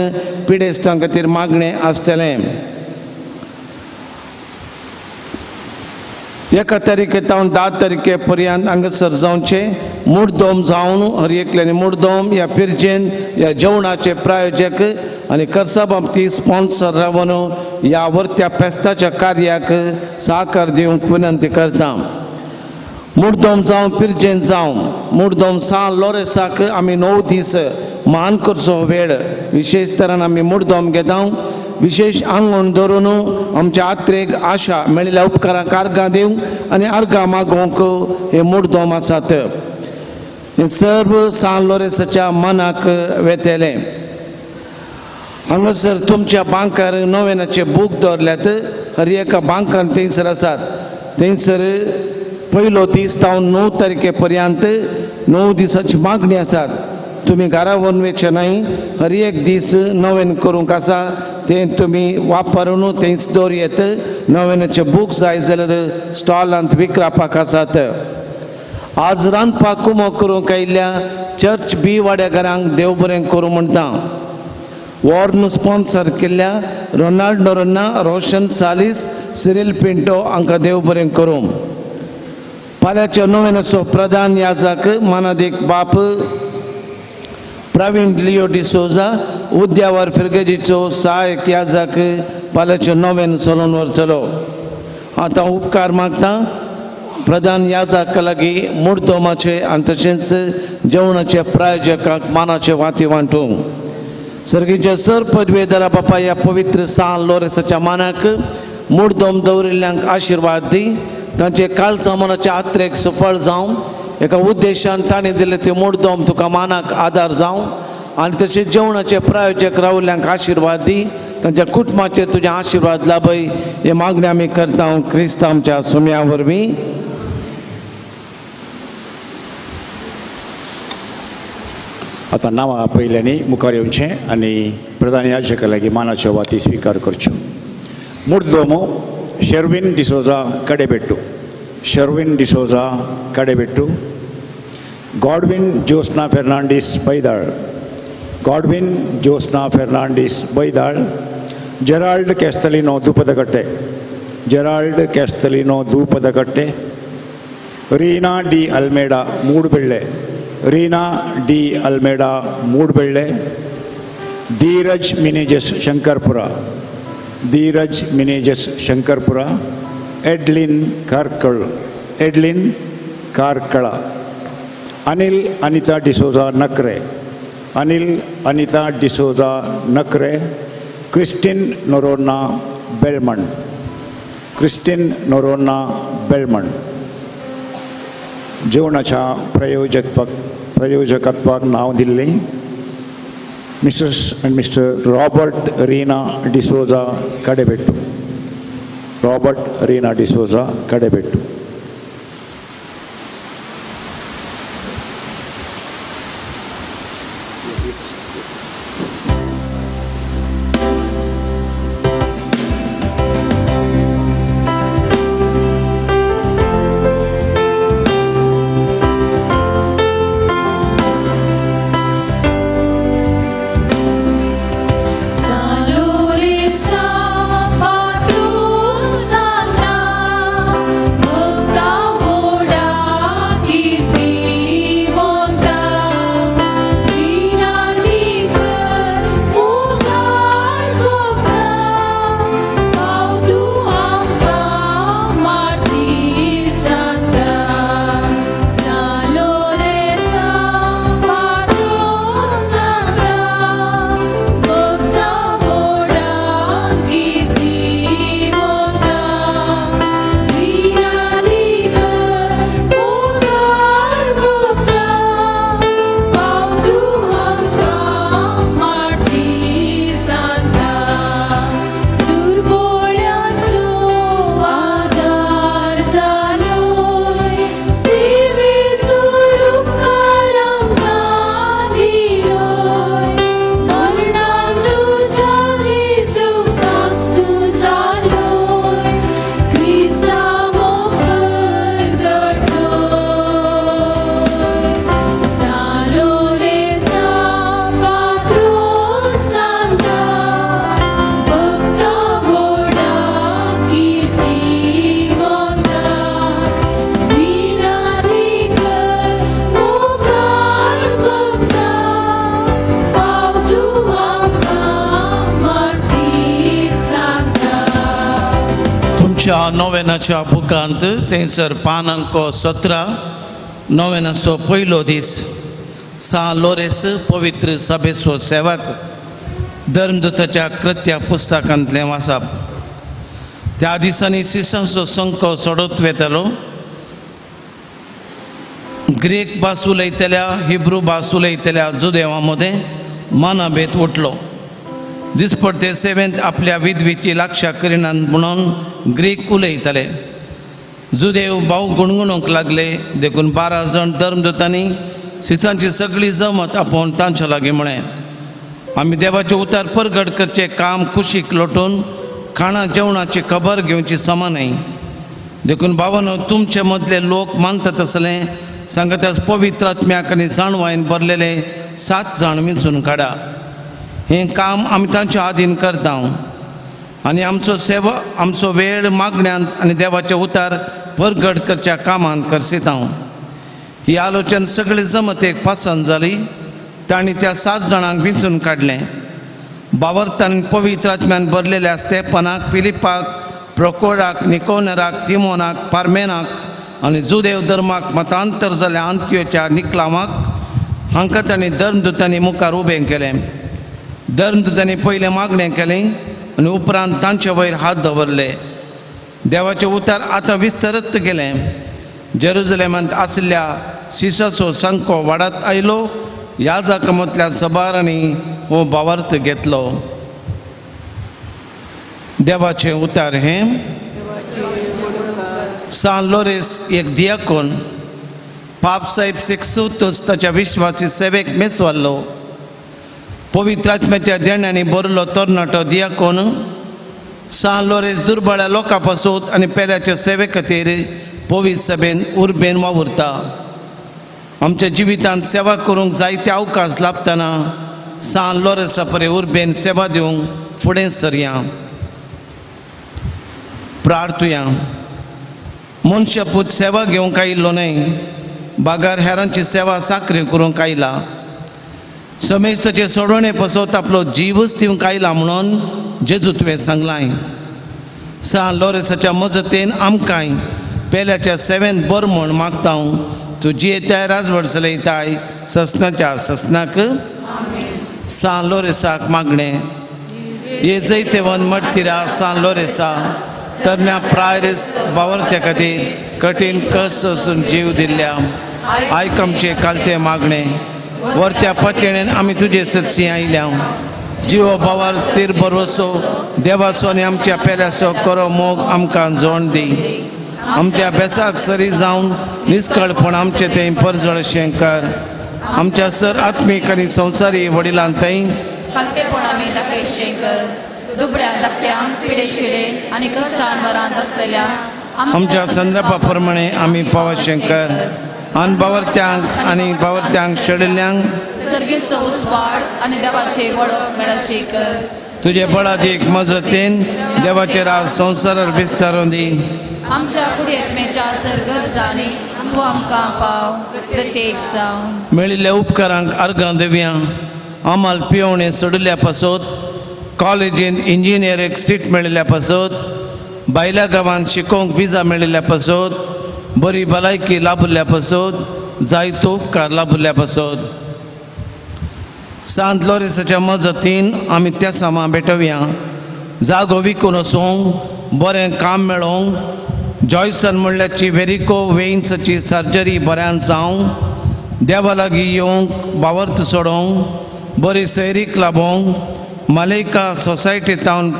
पिडेस्तां खातीर मागणें आसतलें. 1 तारखे तावन 10 तारखे पर्यंत हांगासर जावचें. मुर्दोम जावन हर एकल्यानी मुर्दोम ह्या पिरजेन ह्या जेवणाचे प्रायोजक आनी कर्साबाबती स्पॉन्सर रावन ह्या वर्त्या फेस्ताच्या कार्याक साकार दिवंक विनंती करता. मुर्दोम जावन पिरजेन जावन मुर्दोम सान लोरेसाक आमी 9 दीस मान करचो वेळ विशेश तरान आमी मुर्दोम घेता. विशेष आंगण धरून आमच्या आत्रेक आशा मेळिल्ल्या उपकारांक अर्गां दिवंक आनी अर्गां मागोवंक हे मुर्दोम आसात. हे सर्व सान लोरेसाच्या मनाक वेतेले. हांगासर तुमच्या बांकार नोवेनाचे बूक दवरल्यात. हर एका बांकान थंयसर आसात. थंयसर पयलो दीस तावन 9 तारखे पर्यंत 9 दिसाची मागणी आसात. तुमी घरा व्हरून वयचे न्हय. हर एक दीस नोवेन करूंक आसा. तें तुमी वापरून थंयच दवरयेत. नोवेनाचे बूक जाय जाल्यार स्टॉलांत विकरापाक आसात. आज रांदपाक कुमो करूंक आयिल्ल्या चर्च बी वाड्या घरांक देव बरें करूं म्हणटा. वॉर्न स्पॉन्सर केल्ल्या रोनाल्ड नोरोना, रोशन सालीस, सिरिल पिंटो हांकां देव बरें करूं. फाल्यांच्या नोवेनाचो प्रधान याजक मानादीक बाप प्रवीण लिओ डिसोजा, उद्यावर फिरगेजीचो सहायक याजक फाल्यांचे नोवेन चलोवन व्हरतलो. आतां उपकार मागता प्रधान याजका लागीं मुर्दोमाचे आनी तशेंच जेवणाचे प्रायोजकांक मानाचे वाती वांटूंक. सर्गीच्या सर पदवेदारा बापा ह्या पवित्र सान लोरेसाच्या मानाक मुर्दोम दवरिल्ल्यांक आशिर्वाद दी. तांचे काळजा मनाच्या आत्रेक सफळ जावं. एका उद्देशान ताणें दिले ते मुर्दोम तुका मानाक आदार जावं आनी तशेंच जेवणाचे प्रायोजक रावल्ल्यांक आशिर्वाद दी. तांच्या कुटुंबाचेर तुजे आशिर्वाद लाभय हे मागणी आमी करता क्रिस्त आमच्या सुम्या वरवीं. आतां नांवां पयल्यांनी मुखार येवचें आनी प्रधान याजका लागीं मानाच्यो वाती स्विकार करच्यो. मुर्दोमो शेर्विन डिसोजा कडेबेट्टू. शेर्विन डिसोजा कडेबेट्टू. गॉडविन जोस्ना फेर्नांडीस बैदाळ. गॉडविन जोस्ना फेर्नांडीस बैदाळ. जेराल्ड कॅस्टलिनो दूपदकट्टे. जेराल्ड कॅस्टलिनो दूपदकट्टे. रीना डी अल्मेडा मूडबेळ्ळे. रीना डी अल्मेडा मूडबेळ्ळे. धीरज मिनेजस शंकरपुरा. धीरज मिनेजस शंकरपुरा. एडलिन कारकळ. एडलिन कारकळा. अनिल अनिता डिसोजा नकरे. अनिल अनिता डिसोजा नकरे. क्रिस्टीन नोरोना बेळमण. क्रिस्टीन नोरोना बेळमण. जेवणाच्या प्रायोजकत्वाक नांव दिल्लीं Mrs. and Mr. Robert Rina D'Souza Kadebettu. Robert Rina D'Souza Kadebettu. नोवेनाच्या बुकांत थंयसर पानांक 17 नोवेनाचो पयलो दीस सा लोरेस पवित्र सभेचो सेवक धर्मदूताच्या कृत्या पुस्तकांतलें वाचप. त्या दिसांनी शिशांचो संको सोडत वेतालो. ग्रीक भास उलयतल्या हिब्रू भास उलयतल्या जुदेवां मदें मनभेद उठलो. दिसपट्टे सेवेंत आपल्या विधवेची लागशा करिनात म्हणून ग्रीक उलयताले. जुदेव भाव गुणगुणूंक लागले. देखून 12 जण धर्मदूतांनी सिसांची सगळी जमत आपोवन तांच्या लागीं म्हळें, आमी देवाचे उतार परगट करचे काम कुशीक लोटून खाणा जेवणाची खबर घेवची समान. देखून भावानो, तुमचे मदले लोक मानतात असले सांगताच पवित्र आत्म्याक आनी जाणवायेन भरलेले 7 जाण वेंचून काडा. हें काम आमी तांच्या आधीन करता आनी आमचो वेळ मागण्यांत आनी देवाचे उतार परगट करच्या कामांत करसिता. ही आलोचना सगळे जमतेक पसंत जाली. तांणी त्या 7 जाणांक वेंचून काडलें. बावर्तान पवित्र आत्म्यान भरलेल्या स्तेफनाक, फिलिपाक, प्रोकोराक, निकोनराक, तिमोनाक, पार्मेनाक आनी जुदेव धर्माक मतांतर जाल्ल्या अंत्योच्या निकलामाक हांकां तांणी धर्मदूतांनी मुखार उबें केलें. धर्मदूतांनी पयलें मागणें केलें आनी उपरांत तांचे वयर हात दवरले. देवाचें उतार आतां विस्तरत गेलें. जेरुजलेमांत आशिल्ल्या शिशाचो संको वाडत आयलो. याजकामतल्या सबारांनी हो बावर्त घेतलो. देवाचें उतार हें. सान लोरेस एक दियाकोन पाप साहेब सेक्सोतूस ताच्या विश्वासी सेवेक मेसवाल्लो. पवित्र आत्म्याच्या देण्यानी बरलो तरणाटो दियाकोन सान लोरेस दुर्बळ्या लोकां पासून आनी पेल्याच्या सेवे खातीर पवित्र सभेन उर्बेन वावुरता. आमच्या जिवितांत सेवा करूंक जायते अवकाश लाभतना सान लोरेसा परे उर्बेन सेवा दिवंक फुडें सरया. प्रार्थुया. मनशापूत सेवा घेवंक आयिल्लो न्हय, बागार हेरांची सेवा साखरी करूंक आयला. समेस्ताचे सोडवणे पासत आपलो जीवच दिवंक आयला म्हणून जेजू तुवें सांगलां. सान लोरेसाच्या मजतेन आमकांय पेल्याच्या सेवेन बर म्हण मागता. तुजी येत्या राजवट चलयताय ससनाच्या ससनाक. सान लोरेसाक मागणें. ये जैतेवन मडतिरा सान लोरेसा तरण्या प्रायरेस बावर्त्या खातीर कठीण कस असून जीव दिल्ल्या आयक आमचे कालते मागणें वरत्या पचेणेन आमी तुजे सत्सी आयल्या जिवो भावार तिर बरोसो देवासो आनी आमच्या पेल्यासो करो मोग आमकां जोड दी आमच्या बेसाक सरी जावन निस्कळपण आमचे थंय परजळशें कर आमच्या सर आत्मीक आनी संवसारी वडिलां थंय कालतेपण आमी दाखयशें कर दुबळ्या धाकट्यांक पिडे शिडे आनी कश्टान वरांत आसलेल्या आमच्या संदर्भा प्रमाणे आमी पावशें कर आनी बावरत्यांक शेडिल्ल्यांक सर्गेचो उस्वाड आनी देवाचे वळख मेळशी कर तुजे बळादीक मजतीन देवाचे राज संवसारार विस्तारून दी आमच्या कुडीमेच्या सर्गजांनी तूं आमकां पाव प्रत्येक जावन मेळिल्ल्या उपकारांक अर्गां दिवया आम्हाल पिवणे सोडिल्ल्या पासत कॉलेजींत इंजिनियरींग सीट मेळिल्ल्या पासत भायल्या गांवांत शिकोवंक विजा मेळिल्ल्या पासत बरी भलायकी लाभिल्ल्या पासत जायतो उपकार लाभिल्ल्या पासत सांत लॉरेसाच्या मजतीन आमी त्या सामा भेटोवया जागो विकून वचोंक बरें काम मेळोवंक जॉयसन म्हणल्याची वेरिको वेन्सची सर्जरी बऱ्यान जावंक देवा लागीं येवंक बावर्त सोडोवंक बरी सैरीक लाभोवंक मलेका सोसायटींतावन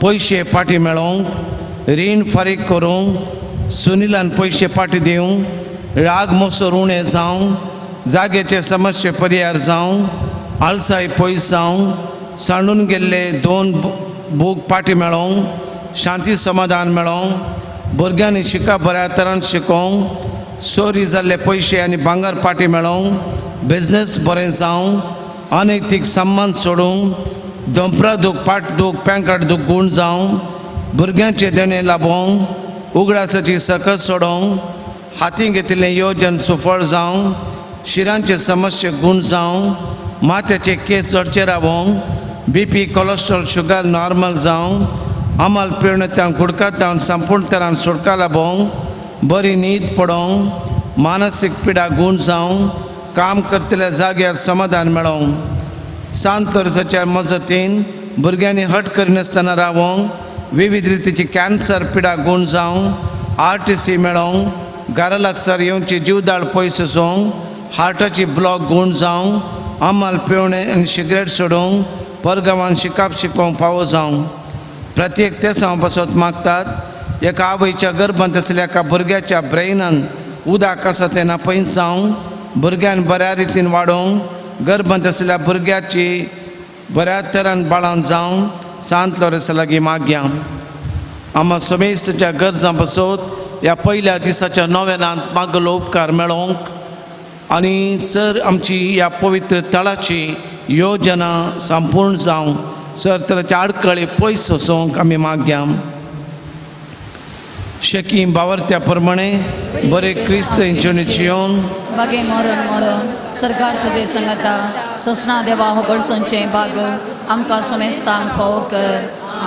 पयशे पाटी मेळोवंक रीण फारीक करूंक सुनिलान पयशे पाटी दिवंक राग मोसोर उणें जावंक जागेचे समस्ये परिहार जावंक आळसाय पयस जावंक सांडून गेल्ले 2 बूक पाटी मेळोवंक शांती समाधान मेळोवंक भुरग्यांनी शिका बऱ्या तरान शिकोवंक चोरी जाल्ले पयशे आनी भांगर पाटी मेळोवंक बिझनेस बरें जावंक अनैतीक संबंद सोडूंक दोंपरा दूख पाट दूख पॅंकट दूख गूण जावंक भुरग्यांचे देणे लाभोवंक उगडासाची सकत सोडोवंक हातीन घेतिल्लें येवजन सुफळ जावंक शिरांचे समस्ये गूण जावंक माथ्याचे केस चडचे रावोवंक BP कोलेस्ट्रॉल शुगर नॉर्मल जावंक आमाल पिवणेतान कुडकातावन संपूर्ण तरान सुटका लाभोवंक बरी न्हीद पडोवंक मानसीक पिडा गूण जावंक काम करतल्या जाग्यार समाधान मेळोवंक सांत लॉरेसाच्या मजतीन भुरग्यांनी हट करिनासतना रावोवंक विविध रितीची कॅन्सर पिडा गूण जावंक RTC मेळोवंक घरा लागसार येवची जीवदाळ पयस वचोवंक हार्टाची ब्लॉक गूण जावंक आमाल पिवणे आनी सिगरेट सोडूंक परगांवान शिकाप शिकोवंक फावो जावंक प्रत्येक ते पासत मागतात एका आवयच्या गर्भांत आसलेल्या एका भुरग्याच्या ब्रेनान उदक आसा तें नापयस जावंक भुरग्यान बऱ्या रितीन वाडोवंक गर्भांत आसलेल्या भुरग्याची बऱ्या तरान बाळान जावंक सांत लॉरेसा लागीं मागया आम्हा समेस्तच्या गरजां पासत ह्या पयल्या दिसाच्या नोवेनांत मागलो उपकार मेळोवंक आनी सर आमची ह्या पवित्र तळाची योजना संपूर्ण जावंक सर तराच्या आडखळी पयस वचोवंक आमी मागया शेकी बावरत्या प्रमाणे बरे क्रिस्त इंचोनीची येवन बागे मरण सरकार तुजे संगता ससना देवा होगडसोंचे बाग आमकां समेस्तांक फावो कर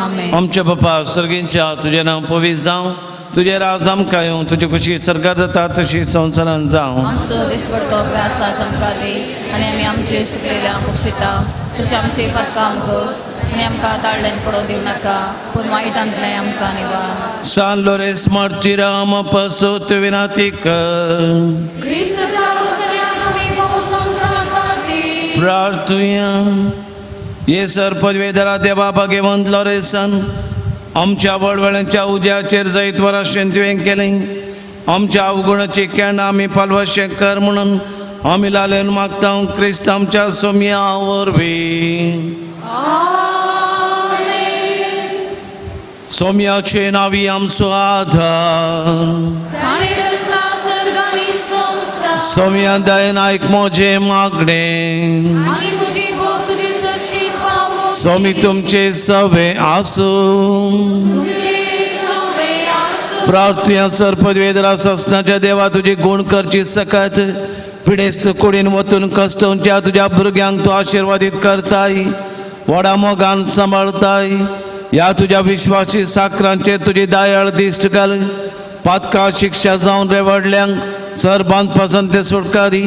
आमेन आमचे बापा सर्गींच्या तुजें नांव पवित्र जावं तुजे राज आमकां येवं तुजी खुशी सरकार जाता तशी संवसारान जावं आमचो दिसपडतो अभ्यासाच आमकां दी आनी आमी आमचे सुकलेल्या मुक्षिता तशें आमचे पदकां मुगोस आनी आमकां ताळ्यान पडोवं दिवं नाका पूण वायटांतलें आमकां निवार सांत लॉरेस मार्टिराम पासत विनाती कर क्रिस्तच्या वसण्याक आमी पावसांच्या खातीर प्रार्थुया ये सर पदवेदरा देवा भाग्यवंत लॉरेसान आमच्या वळवळ्यांच्या उज्याचेर जायत वराशें तुवें केलें आमच्या अवगुणाची केण आमी पालवशें कर म्हणून आमी लालेन मागता क्रिस्त आमच्या सोम्या वरवीं सोम्याचे नावी आमचो आधार सोम्या दयेन आयक मोजे मागणे सोमी तुमचे सवे आसूं प्रार्थना सर पदवेदरा ससनाच्या देवा तुजी गुण करची सकत पिडेस्त कुडीन वतून कष्टोंच्या तुझ्या भुरग्यांक तूं आशिर्वादीत करताय व्हडा मोगान सांबाळताय ह्या तुझ्या विश्वासी साकरांचेर तुजी दयाळ दिश्ट घाल पातका शिक्षा जावन रेवडल्यांक सर बांदपासून ते सुटकारी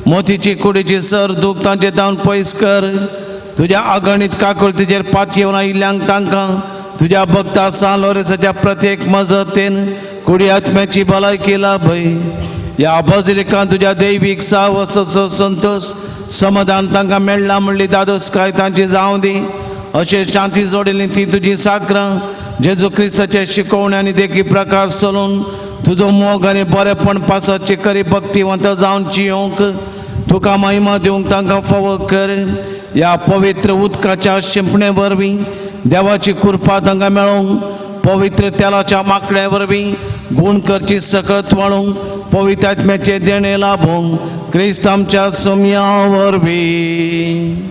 मोतीची कुडीची सर दूख तांचे तावन पयस कर तुझ्या अगणित काकुळतीचेर पात येवन आयिल्ल्यांक तांकां तुझ्या भक्ता सांत लॉरेसाच्या प्रत्येक मजतीन कुडी आत्म्याची भलायकी लाभय ह्या बजिलिकांत तुझ्या दैवीक सावसचो संतोष समाधान तांकां मेळ्ळा म्हणली दादोसकाय तांची जावं दी. अशें शांती जोडिल्ली ती तुजी साकरां जेजू क्रिस्ताचे शिकोवण्यांनी देखी प्रकार चलून तुजो मोग आनी बरेपण पासतची करी भक्तिवंत जावन जियोंक तुका महिमा दिवंक तांकां फावो कर. ह्या पवित्र उदकाच्या शिंपणे वरवीं देवाची कृपा तांकां मेळोवंक पवित्र तेलाच्या माकड्या वरवीं गूण करची सकत वाळूंक पवित्र आत्म्याचे देणे लाभोंक क्रिस्त आमच्या सोम्या वरवीं.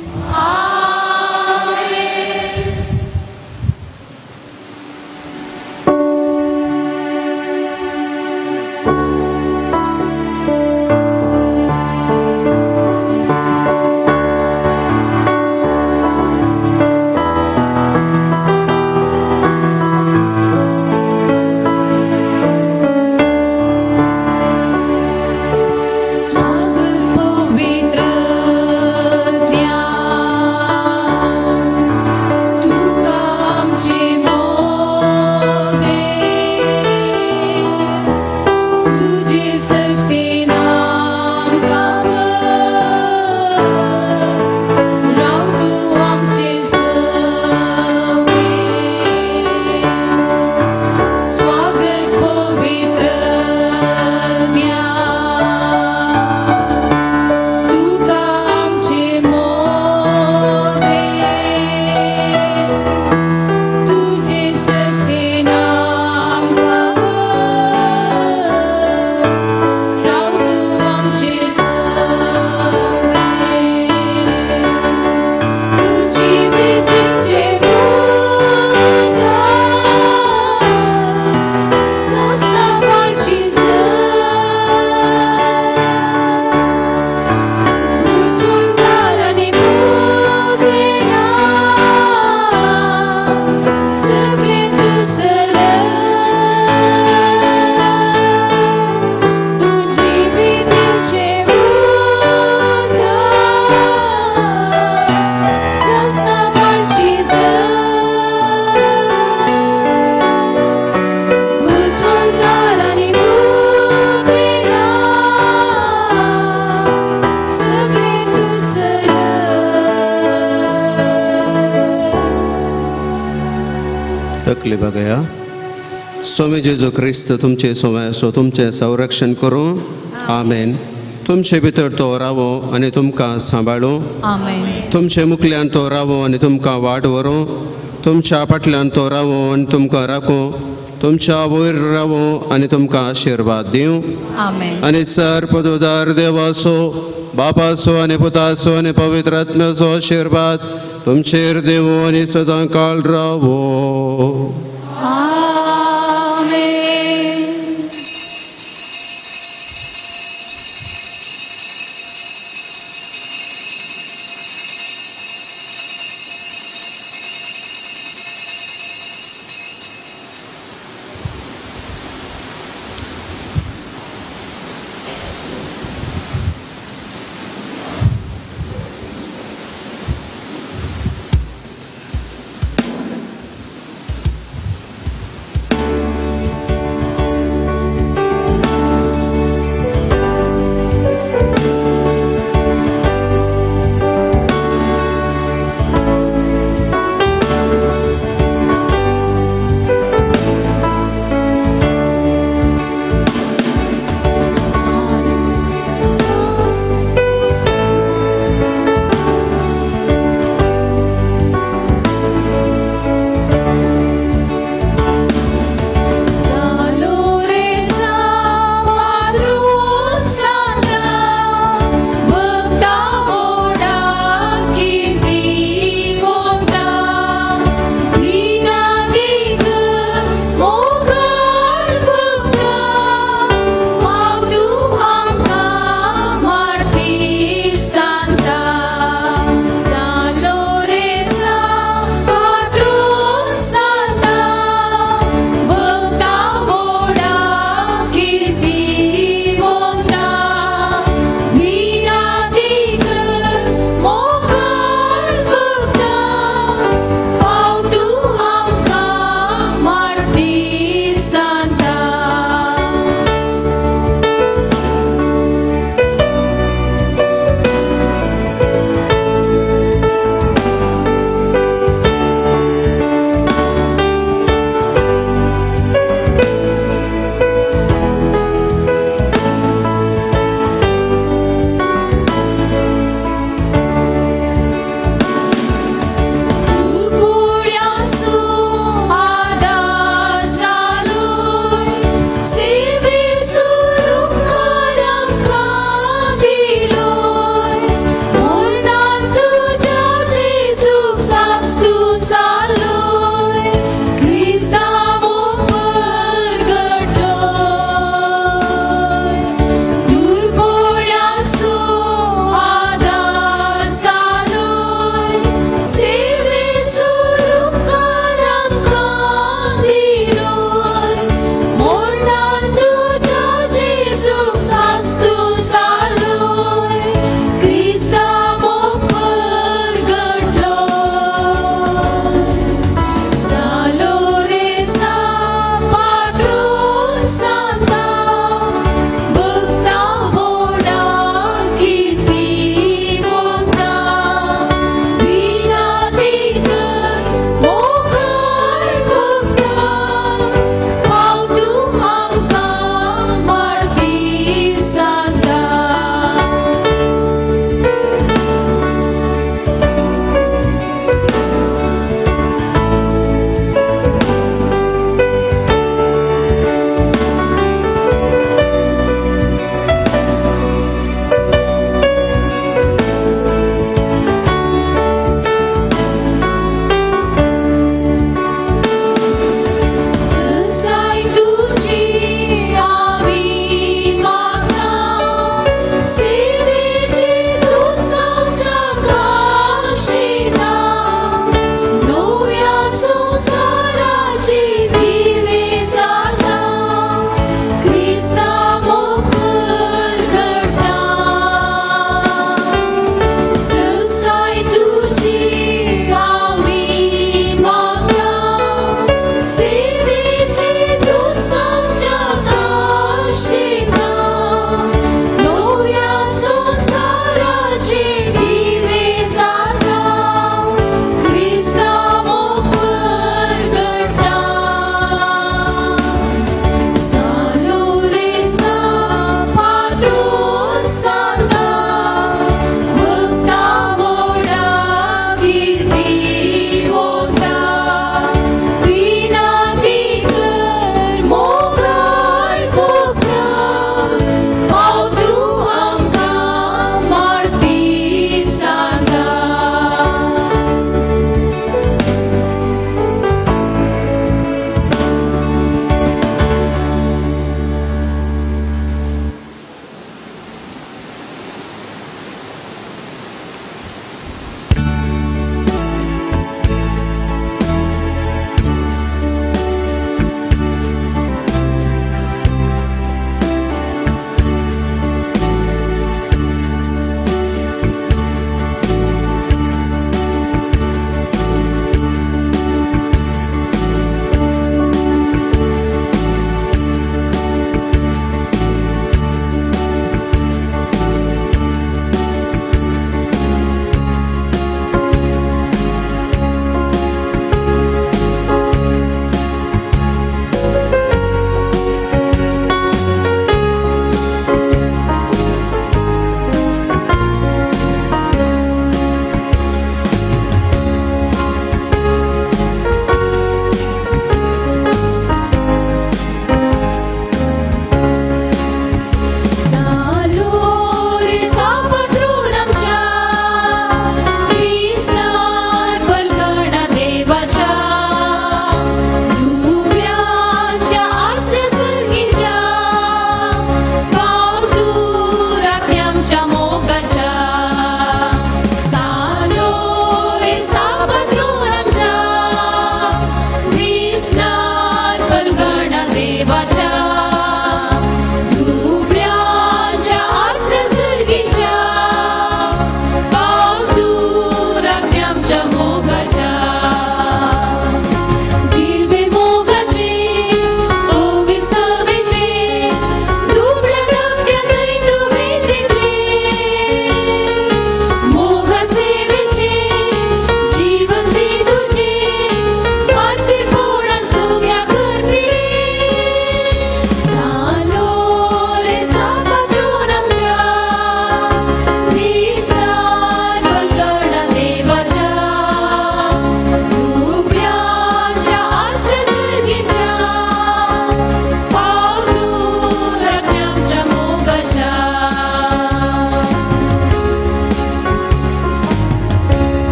तकली बघया. स्वामी जेजू ख्रिस्त तुमचे सोय असो, तुमचे संरक्षण करूं. आमेन. तुमचे भितर तो रावो आनी तुमकां सांबाळूं. आमेन. तुमचे मुखल्यान तो रावो आनी तुमकां वाट व्हरूं. तुमच्या फाटल्यान तो रावो आनी तुमकां राखूं. तुमच्या वयर रावो आनी तुमकां आशिर्वाद दिवं. आमेन. आनी सर्पदोदार देवाचो बापाचो आनी पुताचो आनी पवित्र आत्म्याचो आशिर्वाद तुमचेर देवो आनी सदां काळ रावो.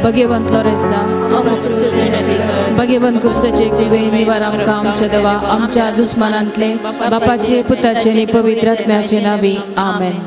भगवंत लोरेसा भगवंत कुर्साचे कुबे निवार आमकां आमच्या देवा आमच्या दुस्मनांतले बापाचे पुताचे आणि पवित्र आत्म्याचे नावी आमेन.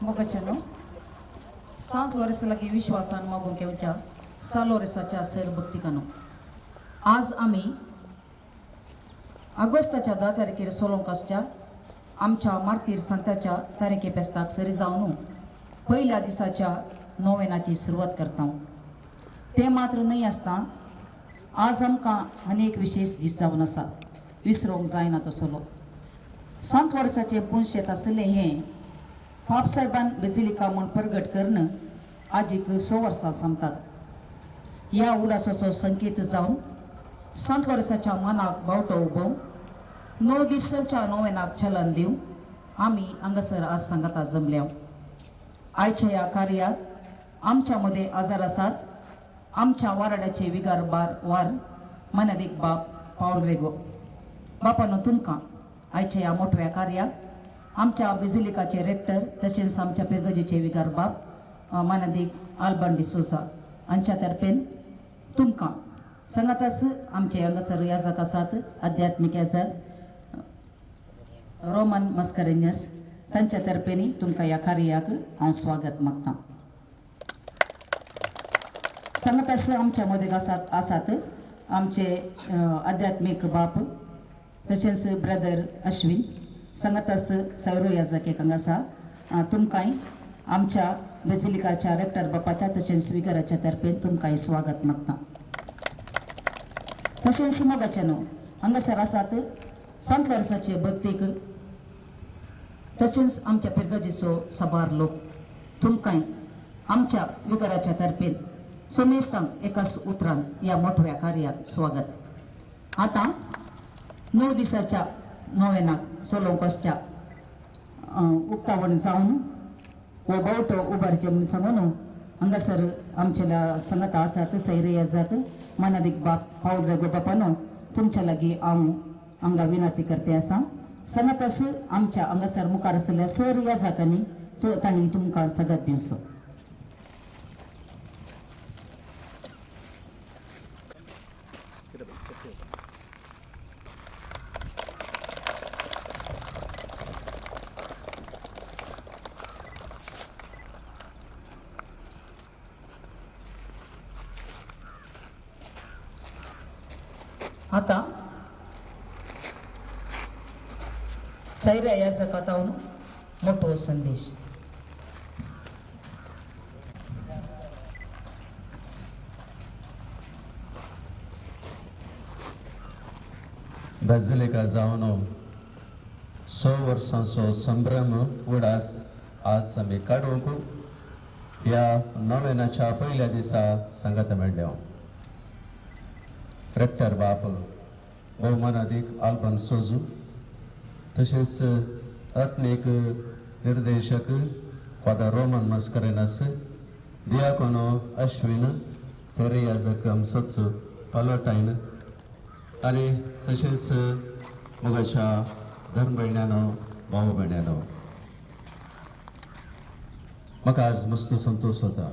मोगचनो सात वर्षालगी विश्वासान मागून घेवच्या साल वर्षाच्या सैर भक्तिकानो आज आम्ही ऑगस्टाच्या 10 तारखेर सोलोंकासच्या आमच्या मार्तीर संताच्या तारखे पेस्ताक सरी जावन पहिल्या दिसाच्या नोवेनाची सुरवात करता. ते मात्र नाही आसता आज आमकां अनेक विशेष दीस जावन आसा विसरूंक जायना तसलो. 7 वर्साचे पुंशेत आसले हें पाप साहेबान बेसिलिका म्हूण प्रगट करणं आजीक 6 वर्सां सांगतात. ह्या उलासाचो संकेत जावन 7 वर्साच्या मानाक बावटो उबोवंक 9 दिसाच्या नोवेनाक चलन दिवंक आमी हांगासर आज सांगाता जमल्या. आयच्या ह्या कार्याक आमच्या मदें आजार आसात आमच्या वाराड्याचे विगारबार वार मानादीक बाप पावल रेगो. बापानो तुमकां आयच्या ह्या मोठ्या कार्याक आमच्या बेसिलिकाचे रेक्टर तसेच आमच्या पिरगजेचे विगार बाप मानादीक आल्बन डिसोसा हांच्या तर्फेन तुमकां सांगातास आमचे हांगासर याजक आसात आध्यात्मीक याजक रोमन मस्करेन्यस तांच्या तर्फेनी तुमकां ह्या कार्याक हांव स्वागत मागतां. सांगातास आमच्या मदें आसात आमचे आध्यात्मीक बाप तसेच ब्रदर अश्विन सांगातास सौरो याजक एक हांगा आसा तुमकांय आमच्या बेसिलिकाच्या रेक्टर बापाच्या तशेंच विगाराच्या तर्फेन तुमकांय स्वागत मागतां. तशेंच मोगाचेनो हांगासर आसात 7 वर्साचे भक्तीक तशेंच आमच्या पिरगजेचो सबार लोक तुमकांय आमच्या विगाराच्या तर्फेन सोमेस्तांक एकाच उतरान ह्या मोठ्या कार्याक स्वागत. आतां 9 दिसाच्या नोवेनाक सोलोंकासच्या उक्तावण जावन हो बावटो उबारचे म्हूण सांगून हांगासर आमच्या सांगाता आसात सैरे याजक मानादीक बाप पावल रेगो बापानो तुमच्या लागीं हांव हांगा विनंती करते आसा. सांगातास आमच्या हांगासर मुखार आसलेल्या सर याजकांनी तांणी तुमकां सगत दिवचो. आता सैर्या याजकातावन मोठो संदेश. बेसिलिका जावन 6 वर्सांचो संभ्रम उडास आज आमी काडूंक ह्या नोवेनाच्या पयल्या दिसा सांगाता मेळ्ळ्यो. रेक्टर बाप भौमानादीक आल्बन सोजू तशेंच आत्मीक निर्देशक फादर रोमन मस्करेनस दियाकोनो अश्विन सैरे याजक आमचोच पालोटायन आनी तशेंच मुगाच्या धर्म भयण्यानो भाव भयण्यानो म्हाका आज मस्त संतोश जाता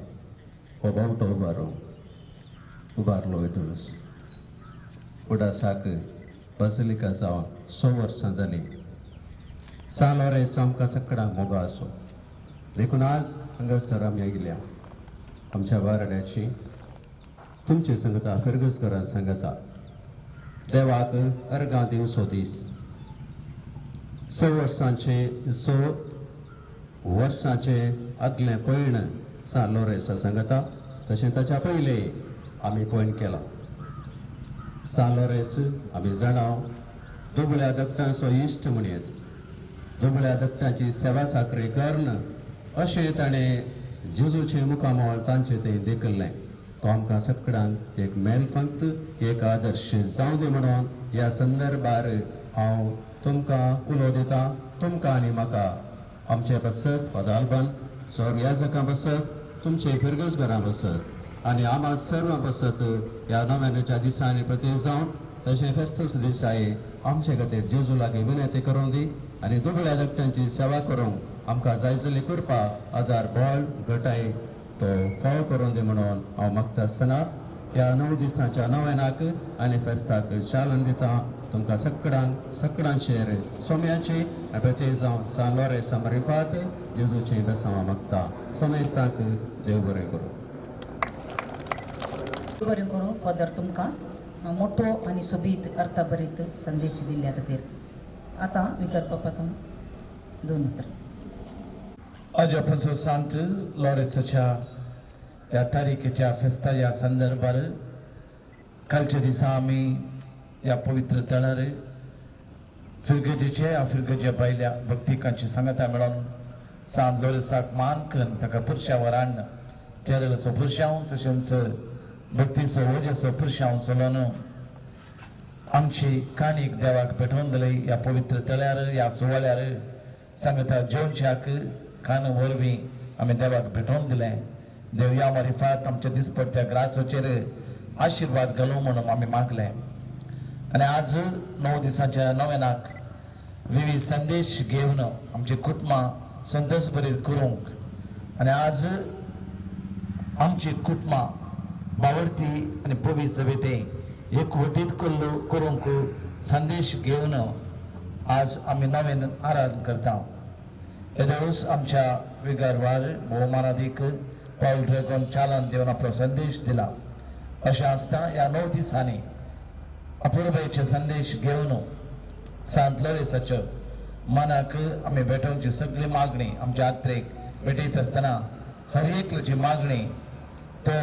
हो बावटो उबारलो येतूच उडासाक बेसिलिका जावन 6 वर्सां जालीं. साल वरें आमकां सगळ्यांक मोगा आसो देखून आज हांगासर आमी आयिल्ल्या आमच्या वाराड्याची तुमचे सांगता फेर्गसकरान सांगता देवाक अर्गां दिवचो दीस 6 वर्सांचे आदलें पैण साल लोरेसा सांगता तशें ताच्या पयले आमी पैण केलां सालोरेस आमी जाणाव दुबळ्या दगटांचो इश्ट म्हणयत दुबळ्या दगटांची सेवा साखरे कर्ण अशें ताणें जेजूचे मुखामोळ तांचे थंय देखल्लें तो आमकां सगळ्यांक एक मेलफंक्त एक आदर्श जावं दी म्हणून ह्या संदर्भार हांव तुमकां उलो दितां तुमकां आनी म्हाका आमचे बसत वदालबान सौर याजकां बसत तुमचे फिरगस घरां बसत आनी आमा सर्व बसत ह्या नव्याच्या दिसांनी प्रती जावन तशें फेस्तस दिसाये आमचे खातीर जेजू लागीं विनंती करूं दी आनी दुबळ्या दगटांची सेवा करूंक आमकां जाय जाली करपा आदार बळ घटाय तो फाव करून दी म्हणून हांव मागता आसतना ह्या 9 दिसांच्या नव्यानाक आनी फेस्ताक चालन दिता तुमकां सगळ्यांचेर सोम्याची प्रती जावन सान लॉरेन्स समरिफात जेजूची बेसांवां मागता सोमेस्ताक देव बरें करूं बरें करूं फादर तुमकां मोठो आनी सोबीत अर्थभरीत संदेश दिल्ल्या खातीर आतां विकार बापातून 2 उतर अजपासून सांत लॉरेन्सच्या ह्या तारीखेच्या फेस्ता ह्या संदर्भार कालच्या दिसा आमी ह्या पवित्र तळार फिरगजेचे फिरगजे बायल्या भक्तिकांची सांगता मेळोन सांत लॉरेन्साक मान करून ताका पुरश्यावर हाडन केरळाचो पुरश्याव तशेंच भक्तीचो वजाचो पुरश्याव चलोवन आमची काणीक देवाक पेटोवन दिली ह्या पवित्र तळ्यार ह्या सुवाळ्यार सांगता जेवच्याक कान वरवीं आमी देवाक भेटोवन दिलें देव या मारिफात आमच्या दिसपट्ट्या ग्रासाचेर आशिर्वाद घालूं म्हणून आमी मागलें आनी आज 9 दिसांच्या नव्यानाक विविध संदेश घेवन आमची कुटुंबां संतोश भरीत करूंक आनी आज आमची कुटुंबां बावडती आनी पवित्र सभेते एकवटीत करूंक संदेश घेवन आज आमी नवें आराधन करता येदळूच आमच्या विगारवार भोवमानादीक पाऊल रेगोन चालन देवन आपलो संदेश दिला अशें आसता ह्या 9 दिसांनी अपुर्बायेचे संदेश घेवन सांत लॉरेन्साच्या मनाक आमी भेटोवची सगळी मागणी आमच्या आत्रेक भेटयत आसतना हर एकल्याची मागणी तो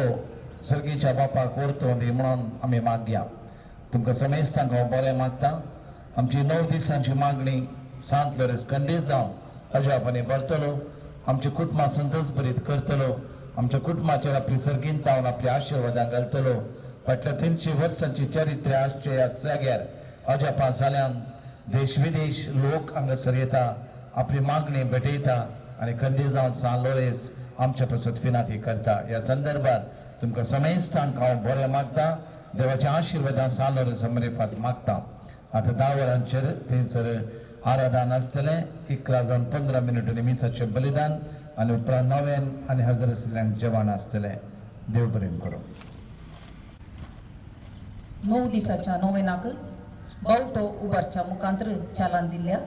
सर्गीच्या बापाक व्हरतो दी म्हणून आमी मागया तुमकां समेस्तांक हांव बरें मागता आमची 9 दिसांची मागणी सांत लॉरेन्स खंडीत जावन अजापांनी भरतलो आमच्या कुटुंबां संतोश भरीत करतलो आमच्या कुटुंबाचेर आपली सर्गींत हांव आपल्या आशिर्वादां घालतलो फाटल्या 300 वर्सांची चरित्र आसचे ह्या जाग्यार अजापा जाल्यान देश विदेश लोक हांगासर येता आपली मागणी भेटयता आनी खंडीत जावन सांत लॉरेन्स आमच्या पासत विनंती करता ह्या संदर्भार तुमकां समेस्तांक हांव बरें मागता देवाच्या आशिर्वादां सांत लॉरेन्स समरिफात मागता आतां 10 वरांचेर थंयसर आराधन आसतलें 11:15 निमिसाचें बलिदान आनी उपरांत 9 आनी हजर आसलें जेवण आसतलें देव बरें करूं 9 दिसाच्या नोवेनाक बावटो उबारच्या मुखांतर चालन दिल्ल्या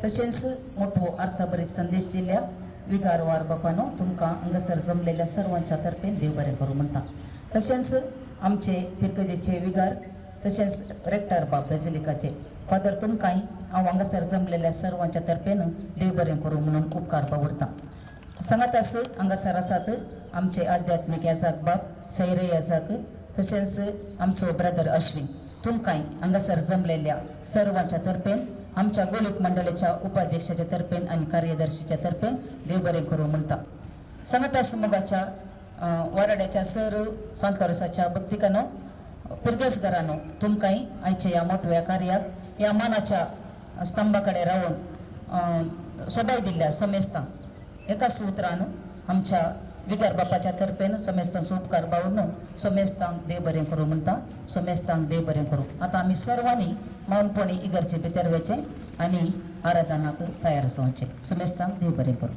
तशेंच मोठो अर्थभरीत संदेश दिल्ल्या विगारवार बापानो तुमकां हांगासर जमलेल्या सर्वांच्या तर्फेन देव बरें करूं म्हणटा तशेंच आमचे पिरकजेचे विगार तशेंच रेक्टर बाब बेजिलिकाचे फादर तुमकांय हांव हांगासर जमलेल्या सर्वांच्या तर्फेन देव बरें करूं म्हणून उपकार बावरता सांगातास हांगासर आसात आमचे आध्यात्मीक याजाक बाब सैरे याजाक तशेंच आमचो ब्रदर अश्विन तुमकांय हांगासर जमलेल्या सर्वांच्या तर्फेन आमच्या गोलीक मंडळाच्या उपाध्यक्षाच्या तर्फेन आनी कार्यदर्शीच्या तर्फेन देव बरें करूं म्हणटा सांगातास मोगाच्या वाराड्याच्या सर सांत लॉरेन्साच्या भक्तिकानो पिरगस घरानो तुमकांय आयच्या ह्या मोठव्या कार्याक ह्या मानाच्या स्तंभा कडेन रावन सोबाय दिल्ल्या समेस्तांक एकाच उतरान आमच्या विगार बापाच्या तर्फेन समेस्तांचो उपकार बावरून समेस्तांक देव बरें करूं म्हणटा समेस्तांक देव बरें करूं आतां आमी सर्वांनी मौनपणी इगर्जे भितर वचचें आनी आराधनाक तयार जावचें समेस्तांक देव बरें करूं